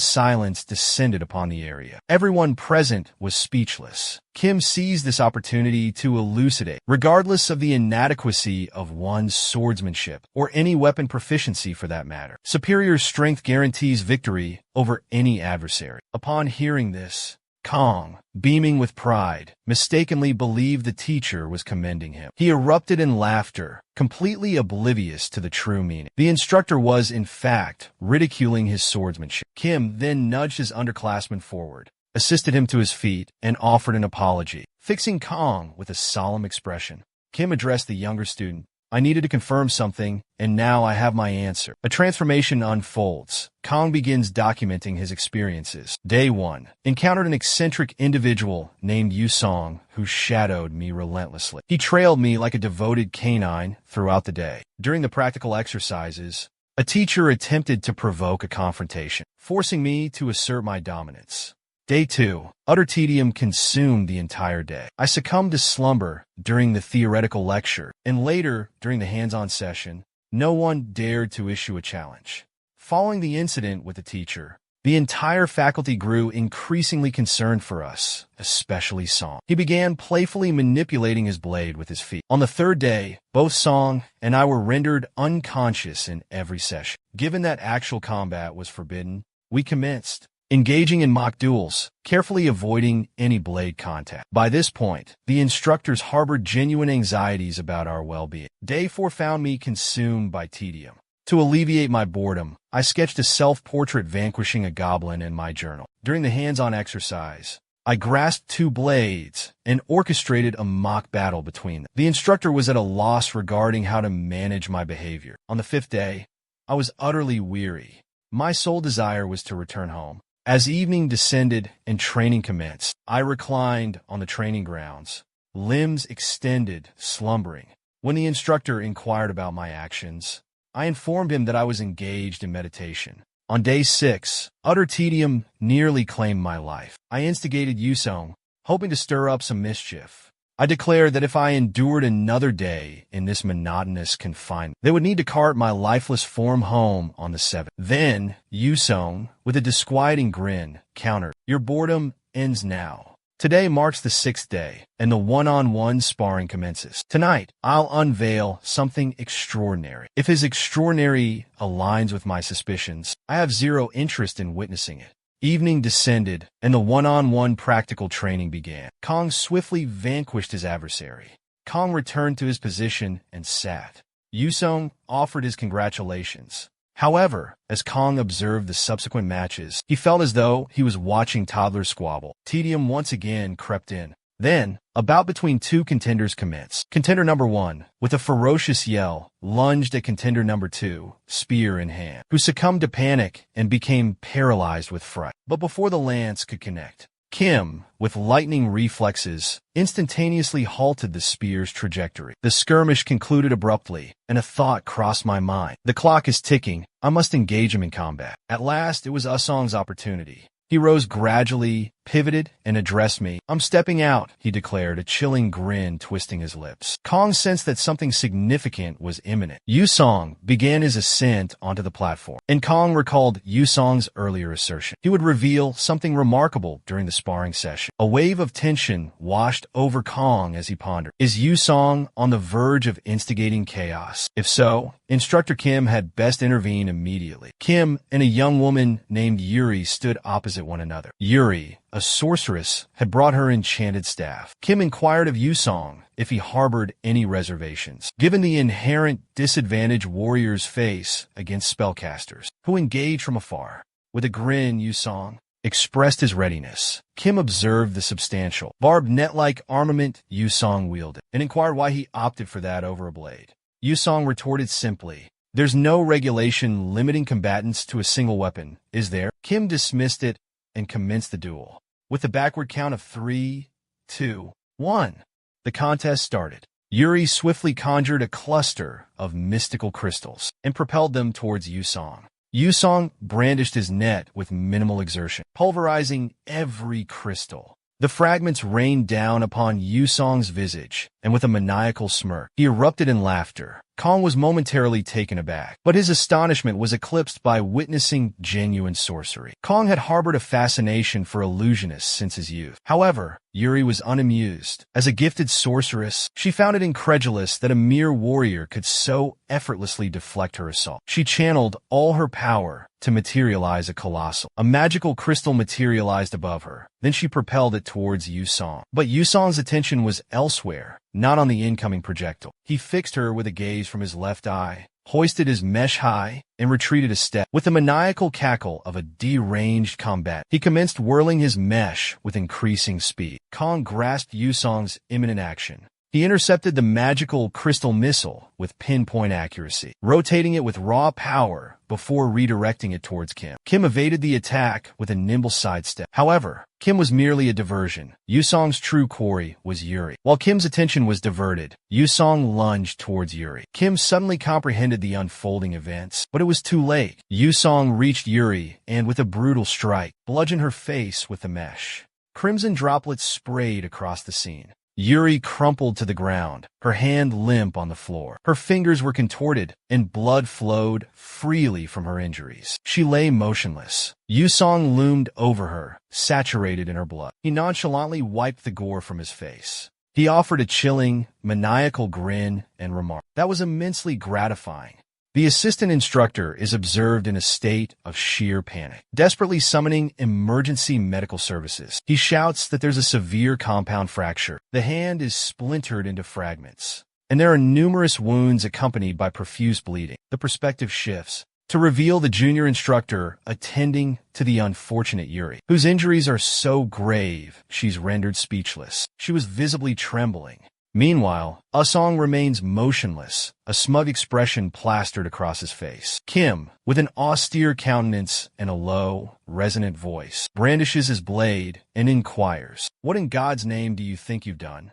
silence descended upon the area. Everyone present was speechless. Kim seized this opportunity to elucidate. Regardless of the inadequacy of one's swordsmanship, or any weapon proficiency for that matter, superior strength guarantees victory over any adversary. Upon hearing this, Kong, beaming with pride, mistakenly believed the teacher was commending him. He erupted in laughter, completely oblivious to the true meaning. The instructor was, in fact, ridiculing his swordsmanship. Kim then nudged his underclassman forward, assisted him to his feet, and offered an apology. Fixing Kong with a solemn expression, Kim addressed the younger student. "I needed to confirm something, and now I have my answer." A transformation unfolds. Kong begins documenting his experiences. Day 1. Encountered an eccentric individual named Yusong who shadowed me relentlessly. He trailed me like a devoted canine throughout the day. During the practical exercises, a teacher attempted to provoke a confrontation, forcing me to assert my dominance. Day 2. Utter tedium consumed the entire day. I succumbed to slumber during the theoretical lecture, and later, during the hands-on session, no one dared to issue a challenge. Following the incident with the teacher, the entire faculty grew increasingly concerned for us, especially Song. He began playfully manipulating his blade with his feet. On the third day, both Song and I were rendered unconscious in every session. Given that actual combat was forbidden, we commenced engaging in mock duels, carefully avoiding any blade contact. By this point, the instructors harbored genuine anxieties about our well-being. Day 4 found me consumed by tedium. To alleviate my boredom, I sketched a self-portrait vanquishing a goblin in my journal. During the hands-on exercise, I grasped 2 blades and orchestrated a mock battle between them. The instructor was at a loss regarding how to manage my behavior. On the 5th day, I was utterly weary. My sole desire was to return home. As evening descended and training commenced, I reclined on the training grounds, limbs extended, slumbering. When the instructor inquired about my actions, I informed him that I was engaged in meditation. On day 6, utter tedium nearly claimed my life. I instigated Yusong, hoping to stir up some mischief. I declared that if I endured another day in this monotonous confinement, they would need to cart my lifeless form home on the 7th. Then, Yusong, with a disquieting grin, countered, "Your boredom ends now. Today marks the 6th day, and the one-on-one sparring commences. Tonight, I'll unveil something extraordinary. If his extraordinary aligns with my suspicions, I have zero interest in witnessing it. Evening descended, and the one-on-one practical training began. Kong swiftly vanquished his adversary. Kong returned to his position and sat. Yusong offered his congratulations. However, as Kong observed the subsequent matches, he felt as though he was watching toddlers squabble. Tedium once again crept in. Then, a bout between two contenders commenced. Contender number 1, with a ferocious yell, lunged at contender number 2, spear in hand, who succumbed to panic and became paralyzed with fright. But before the lance could connect, Kim, with lightning reflexes, instantaneously halted the spear's trajectory. The skirmish concluded abruptly, and a thought crossed my mind. The clock is ticking. I must engage him in combat. At last, it was Usong's opportunity. He rose gradually, pivoted, and addressed me. "I'm stepping out," he declared, a chilling grin twisting his lips. Kong sensed that something significant was imminent. Yusong began his ascent onto the platform, and Kong recalled Yusong's earlier assertion. He would reveal something remarkable during the sparring session. A wave of tension washed over Kong as he pondered. Is Yusong on the verge of instigating chaos? If so, Instructor Kim had best intervene immediately. Kim and a young woman named Yuri stood opposite one another. Yuri, a sorceress, had brought her enchanted staff. Kim inquired of Yusong if he harbored any reservations, given the inherent disadvantage warriors face against spellcasters who engage from afar. With a grin, Yusong expressed his readiness. Kim observed the substantial, barbed net-like armament Yusong wielded, and inquired why he opted for that over a blade. Yusong retorted simply, "There's no regulation limiting combatants to a single weapon, is there?" Kim dismissed it and commenced the duel. With a backward count of 3, 2, 1, the contest started. Yuri swiftly conjured a cluster of mystical crystals and propelled them towards Yusong. Yusong brandished his net with minimal exertion, pulverizing every crystal. The fragments rained down upon Yusong's visage, and with a maniacal smirk, he erupted in laughter. Kong was momentarily taken aback, but his astonishment was eclipsed by witnessing genuine sorcery. Kong had harbored a fascination for illusionists since his youth. However, Yuri was unamused. As a gifted sorceress, she found it incredulous that a mere warrior could so effortlessly deflect her assault. She channeled all her power to materialize a colossal. A magical crystal materialized above her. Then she propelled it towards Yusong. But Yusong's attention was elsewhere, not on the incoming projectile. He fixed her with a gaze from his left eye, hoisted his mesh high, and retreated a step. With the maniacal cackle of a deranged combatant, he commenced whirling his mesh with increasing speed. Kong grasped Yusong's imminent action. He intercepted the magical crystal missile with pinpoint accuracy, rotating it with raw power before redirecting it towards Kim. Kim evaded the attack with a nimble sidestep. However, Kim was merely a diversion. Yusong's true quarry was Yuri. While Kim's attention was diverted, Yusong lunged towards Yuri. Kim suddenly comprehended the unfolding events, but it was too late. Yusong reached Yuri and, with a brutal strike, bludgeoned her face with the mesh. Crimson droplets sprayed across the scene. Yuri crumpled to the ground, her hand limp on the floor. Her fingers were contorted, and blood flowed freely from her injuries. She lay motionless. Yusong loomed over her, saturated in her blood. He nonchalantly wiped the gore from his face. He offered a chilling, maniacal grin and remarked, "That was immensely gratifying." The assistant instructor is observed in a state of sheer panic, desperately summoning emergency medical services. He shouts that there's a severe compound fracture. The hand is splintered into fragments, and there are numerous wounds accompanied by profuse bleeding. The perspective shifts to reveal the junior instructor attending to the unfortunate Yuri, whose injuries are so grave she's rendered speechless. She was visibly trembling. Meanwhile, Usong remains motionless, a smug expression plastered across his face. Kim, with an austere countenance and a low, resonant voice, brandishes his blade and inquires, "What in God's name do you think you've done?"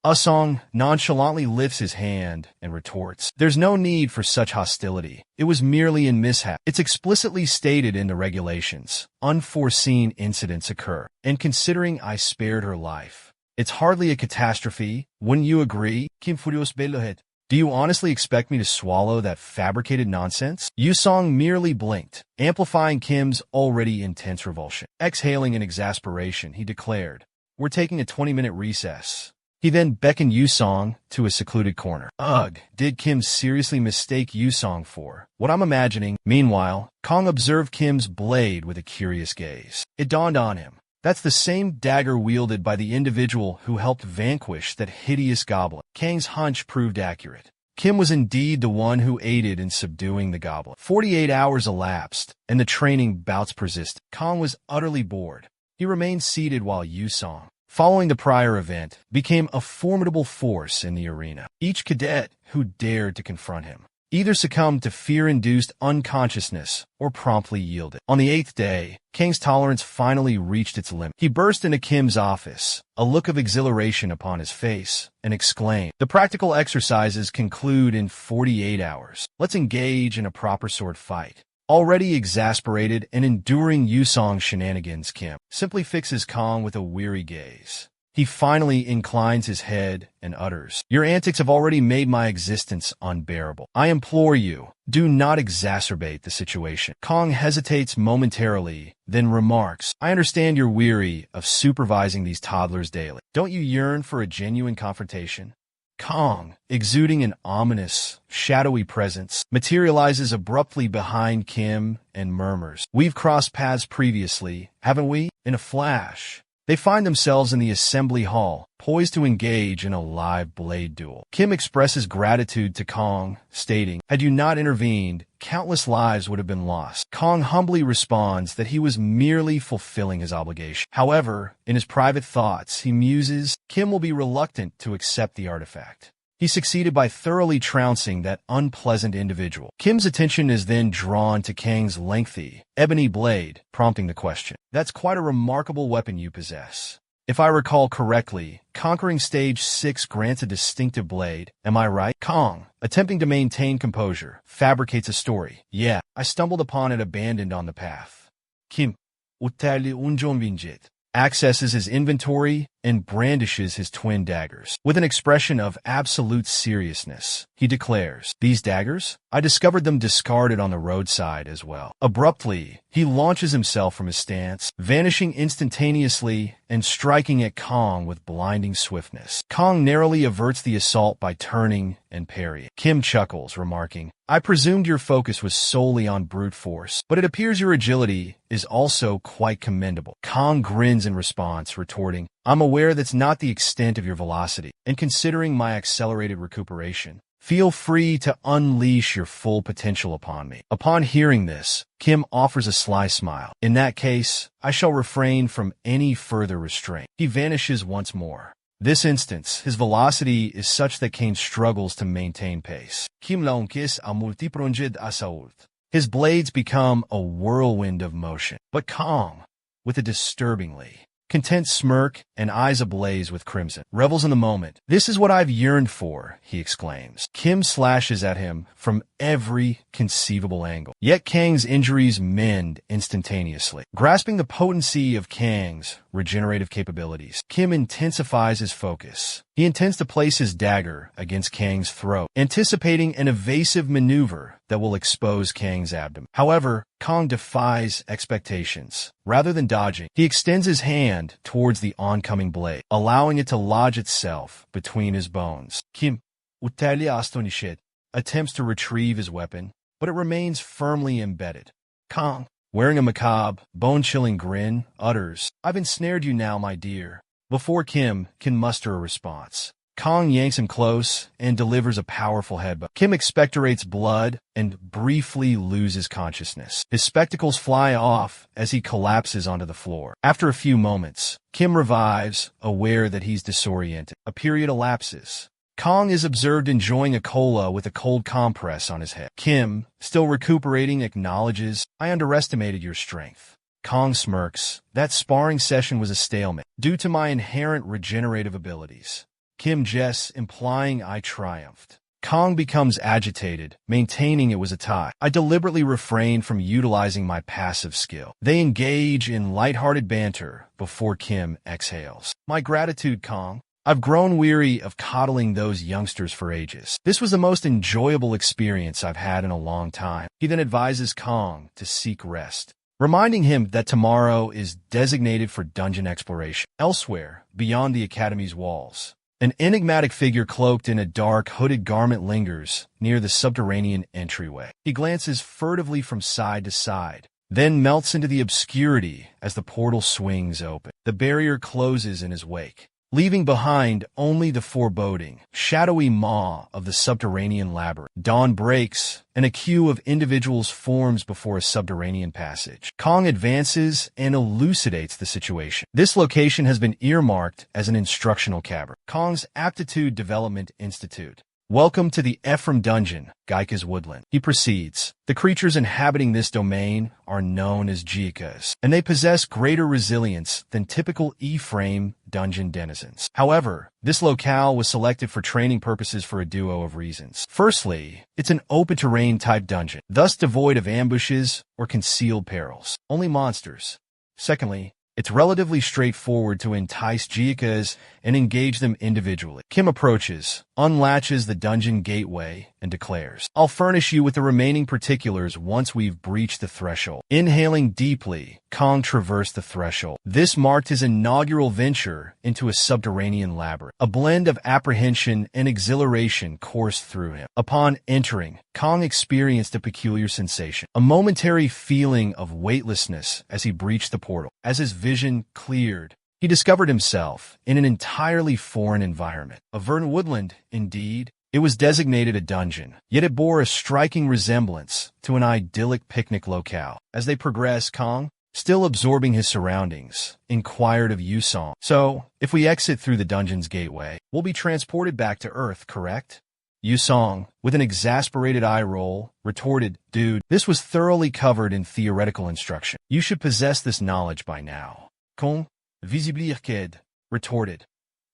Usong nonchalantly lifts his hand and retorts, "There's no need for such hostility. It was merely a mishap. It's explicitly stated in the regulations. Unforeseen incidents occur, and considering I spared her life, it's hardly a catastrophe, wouldn't you agree?" Kim Furios Belohet. "Do you honestly expect me to swallow that fabricated nonsense?" Yusong merely blinked, amplifying Kim's already intense revulsion. Exhaling in exasperation, he declared, We're taking a 20-minute recess. He then beckoned Yusong to a secluded corner. Ugh, did Kim seriously mistake Yusong for what I'm imagining? Meanwhile, Kong observed Kim's blade with a curious gaze. It dawned on him. That's the same dagger wielded by the individual who helped vanquish that hideous goblin. Kang's hunch proved accurate. Kim was indeed the one who aided in subduing the goblin. 48 hours elapsed, and the training bouts persisted. Kong was utterly bored. He remained seated while Yusong, following the prior event, became a formidable force in the arena. Each cadet who dared to confront him either succumbed to fear-induced unconsciousness or promptly yielded. On the 8th day, Kang's tolerance finally reached its limit. He burst into Kim's office, a look of exhilaration upon his face, and exclaimed, "The practical exercises conclude in 48 hours. Let's engage in a proper sword fight." Already exasperated and enduring Yusong's shenanigans, Kim simply fixes Kong with a weary gaze. He finally inclines his head and utters, "Your antics have already made my existence unbearable. I implore you, do not exacerbate the situation." Kong hesitates momentarily, then remarks, "I understand you're weary of supervising these toddlers daily. Don't you yearn for a genuine confrontation?" Kong, exuding an ominous, shadowy presence, materializes abruptly behind Kim and murmurs, "We've crossed paths previously, haven't we?" In a flash, they find themselves in the assembly hall, poised to engage in a live blade duel. Kim expresses gratitude to Kong, stating, "Had you not intervened, countless lives would have been lost." Kong humbly responds that he was merely fulfilling his obligation. However, in his private thoughts, he muses, Kim will be reluctant to accept the artifact. He succeeded by thoroughly trouncing that unpleasant individual. Kim's attention is then drawn to Kang's lengthy, ebony blade, prompting the question, "That's quite a remarkable weapon you possess. If I recall correctly, conquering stage 6 grants a distinctive blade, am I right?" Kong, attempting to maintain composure, fabricates a story. "Yeah, I stumbled upon it abandoned on the path." Kim, uterli unjon vinjet, accesses his inventory and brandishes his twin daggers. With an expression of absolute seriousness, he declares, "These daggers? I discovered them discarded on the roadside as well." Abruptly, he launches himself from his stance, vanishing instantaneously and striking at Kong with blinding swiftness. Kong narrowly averts the assault by turning and parrying. Kim chuckles, remarking, "I presumed your focus was solely on brute force, but it appears your agility is also quite commendable." Kong grins in response, retorting, "I'm aware that's not the extent of your velocity, and considering my accelerated recuperation, feel free to unleash your full potential upon me." Upon hearing this, Kim offers a sly smile. "In that case, I shall refrain from any further restraint." He vanishes once more. This instance, his velocity is such that Kane struggles to maintain pace. Kim launquis a multipronjed asault. His blades become a whirlwind of motion. But Kong, with a disturbingly content smirk and eyes ablaze with crimson, revels in the moment. "This is what I've yearned for," he exclaims. Kim slashes at him from every conceivable angle. Yet Kang's injuries mend instantaneously. Grasping the potency of Kang's regenerative capabilities, Kim intensifies his focus. He intends to place his dagger against Kang's throat, anticipating an evasive maneuver that will expose Kang's abdomen. However, Kong defies expectations. Rather than dodging, he extends his hand towards the oncoming blade, allowing it to lodge itself between his bones. Kim, uterli astonished, attempts to retrieve his weapon, but it remains firmly embedded. Kong, wearing a macabre, bone-chilling grin, utters, "I've ensnared you now, my dear." Before Kim can muster a response, Kong yanks him close and delivers a powerful headbutt. Kim expectorates blood and briefly loses consciousness. His spectacles fly off as he collapses onto the floor. After a few moments, Kim revives, aware that he's disoriented. A period elapses. Kong is observed enjoying a cola with a cold compress on his head. Kim, still recuperating, acknowledges, "I underestimated your strength." Kong smirks. "That sparring session was a stalemate, due to my inherent regenerative abilities." Kim jests, implying I triumphed. Kong becomes agitated, maintaining it was a tie. "I deliberately refrained from utilizing my passive skill." They engage in lighthearted banter before Kim exhales. "My gratitude, Kong. I've grown weary of coddling those youngsters for ages. This was the most enjoyable experience I've had in a long time." He then advises Kong to seek rest. reminding him that tomorrow is designated for dungeon exploration. Elsewhere, beyond the academy's walls, an enigmatic figure cloaked in a dark, hooded garment lingers near the subterranean entryway. He glances furtively from side to side, then melts into the obscurity as the portal swings open. The barrier closes in his wake, leaving behind only the foreboding, shadowy maw of the subterranean labyrinth. Dawn breaks, and a queue of individuals forms before a subterranean passage. Kong advances and elucidates the situation. This location has been earmarked as an instructional cavern, Kong's Aptitude Development Institute. Welcome to the Ephraim Dungeon, Gaika's Woodland. He proceeds. The creatures inhabiting this domain are known as Jikas, and they possess greater resilience than typical Ephraim dungeon denizens. However, this locale was selected for training purposes for a duo of reasons. Firstly, it's an open-terrain type dungeon, thus devoid of ambushes or concealed perils, only monsters. Secondly, it's relatively straightforward to entice Jikas and engage them individually. Kim approaches, unlatches the dungeon gateway, and declares, "I'll furnish you with the remaining particulars once we've breached the threshold." Inhaling deeply, Kong traversed the threshold. This marked his inaugural venture into a subterranean labyrinth. A blend of apprehension and exhilaration coursed through him. Upon entering, Kong experienced a peculiar sensation, a momentary feeling of weightlessness as he breached the portal. As his vision cleared, he discovered himself in an entirely foreign environment. A verdant woodland, indeed. It was designated a dungeon, yet it bore a striking resemblance to an idyllic picnic locale. As they progressed, Kong, still absorbing his surroundings, inquired of Yusong, "So, if we exit through the dungeon's gateway, we'll be transported back to Earth, correct?" Yusong, with an exasperated eye roll, retorted, "Dude, this was thoroughly covered in theoretical instruction. You should possess this knowledge by now." Kong, visibly irritated, retorted,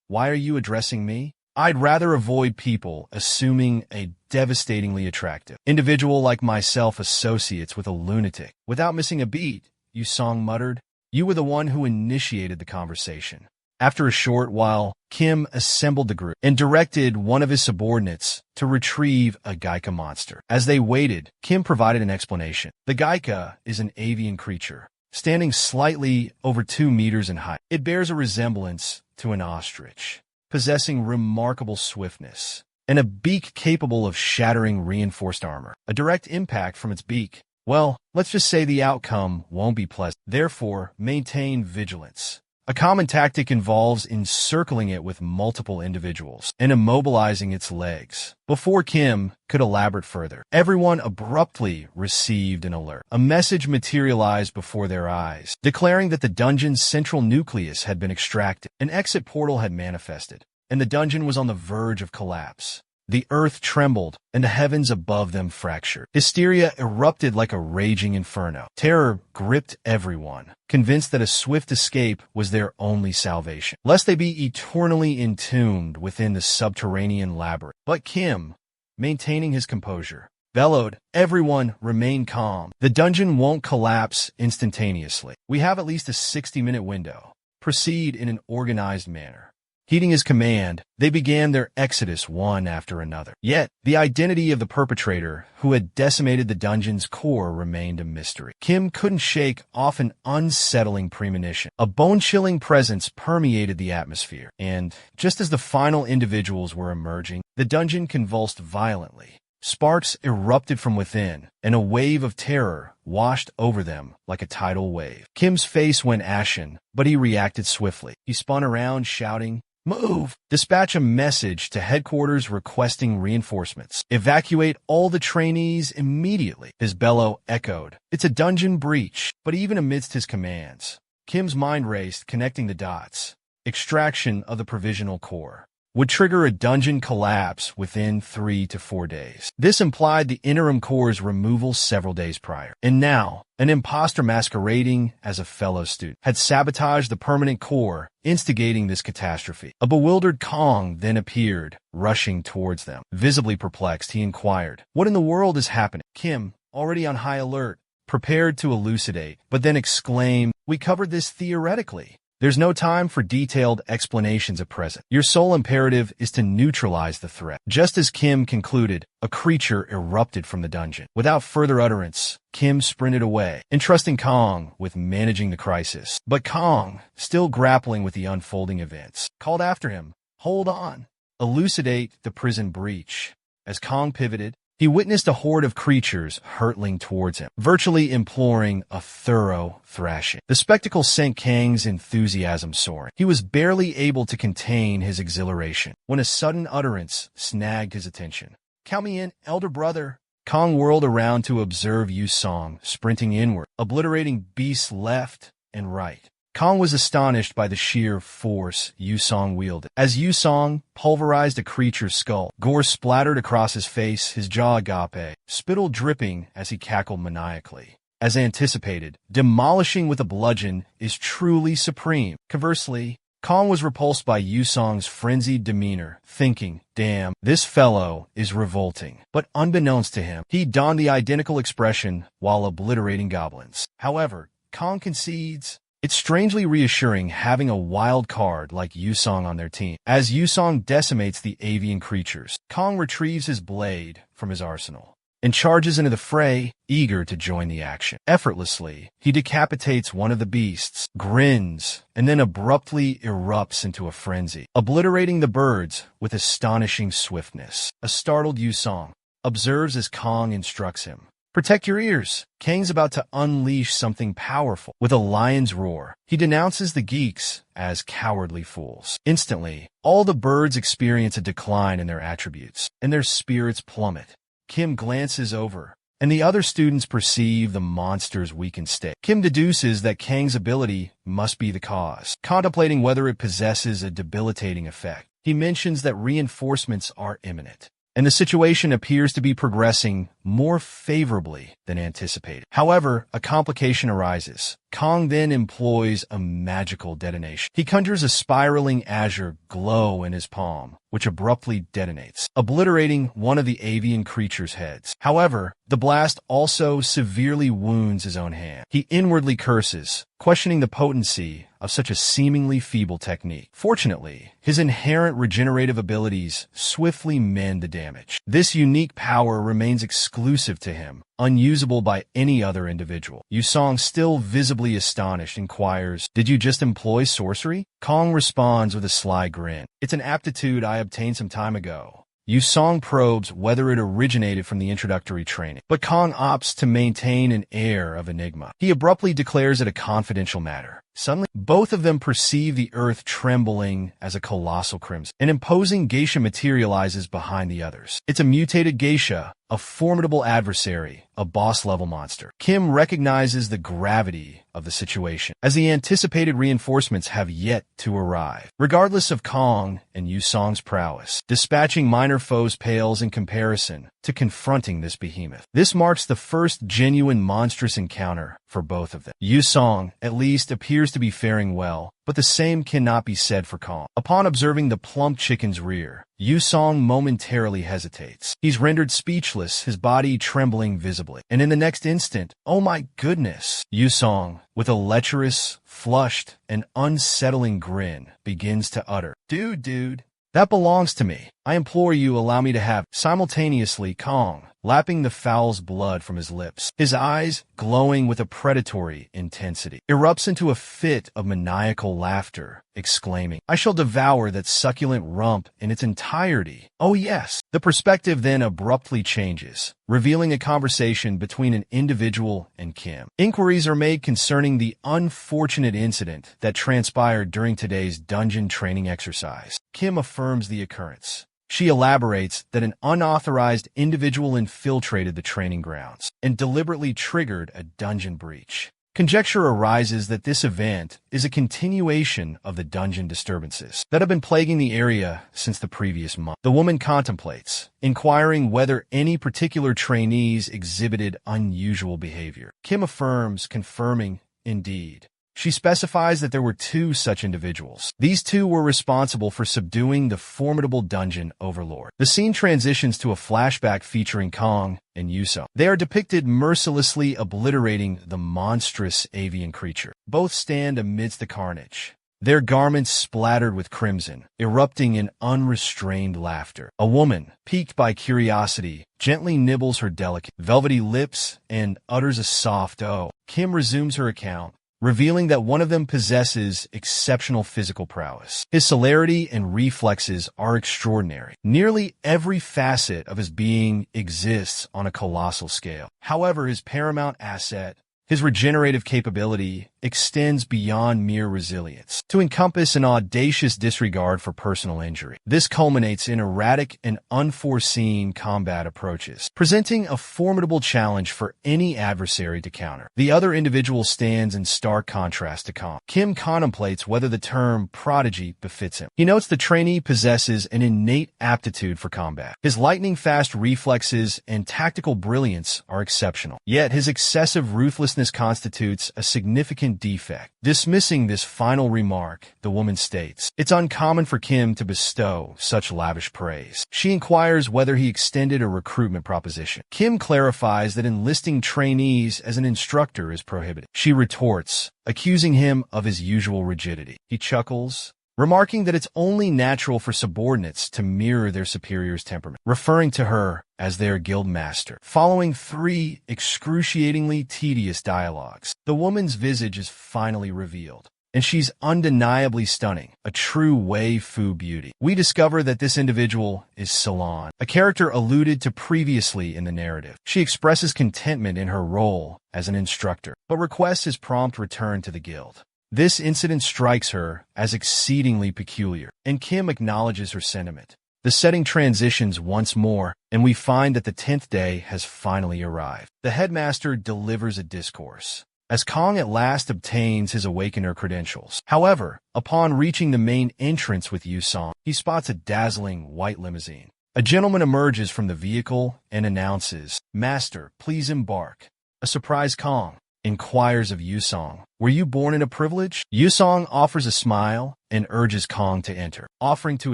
"Why are you addressing me? I'd rather avoid people assuming a devastatingly attractive individual like myself associates with a lunatic." Without missing a beat, Yusong muttered, "You were the one who initiated the conversation." After a short while, Kim assembled the group and directed one of his subordinates to retrieve a Gaika monster. As they waited, Kim provided an explanation. The Gaika is an avian creature, standing slightly over 2 meters in height. It bears a resemblance to an ostrich, possessing remarkable swiftness, and a beak capable of shattering reinforced armor. A direct impact from its beak, well, let's just say the outcome won't be pleasant. Therefore, maintain vigilance. A common tactic involves encircling it with multiple individuals and immobilizing its legs. Before Kim could elaborate further, everyone abruptly received an alert. A message materialized before their eyes, declaring that the dungeon's central nucleus had been extracted. An exit portal had manifested, and the dungeon was on the verge of collapse. The earth trembled, and the heavens above them fractured. Hysteria erupted like a raging inferno. Terror gripped everyone, convinced that a swift escape was their only salvation, lest they be eternally entombed within the subterranean labyrinth. But Kim, maintaining his composure, bellowed, "Everyone remain calm. The dungeon won't collapse instantaneously. We have at least a 60-minute window. Proceed in an organized manner." Heeding his command, they began their exodus one after another. Yet, the identity of the perpetrator who had decimated the dungeon's core remained a mystery. Kim couldn't shake off an unsettling premonition. A bone-chilling presence permeated the atmosphere, and just as the final individuals were emerging, the dungeon convulsed violently. Sparks erupted from within, and a wave of terror washed over them like a tidal wave. Kim's face went ashen, but he reacted swiftly. He spun around, shouting, "Move! Dispatch a message to headquarters requesting reinforcements. Evacuate all the trainees immediately." His bellow echoed. It's a dungeon breach. But even amidst his commands, Kim's mind raced, connecting the dots. Extraction of the provisional core would trigger a dungeon collapse within 3 to 4 days. This implied the interim core's removal several days prior. And now, an imposter masquerading as a fellow student had sabotaged the permanent core, instigating this catastrophe. A bewildered Kong then appeared, rushing towards them. Visibly perplexed, he inquired, "What in the world is happening?" Kim, already on high alert, prepared to elucidate, but then exclaimed, "We covered this theoretically. There's no time for detailed explanations at present. Your sole imperative is to neutralize the threat. Just as Kim concluded, a creature erupted from the dungeon. Without further utterance, Kim sprinted away, entrusting Kong with managing the crisis. But Kong, still grappling with the unfolding events, called after him, "Hold on. Elucidate the prison breach." As Kong pivoted, he witnessed a horde of creatures hurtling towards him, virtually imploring a thorough thrashing. The spectacle sent Kang's enthusiasm soaring. He was barely able to contain his exhilaration when a sudden utterance snagged his attention. "Count me in, elder brother." Kong whirled around to observe Yu Song sprinting inward, obliterating beasts left and right. Kong was astonished by the sheer force Yu Song wielded. As Yu Song pulverized a creature's skull, gore splattered across his face, his jaw agape, spittle dripping as he cackled maniacally. As anticipated, demolishing with a bludgeon is truly supreme. Conversely, Kong was repulsed by Yu Song's frenzied demeanor, thinking, "Damn, this fellow is revolting." But unbeknownst to him, he donned the identical expression while obliterating goblins. However, Kong concedes, it's strangely reassuring having a wild card like Yu Song on their team. As Yu Song decimates the avian creatures, Kong retrieves his blade from his arsenal and charges into the fray, eager to join the action. Effortlessly, he decapitates one of the beasts, grins, and then abruptly erupts into a frenzy, obliterating the birds with astonishing swiftness. A startled Yu Song observes as Kong instructs him, "Protect your ears." Kang's about to unleash something powerful. With a lion's roar, he denounces the geeks as cowardly fools. Instantly, all the birds experience a decline in their attributes, and their spirits plummet. Kim glances over, and the other students perceive the monster's weakened state. Kim deduces that Kang's ability must be the cause, contemplating whether it possesses a debilitating effect. He mentions that reinforcements are imminent, and the situation appears to be progressing more favorably than anticipated. However, a complication arises. Kong then employs a magical detonation. He conjures a spiraling azure glow in his palm, which abruptly detonates, obliterating one of the avian creature's heads. However, the blast also severely wounds his own hand. He inwardly curses, questioning the potency of such a seemingly feeble technique. Fortunately, his inherent regenerative abilities swiftly mend the damage. This unique power remains exclusive to him, unusable by any other individual. Yu Song, still visibly astonished, inquires, "Did you just employ sorcery?" Kong responds with a sly grin, "It's an aptitude I obtained some time ago." Yu Song probes whether it originated from the introductory training, but Kong opts to maintain an air of enigma. He abruptly declares it a confidential matter. Suddenly, both of them perceive the earth trembling as a colossal crimson. An imposing geisha materializes behind the others. It's a mutated geisha, a formidable adversary, a boss-level monster. Kim recognizes the gravity of the situation, as the anticipated reinforcements have yet to arrive. Regardless of Kong and Yu Song's prowess, dispatching minor foes pales in comparison to confronting this behemoth. This marks the first genuine monstrous encounter for both of them. Yu Song, at least, appears to be faring well, but the same cannot be said for Kong. Upon observing the plump chicken's rear, Yu Song momentarily hesitates. He's rendered speechless, his body trembling visibly. And in the next instant, oh my goodness, Yu Song, with a lecherous, flushed, and unsettling grin, begins to utter, Dude, that belongs to me. I implore you, allow me to have." Simultaneously, Kong, lapping the fowl's blood from his lips, his eyes glowing with a predatory intensity, erupts into a fit of maniacal laughter, exclaiming, "I shall devour that succulent rump in its entirety. Oh yes." The perspective then abruptly changes, revealing a conversation between an individual and Kim. Inquiries are made concerning the unfortunate incident that transpired during today's dungeon training exercise. Kim affirms the occurrence. She elaborates that an unauthorized individual infiltrated the training grounds and deliberately triggered a dungeon breach. Conjecture arises that this event is a continuation of the dungeon disturbances that have been plaguing the area since the previous month. The woman contemplates, inquiring whether any particular trainees exhibited unusual behavior. Kim affirms, confirming, indeed. She specifies that there were 2 such individuals. These 2 were responsible for subduing the formidable dungeon overlord. The scene transitions to a flashback featuring Kong and Yu Song. They are depicted mercilessly obliterating the monstrous avian creature. Both stand amidst the carnage, their garments splattered with crimson, erupting in unrestrained laughter. A woman, piqued by curiosity, gently nibbles her delicate, velvety lips and utters a soft "oh." Kim resumes her account, revealing that one of them possesses exceptional physical prowess. His celerity and reflexes are extraordinary. Nearly every facet of his being exists on a colossal scale. However, his paramount asset, his regenerative capability, extends beyond mere resilience to encompass an audacious disregard for personal injury. This culminates in erratic and unforeseen combat approaches, presenting a formidable challenge for any adversary to counter. The other individual stands in stark contrast to Kong. Kim contemplates whether the term prodigy befits him. He notes the trainee possesses an innate aptitude for combat. His lightning-fast reflexes and tactical brilliance are exceptional. Yet his excessive ruthlessness constitutes a significant defect. Dismissing this final remark, the woman states, "It's uncommon for Kim to bestow such lavish praise." She inquires whether he extended a recruitment proposition. Kim clarifies that enlisting trainees as an instructor is prohibited. She retorts, accusing him of his usual rigidity. He chuckles, remarking that it's only natural for subordinates to mirror their superior's temperament, referring to her as their guild master. Following 3 excruciatingly tedious dialogues, the woman's visage is finally revealed, and she's undeniably stunning, a true waifu beauty. We discover that this individual is Salon, a character alluded to previously in the narrative. She expresses contentment in her role as an instructor, but requests his prompt return to the guild. This incident strikes her as exceedingly peculiar, and Kim acknowledges her sentiment. The setting transitions once more, and we find that the 10th day has finally arrived. The headmaster delivers a discourse, as Kong at last obtains his Awakener credentials. However, upon reaching the main entrance with Yusong, he spots a dazzling white limousine. A gentleman emerges from the vehicle and announces, "Master, please embark." A surprised Kong inquires of Yusong, "Were you born in a privilege?" Yusong offers a smile and urges Kong to enter. Offering to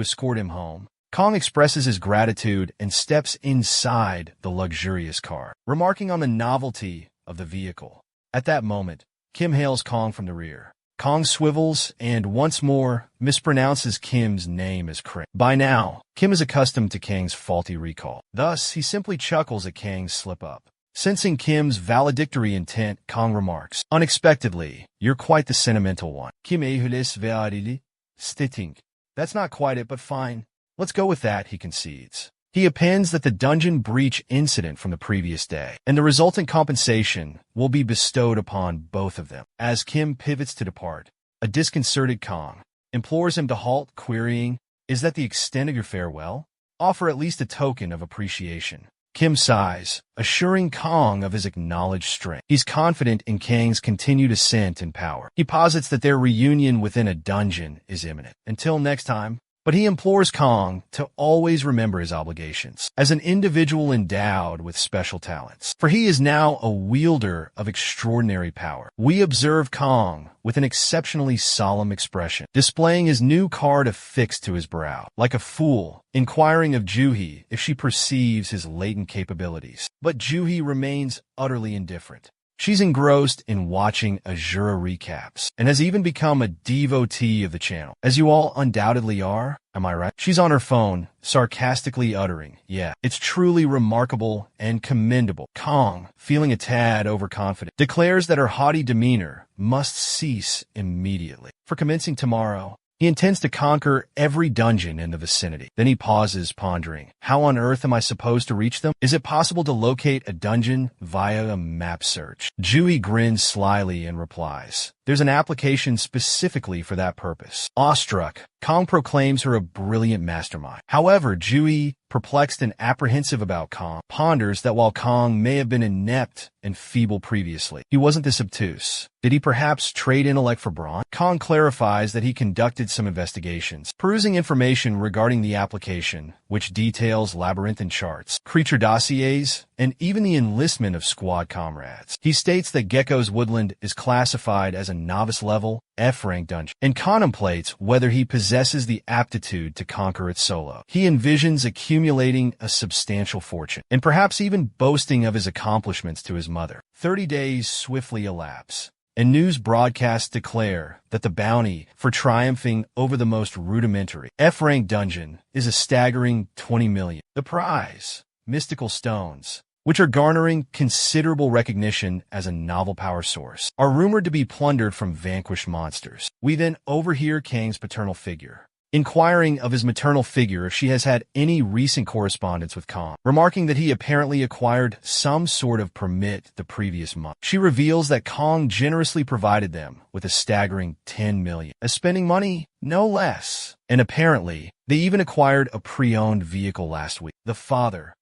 escort him home, Kong expresses his gratitude and steps inside the luxurious car, remarking on the novelty of the vehicle. At that moment, Kim hails Kong from the rear. Kong swivels and once more mispronounces Kim's name as Kring. By now, Kim is accustomed to Kang's faulty recall. Thus, he simply chuckles at Kang's slip-up. Sensing Kim's valedictory intent, Kong remarks, "Unexpectedly, you're quite the sentimental one." Kim ehulis vearili stitting. "That's not quite it, but fine. Let's go with that," he concedes. He appends that the dungeon breach incident from the previous day and the resultant compensation will be bestowed upon both of them. As Kim pivots to depart, a disconcerted Kong implores him to halt, querying, "Is that the extent of your farewell? Offer at least a token of appreciation." Kim sighs, assuring Kong of his acknowledged strength. He's confident in Kang's continued ascent in power. He posits that their reunion within a dungeon is imminent. Until next time, but he implores Kong to always remember his obligations as an individual endowed with special talents, for he is now a wielder of extraordinary power. We observe Kong with an exceptionally solemn expression, displaying his new card affixed to his brow, like a fool, inquiring of Juhi if she perceives his latent capabilities. But Juhi remains utterly indifferent. She's engrossed in watching Azura recaps, and has even become a devotee of the channel, as you all undoubtedly are, am I right? She's on her phone, sarcastically uttering, "Yeah, it's truly remarkable and commendable." Kong, feeling a tad overconfident, declares that her haughty demeanor must cease immediately. For commencing tomorrow, he intends to conquer every dungeon in the vicinity. Then he pauses, pondering, "How on earth am I supposed to reach them? Is it possible to locate a dungeon via a map search?" Jui grins slyly and replies, "There's an application specifically for that purpose." Awestruck, Kong proclaims her a brilliant mastermind. However, Jui, perplexed and apprehensive about Kong, ponders that while Kong may have been inept and feeble previously, he wasn't this obtuse. Did he perhaps trade intellect for brawn? Kong clarifies that he conducted some investigations, perusing information regarding the application, which details labyrinthine charts, creature dossiers, and even the enlistment of squad comrades. He states that Gecko's Woodland is classified as a novice-level, F-rank dungeon, and contemplates whether he possesses the aptitude to conquer it solo. He envisions accumulating a substantial fortune, and perhaps even boasting of his accomplishments to his mother. 30 days swiftly elapse, and news broadcasts declare that the bounty for triumphing over the most rudimentary F-rank dungeon is a staggering 20 million. The prize, mystical stones, which are garnering considerable recognition as a novel power source, are rumored to be plundered from vanquished monsters. We then overhear Kang's paternal figure, inquiring of his maternal figure if she has had any recent correspondence with Kang, remarking that he apparently acquired some sort of permit the previous month. She reveals that Kang generously provided them with a staggering 10 million, as spending money, no less. And apparently, they even acquired a pre-owned vehicle last week. The father,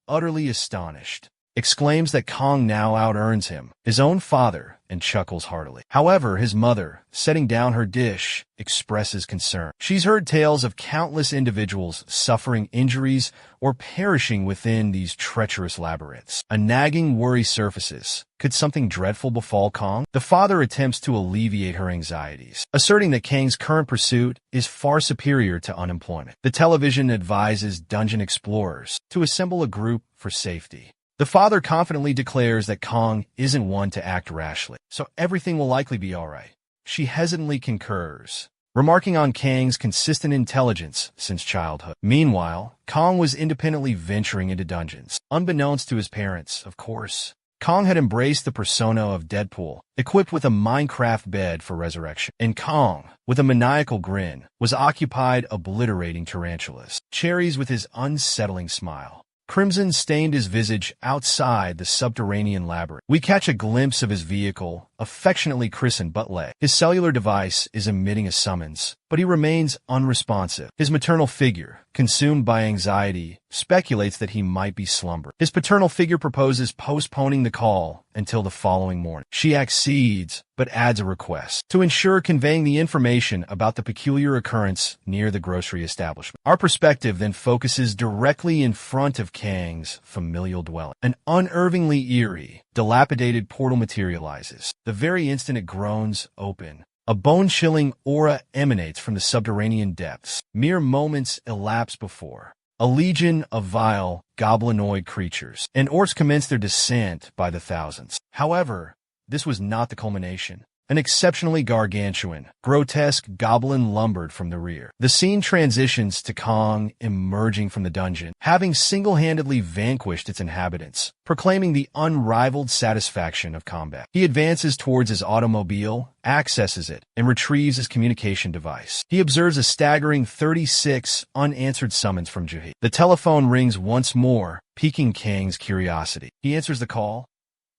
utterly astonished, exclaims that Kang now out-earns him, his own father, and chuckles heartily. However, his mother, setting down her dish, expresses concern. She's heard tales of countless individuals suffering injuries or perishing within these treacherous labyrinths. A nagging worry surfaces. Could something dreadful befall Kang? The father attempts to alleviate her anxieties, asserting that Kang's current pursuit is far superior to unemployment. The television advises dungeon explorers to assemble a group for safety. The father confidently declares that Kang isn't one to act rashly, so everything will likely be alright. She hesitantly concurs, remarking on Kang's consistent intelligence since childhood. Meanwhile, Kang was independently venturing into dungeons. Unbeknownst to his parents, of course, Kang had embraced the persona of Deadpool, equipped with a Minecraft bed for resurrection. And Kang, with a maniacal grin, was occupied obliterating tarantulas. Cherries with his unsettling smile. Crimson stained his visage outside the subterranean labyrinth. We catch a glimpse of his vehicle, affectionately christened Buttleg. His cellular device is emitting a summons, but he remains unresponsive. His maternal figure, consumed by anxiety, speculates that he might be slumbering. His paternal figure proposes postponing the call until the following morning. She accedes, but adds a request to ensure conveying the information about the peculiar occurrence near the grocery establishment. Our perspective then focuses directly in front of Kang's familial dwelling. An unnervingly eerie, dilapidated portal materializes. The very instant it groans open, a bone-chilling aura emanates from the subterranean depths. Mere moments elapse before a legion of vile, goblinoid creatures and orcs commence their descent by the thousands. However, this was not the culmination. An exceptionally gargantuan, grotesque goblin lumbered from the rear. The scene transitions to Kang emerging from the dungeon, having single-handedly vanquished its inhabitants, proclaiming the unrivaled satisfaction of combat. He advances towards his automobile, accesses it, and retrieves his communication device. He observes a staggering 36 unanswered summons from Juhi. The telephone rings once more, piquing Kang's curiosity. He answers the call.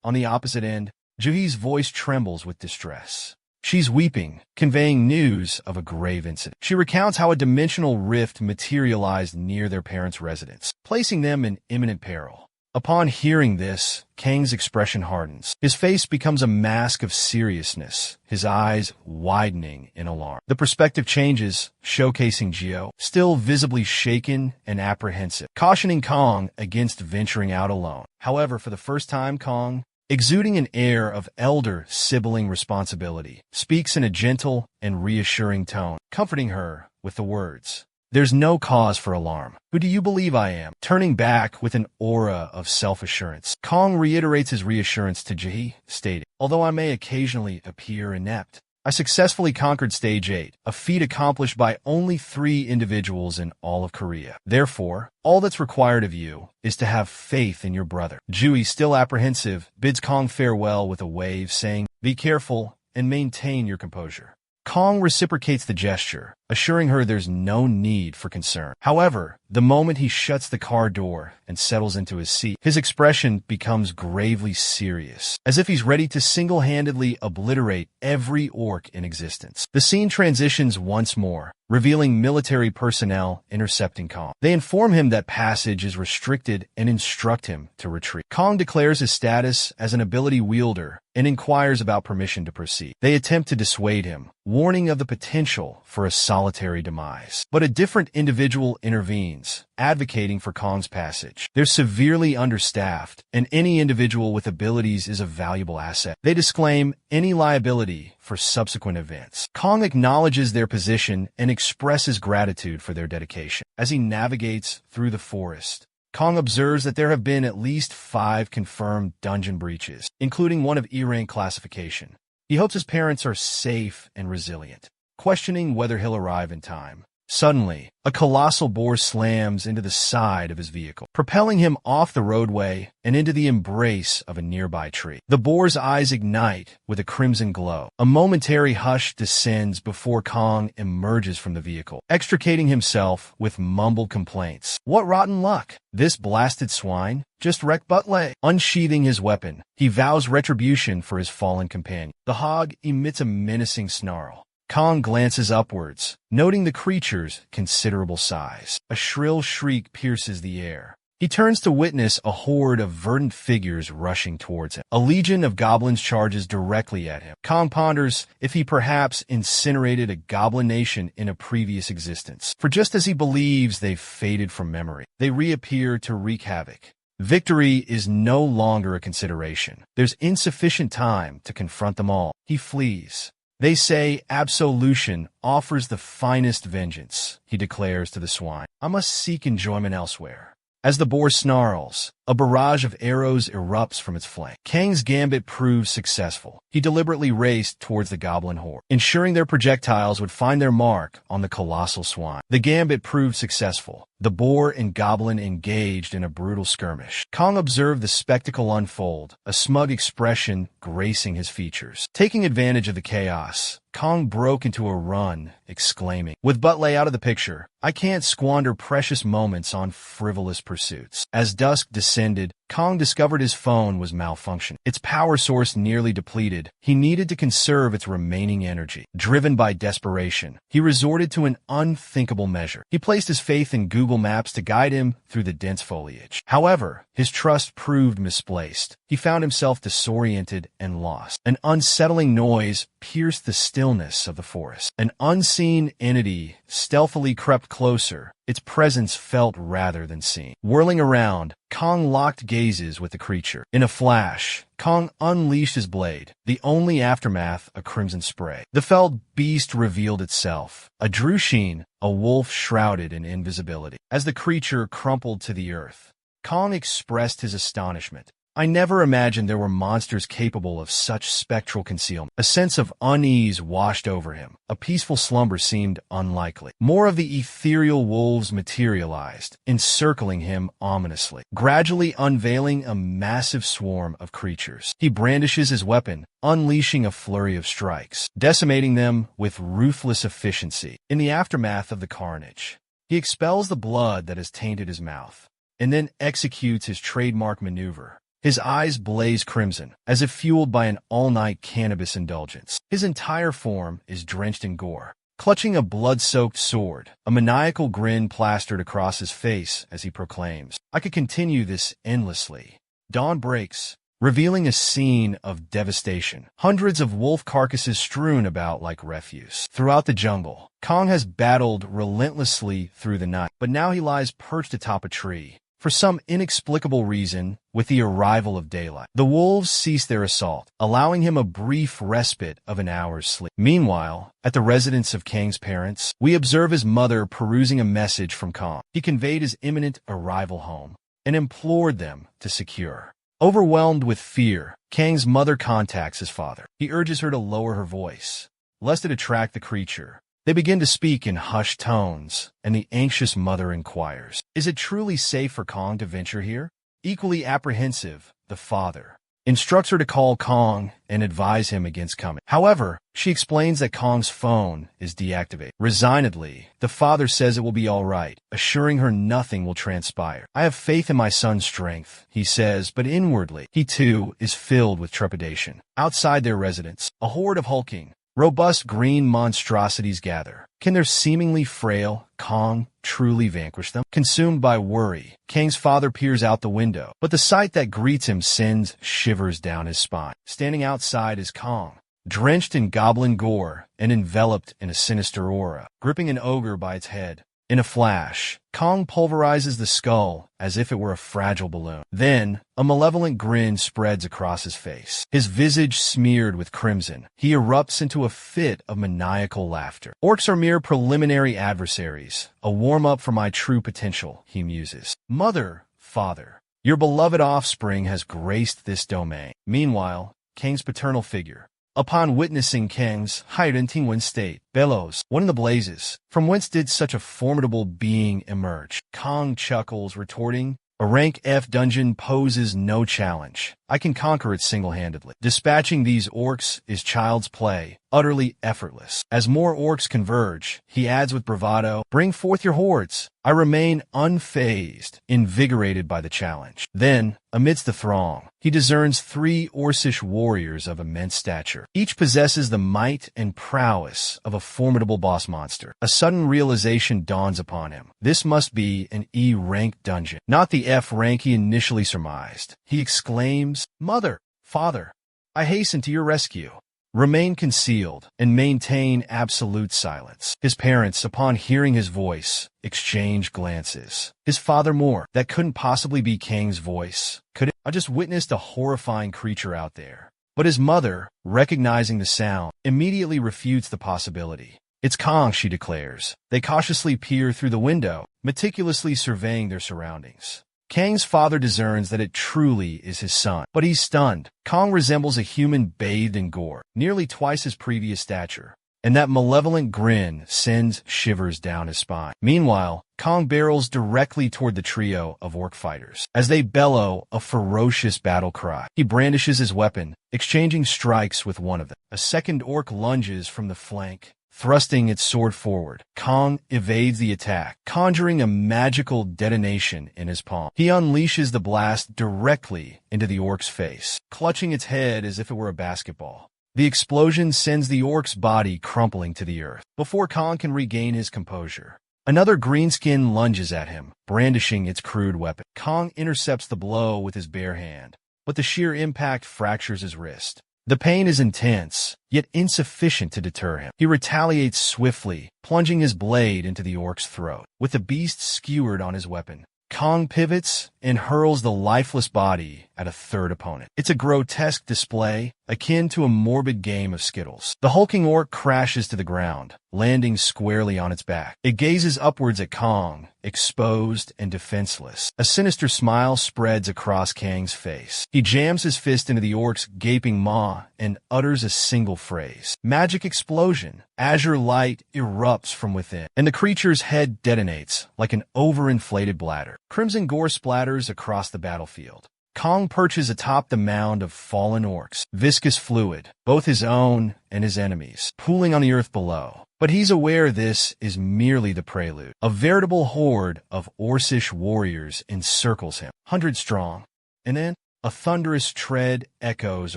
On the opposite end, Juhi's voice trembles with distress. She's weeping, conveying news of a grave incident. She recounts how a dimensional rift materialized near their parents' residence, placing them in imminent peril. Upon hearing this, Kang's expression hardens. His face becomes a mask of seriousness, his eyes widening in alarm. The perspective changes, showcasing Geo, still visibly shaken and apprehensive, cautioning Kang against venturing out alone. However, for the first time, Kang, exuding an air of elder sibling responsibility, speaks in a gentle and reassuring tone, comforting her with the words, "There's no cause for alarm. Who do you believe I am?" Turning back with an aura of self-assurance, Kang reiterates his reassurance to Juhi, stating, "Although I may occasionally appear inept, I successfully conquered Stage 8, a feat accomplished by only 3 individuals in all of Korea. Therefore, all that's required of you is to have faith in your brother." Juhi, still apprehensive, bids Kang farewell with a wave, saying, "Be careful and maintain your composure." Kang reciprocates the gesture, assuring her there's no need for concern. However, the moment he shuts the car door and settles into his seat, his expression becomes gravely serious, as if he's ready to single-handedly obliterate every orc in existence. The scene transitions once more, revealing military personnel intercepting Kang. They inform him that passage is restricted and instruct him to retreat. Kang declares his status as an ability wielder and inquires about permission to proceed. They attempt to dissuade him, warning of the potential for a solitary demise. But a different individual intervenes, advocating for Kang's passage. They're severely understaffed, and any individual with abilities is a valuable asset. They disclaim any liability for subsequent events. Kang acknowledges their position and expresses gratitude for their dedication. As he navigates through the forest, Kang observes that there have been at least 5 confirmed dungeon breaches, including one of E-rank classification. He hopes his parents are safe and resilient, questioning whether he'll arrive in time. Suddenly, a colossal boar slams into the side of his vehicle, propelling him off the roadway and into the embrace of a nearby tree. The boar's eyes ignite with a crimson glow. A momentary hush descends before Kong emerges from the vehicle, extricating himself with mumbled complaints. What rotten luck! This blasted swine just wrecked Butley. Unsheathing his weapon, he vows retribution for his fallen companion. The hog emits a menacing snarl. Kong glances upwards, noting the creature's considerable size. A shrill shriek pierces the air. He turns to witness a horde of verdant figures rushing towards him. A legion of goblins charges directly at him. Kong ponders if he perhaps incinerated a goblin nation in a previous existence. For just as he believes they've faded from memory, they reappear to wreak havoc. Victory is no longer a consideration. There's insufficient time to confront them all. He flees. They say absolution offers the finest vengeance, he declares to the swine. I must seek enjoyment elsewhere. As the boar snarls, a barrage of arrows erupts from its flank. Kang's gambit proves successful. He deliberately raced towards the goblin horde, ensuring their projectiles would find their mark on the colossal swine. The gambit proved successful. The boar and goblin engaged in a brutal skirmish. Kong observed the spectacle unfold, a smug expression gracing his features. Taking advantage of the chaos, Kong broke into a run, exclaiming, "With Butley out of the picture, I can't squander precious moments on frivolous pursuits." As dusk descended, Kong discovered his phone was malfunctioning. Its power source nearly depleted. He needed to conserve its remaining energy. Driven by desperation, he resorted to an unthinkable measure. He placed his faith in Google Maps to guide him through the dense foliage. However, his trust proved misplaced. He found himself disoriented and lost. An unsettling noise pierced the stillness of the forest. An unseen entity stealthily crept closer, its presence felt rather than seen. Whirling around, Kong locked gazes with the creature. In a flash, Kong unleashed his blade, the only aftermath a crimson spray. The felled beast revealed itself, a Drushin, a wolf shrouded in invisibility. As the creature crumpled to the earth, Kong expressed his astonishment. I never imagined there were monsters capable of such spectral concealment. A sense of unease washed over him. A peaceful slumber seemed unlikely. More of the ethereal wolves materialized, encircling him ominously, gradually unveiling a massive swarm of creatures. He brandishes his weapon, unleashing a flurry of strikes, decimating them with ruthless efficiency. In the aftermath of the carnage, he expels the blood that has tainted his mouth, and then executes his trademark maneuver. His eyes blaze crimson, as if fueled by an all-night cannabis indulgence. His entire form is drenched in gore. Clutching a blood-soaked sword, a maniacal grin plastered across his face as he proclaims, I could continue this endlessly. Dawn breaks, revealing a scene of devastation. Hundreds of wolf carcasses strewn about like refuse. Throughout the jungle, Kong has battled relentlessly through the night, but now he lies perched atop a tree. For some inexplicable reason, with the arrival of daylight, the wolves cease their assault, allowing him a brief respite of an hour's sleep. Meanwhile, at the residence of Kang's parents, we observe his mother perusing a message from Kong. He conveyed his imminent arrival home and implored them to secure. Overwhelmed with fear, Kang's mother contacts his father. He urges her to lower her voice, lest it attract the creature. They begin to speak in hushed tones, and the anxious mother inquires, is it truly safe for Kong to venture here? Equally apprehensive, the father instructs her to call Kong and advise him against coming. However, she explains that Kong's phone is deactivated. Resignedly, the father says it will be all right, assuring her nothing will transpire. I have faith in my son's strength, he says, but inwardly, he too is filled with trepidation. Outside their residence, a horde of hulking, robust green monstrosities gather. Can their seemingly frail Kong truly vanquish them? Consumed by worry, Kang's father peers out the window, but the sight that greets him sends shivers down his spine. Standing outside is Kong, drenched in goblin gore and enveloped in a sinister aura, gripping an ogre by its head. In a flash, Kong pulverizes the skull as if it were a fragile balloon. Then, a malevolent grin spreads across his face. His visage smeared with crimson, he erupts into a fit of maniacal laughter. Orcs are mere preliminary adversaries, a warm-up for my true potential, he muses. Mother, father, your beloved offspring has graced this domain. Meanwhile, Kang's paternal figure, Upon witnessing Kang's hide-and-tingwen state, bellows, "What in the blazes? From whence did such a formidable being emerge?" Kang chuckles, retorting, "A rank F dungeon poses no challenge. I can conquer it single-handedly. Dispatching these orcs is child's play, utterly effortless." As more orcs converge, he adds with bravado, "Bring forth your hordes." I remain unfazed, invigorated by the challenge. Then, amidst the throng, he discerns 3 Orcish warriors of immense stature. Each possesses the might and prowess of a formidable boss monster. A sudden realization dawns upon him. This must be an E-rank dungeon, not the F rank he initially surmised. He exclaims, "Mother, father, I hasten to your rescue." Remain concealed and maintain absolute silence. His parents, upon hearing his voice, exchange glances. His father more. That couldn't possibly be Kang's voice, could it? I just witnessed a horrifying creature out there. But his mother, recognizing the sound, immediately refutes the possibility. "It's Kang," she declares. They cautiously peer through the window, meticulously surveying their surroundings. Kang's father discerns that it truly is his son, but he's stunned. Kang resembles a human bathed in gore, nearly twice his previous stature, and that malevolent grin sends shivers down his spine. Meanwhile, Kang barrels directly toward the trio of orc fighters. As they bellow a ferocious battle cry, he brandishes his weapon, exchanging strikes with one of them. A second orc lunges from the flank, thrusting its sword forward. Kang evades the attack, conjuring a magical detonation in his palm. He unleashes the blast directly into the orc's face, clutching its head as if it were a basketball. The explosion sends the orc's body crumpling to the earth. Before Kang can regain his composure, another greenskin lunges at him, brandishing its crude weapon. Kang intercepts the blow with his bare hand, but the sheer impact fractures his wrist. The pain is intense, yet insufficient to deter him. He retaliates swiftly, plunging his blade into the orc's throat. With the beast skewered on his weapon, Kang pivots and hurls the lifeless body at a third opponent. It's a grotesque display, akin to a morbid game of Skittles. The hulking orc crashes to the ground, landing squarely on its back. It gazes upwards at Kang, exposed and defenseless. A sinister smile spreads across Kang's face. He jams his fist into the orc's gaping maw and utters a single phrase. Magic explosion. Azure light erupts from within, and the creature's head detonates like an overinflated bladder. Crimson gore splatters across the battlefield. Kang perches atop the mound of fallen orcs, viscous fluid, both his own and his enemies, pooling on the earth below. But he's aware this is merely the prelude. A veritable horde of Orcish warriors encircles him, 100 strong, and then a thunderous tread echoes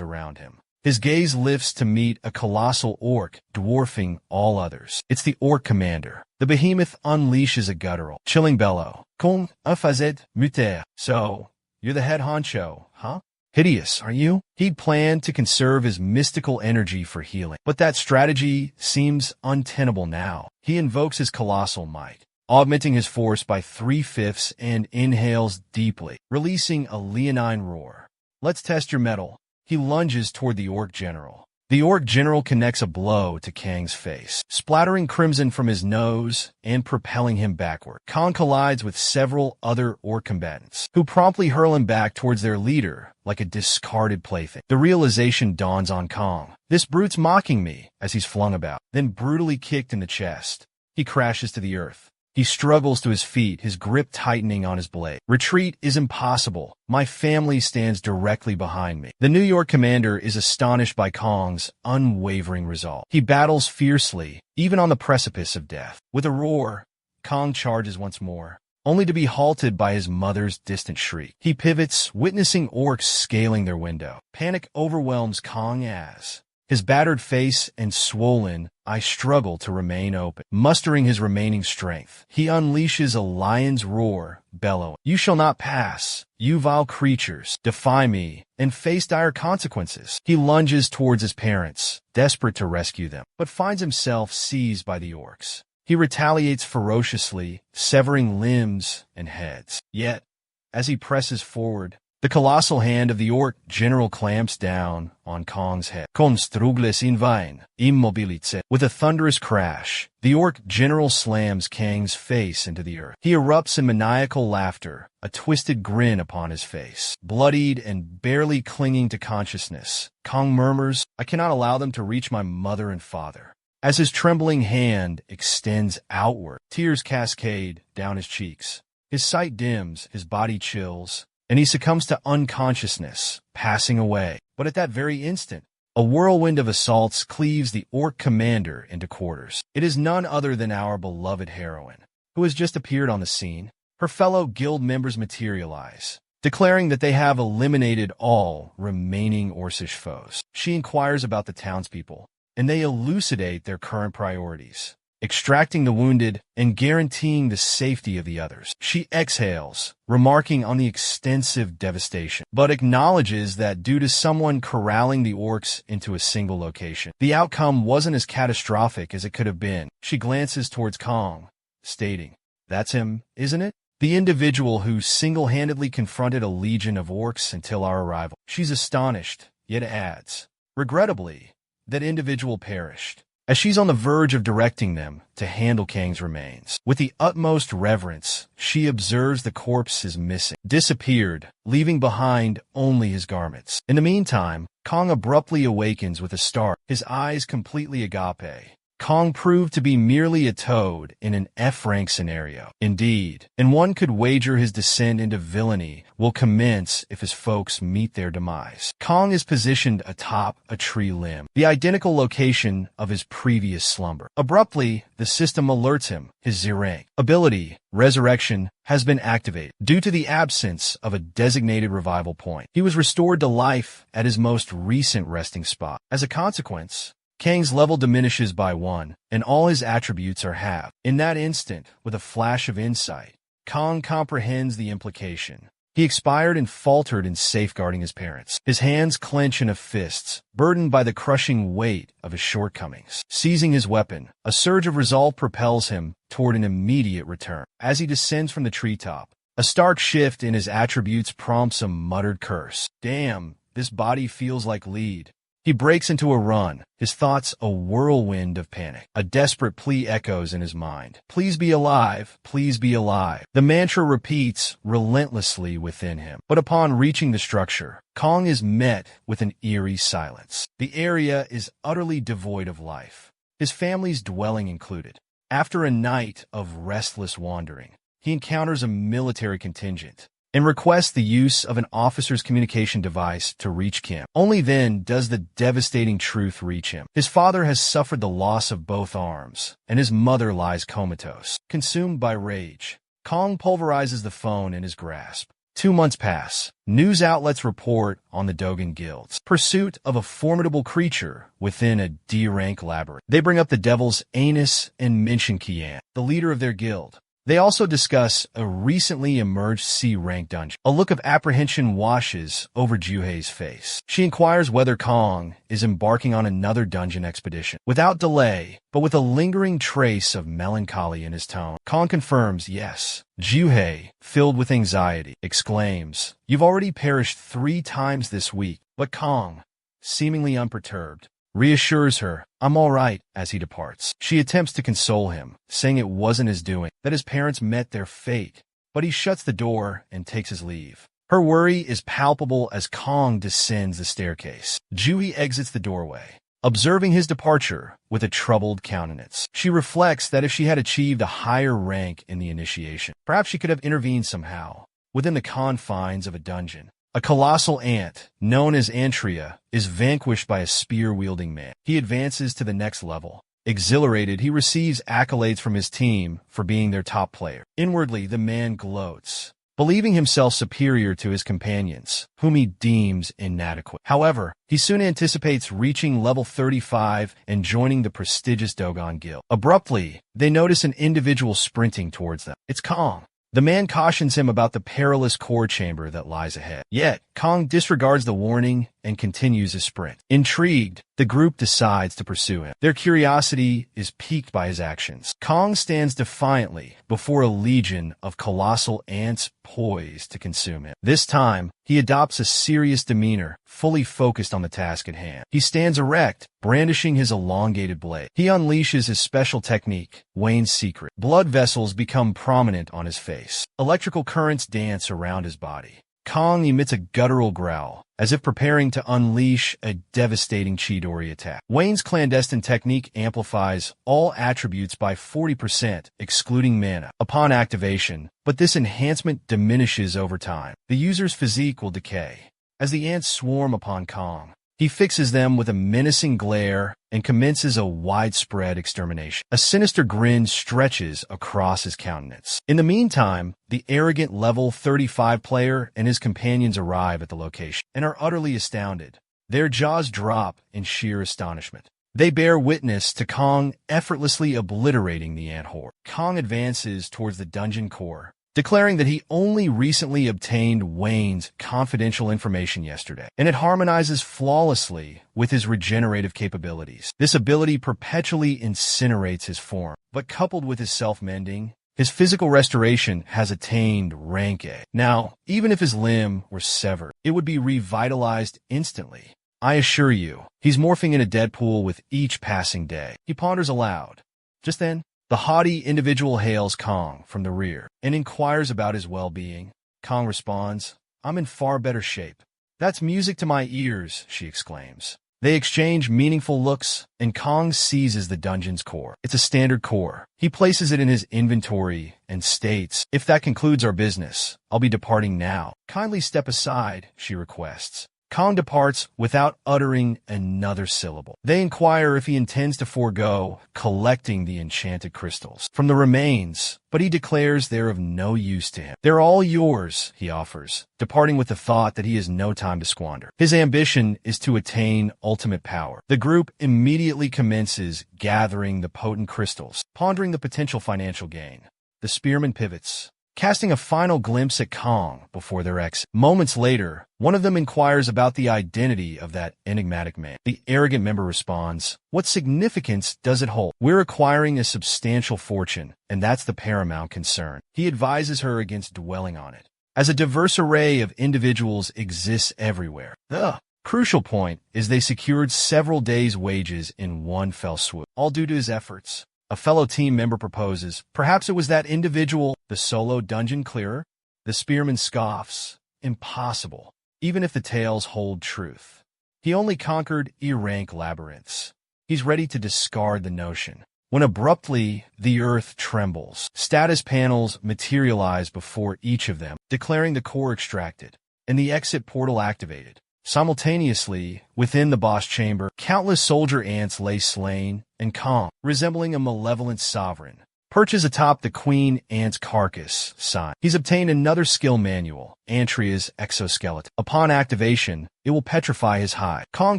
around him. His gaze lifts to meet a colossal orc, dwarfing all others. It's the orc commander. The behemoth unleashes a guttural, chilling bellow. "Kung a fazet muter." So, you're the head honcho, huh? Hideous, are you? He'd planned to conserve his mystical energy for healing, but that strategy seems untenable now. He invokes his colossal might, augmenting his force by 3/5 and inhales deeply, releasing a leonine roar. "Let's test your mettle." He lunges toward the orc general. The orc general connects a blow to Kang's face, splattering crimson from his nose and propelling him backward. Kang collides with several other orc combatants, who promptly hurl him back towards their leader like a discarded plaything. The realization dawns on Kang. This brute's mocking me as he's flung about, then brutally kicked in the chest. He crashes to the earth. He struggles to his feet, his grip tightening on his blade. Retreat is impossible. My family stands directly behind me. The New York commander is astonished by Kang's unwavering resolve. He battles fiercely, even on the precipice of death. With a roar, Kang charges once more, only to be halted by his mother's distant shriek. He pivots, witnessing orcs scaling their window. Panic overwhelms Kang as, his battered face and swollen eyes struggle to remain open. Mustering his remaining strength, he unleashes a lion's roar, bellowing, "You shall not pass, you vile creatures. Defy me and face dire consequences." He lunges towards his parents, desperate to rescue them, but finds himself seized by the orcs. He retaliates ferociously, severing limbs and heads. Yet, as he presses forward, The colossal hand of the orc general clamps down on Kong's head. Construgles in vain, immobilice. With a thunderous crash, the orc general slams Kang's face into the earth. He erupts in maniacal laughter, a twisted grin upon his face. Bloodied and barely clinging to consciousness, Kong murmurs, "I cannot allow them to reach my mother and father." As his trembling hand extends outward, tears cascade down his cheeks. His sight dims, his body chills, and he succumbs to unconsciousness, passing away. But at that very instant, a whirlwind of assaults cleaves the orc commander into quarters. It is none other than our beloved heroine, who has just appeared on the scene. Her fellow guild members materialize, declaring that they have eliminated all remaining Orcish foes. She inquires about the townspeople, and they elucidate their current priorities, extracting the wounded and guaranteeing the safety of the others. She exhales, remarking on the extensive devastation, but acknowledges that due to someone corralling the orcs into a single location, the outcome wasn't as catastrophic as it could have been. She glances towards Kong, stating, "That's him, isn't it? The individual who single-handedly confronted a legion of orcs until our arrival." She's astonished, yet adds, "Regrettably, that individual perished." As she's on the verge of directing them to handle Kang's remains, with the utmost reverence, she observes the corpse is missing, disappeared, leaving behind only his garments. In the meantime, Kong abruptly awakens with a start, his eyes completely agape. Kong proved to be merely a toad in an F-rank scenario. Indeed, and one could wager his descent into villainy will commence if his folks meet their demise. Kong is positioned atop a tree limb, the identical location of his previous slumber. Abruptly, the system alerts him his Z-rank ability, Resurrection, has been activated. Due to the absence of a designated revival point, he was restored to life at his most recent resting spot. As a consequence, Kang's level diminishes by 1, and all his attributes are halved. In that instant, with a flash of insight, Kong comprehends the implication. He expired and faltered in safeguarding his parents. His hands clench in a fist, burdened by the crushing weight of his shortcomings. Seizing his weapon, a surge of resolve propels him toward an immediate return. As he descends from the treetop, a stark shift in his attributes prompts a muttered curse. "Damn, this body feels like lead." He breaks into a run, his thoughts a whirlwind of panic. A desperate plea echoes in his mind. "Please be alive, please be alive." The mantra repeats relentlessly within him. But upon reaching the structure, Kong is met with an eerie silence. The area is utterly devoid of life, his family's dwelling included. After a night of restless wandering, he encounters a military contingent and requests the use of an officer's communication device to reach Kim. Only then does the devastating truth reach him. His father has suffered the loss of both arms, and his mother lies comatose. Consumed by rage, Kong pulverizes the phone in his grasp. 2 months pass. News outlets report on the Dogan Guild's pursuit of a formidable creature within a D-rank labyrinth. They bring up the Devil's Anus and mention Kian, the leader of their guild. They also discuss a recently emerged C-rank dungeon. A look of apprehension washes over Juhei's face. She inquires whether Kong is embarking on another dungeon expedition. Without delay, but with a lingering trace of melancholy in his tone, Kong confirms yes. Juhei, filled with anxiety, exclaims, "You've already perished 3 times this week." But Kong, seemingly unperturbed, reassures her, "I'm all right," as he departs. She attempts to console him, saying it wasn't his doing, that his parents met their fate, but he shuts the door and takes his leave. Her worry is palpable as Kong descends the staircase. Juhei exits the doorway, observing his departure with a troubled countenance. She reflects that if she had achieved a higher rank in the initiation, perhaps she could have intervened somehow, within the confines of a dungeon. A colossal ant, known as Antria, is vanquished by a spear-wielding man. He advances to the next level. Exhilarated, he receives accolades from his team for being their top player. Inwardly, the man gloats, believing himself superior to his companions, whom he deems inadequate. However, he soon anticipates reaching level 35 and joining the prestigious Dogon Guild. Abruptly, they notice an individual sprinting towards them. It's Kong. The man cautions him about the perilous core chamber that lies ahead. Yet, Kong disregards the warning and continues his sprint. Intrigued, the group decides to pursue him. Their curiosity is piqued by his actions. Kong stands defiantly before a legion of colossal ants poised to consume him. This time, he adopts a serious demeanor, fully focused on the task at hand. He stands erect, brandishing his elongated blade. He unleashes his special technique, Wayne's Secret. Blood vessels become prominent on his face. Electrical currents dance around his body. Kong emits a guttural growl, as if preparing to unleash a devastating Chidori attack. Wayne's clandestine technique amplifies all attributes by 40%, excluding mana, upon activation, but this enhancement diminishes over time. The user's physique will decay. As the ants swarm upon Kong, he fixes them with a menacing glare and commences a widespread extermination. A sinister grin stretches across his countenance. In the meantime, the arrogant level 35 player and his companions arrive at the location and are utterly astounded. Their jaws drop in sheer astonishment. They bear witness to Kong effortlessly obliterating the ant horde. Kong advances towards the dungeon core, declaring that he only recently obtained Wayne's confidential information yesterday, and it harmonizes flawlessly with his regenerative capabilities. This ability perpetually incinerates his form, but coupled with his self-mending, his physical restoration has attained rank A. Now, even if his limb were severed, it would be revitalized instantly. I assure you, he's morphing into Deadpool with each passing day. He ponders aloud. Just then, the haughty individual hails Kong from the rear and inquires about his well-being. Kong responds, "I'm in far better shape." "That's music to my ears," she exclaims. They exchange meaningful looks, and Kong seizes the dungeon's core. It's a standard core. He places it in his inventory and states, "If that concludes our business, I'll be departing now." "Kindly step aside," she requests. Kong departs without uttering another syllable. They inquire if he intends to forego collecting the enchanted crystals from the remains, but he declares they're of no use to him. "They're all yours," he offers, departing with the thought that he has no time to squander. His ambition is to attain ultimate power. The group immediately commences gathering the potent crystals, pondering the potential financial gain. The spearman pivots, casting a final glimpse at Kong before their exit. Moments later, one of them inquires about the identity of that enigmatic man. The arrogant member responds, "What significance does it hold? We're acquiring a substantial fortune, and that's the paramount concern." He advises her against dwelling on it, as a diverse array of individuals exists everywhere. The crucial point is they secured several days' wages in one fell swoop, all due to his efforts. A fellow team member proposes, "Perhaps it was that individual, the solo dungeon clearer?" The spearman scoffs, "Impossible, even if the tales hold truth. He only conquered E-rank labyrinths." He's ready to discard the notion, when abruptly the earth trembles. Status panels materialize before each of them, declaring the core extracted, and the exit portal activated. Simultaneously, within the boss chamber, countless soldier ants lay slain, and Kong, resembling a malevolent sovereign, perches atop the queen ant's carcass sign. He's obtained another skill manual, Antria's exoskeleton. Upon activation, it will petrify his hide. Kong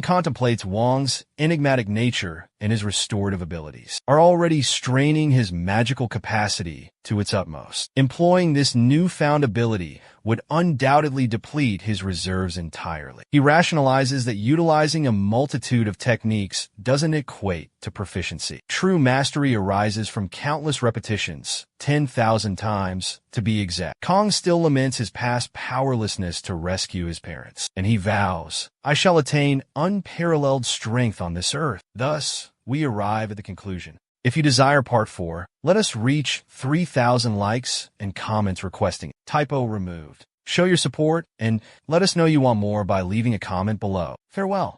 contemplates Wong's enigmatic nature and his restorative abilities, are already straining his magical capacity to its utmost. Employing this newfound ability would undoubtedly deplete his reserves entirely. He rationalizes that utilizing a multitude of techniques doesn't equate to proficiency. True mastery arises from countless repetitions, 10,000 times to be exact. Kong still laments his past powerlessness to rescue his parents, and he vows, "I shall attain unparalleled strength on this earth." Thus, we arrive at the conclusion. If you desire part 4, let us reach 3,000 likes and comments requesting it. Typo removed. Show your support and let us know you want more by leaving a comment below. Farewell.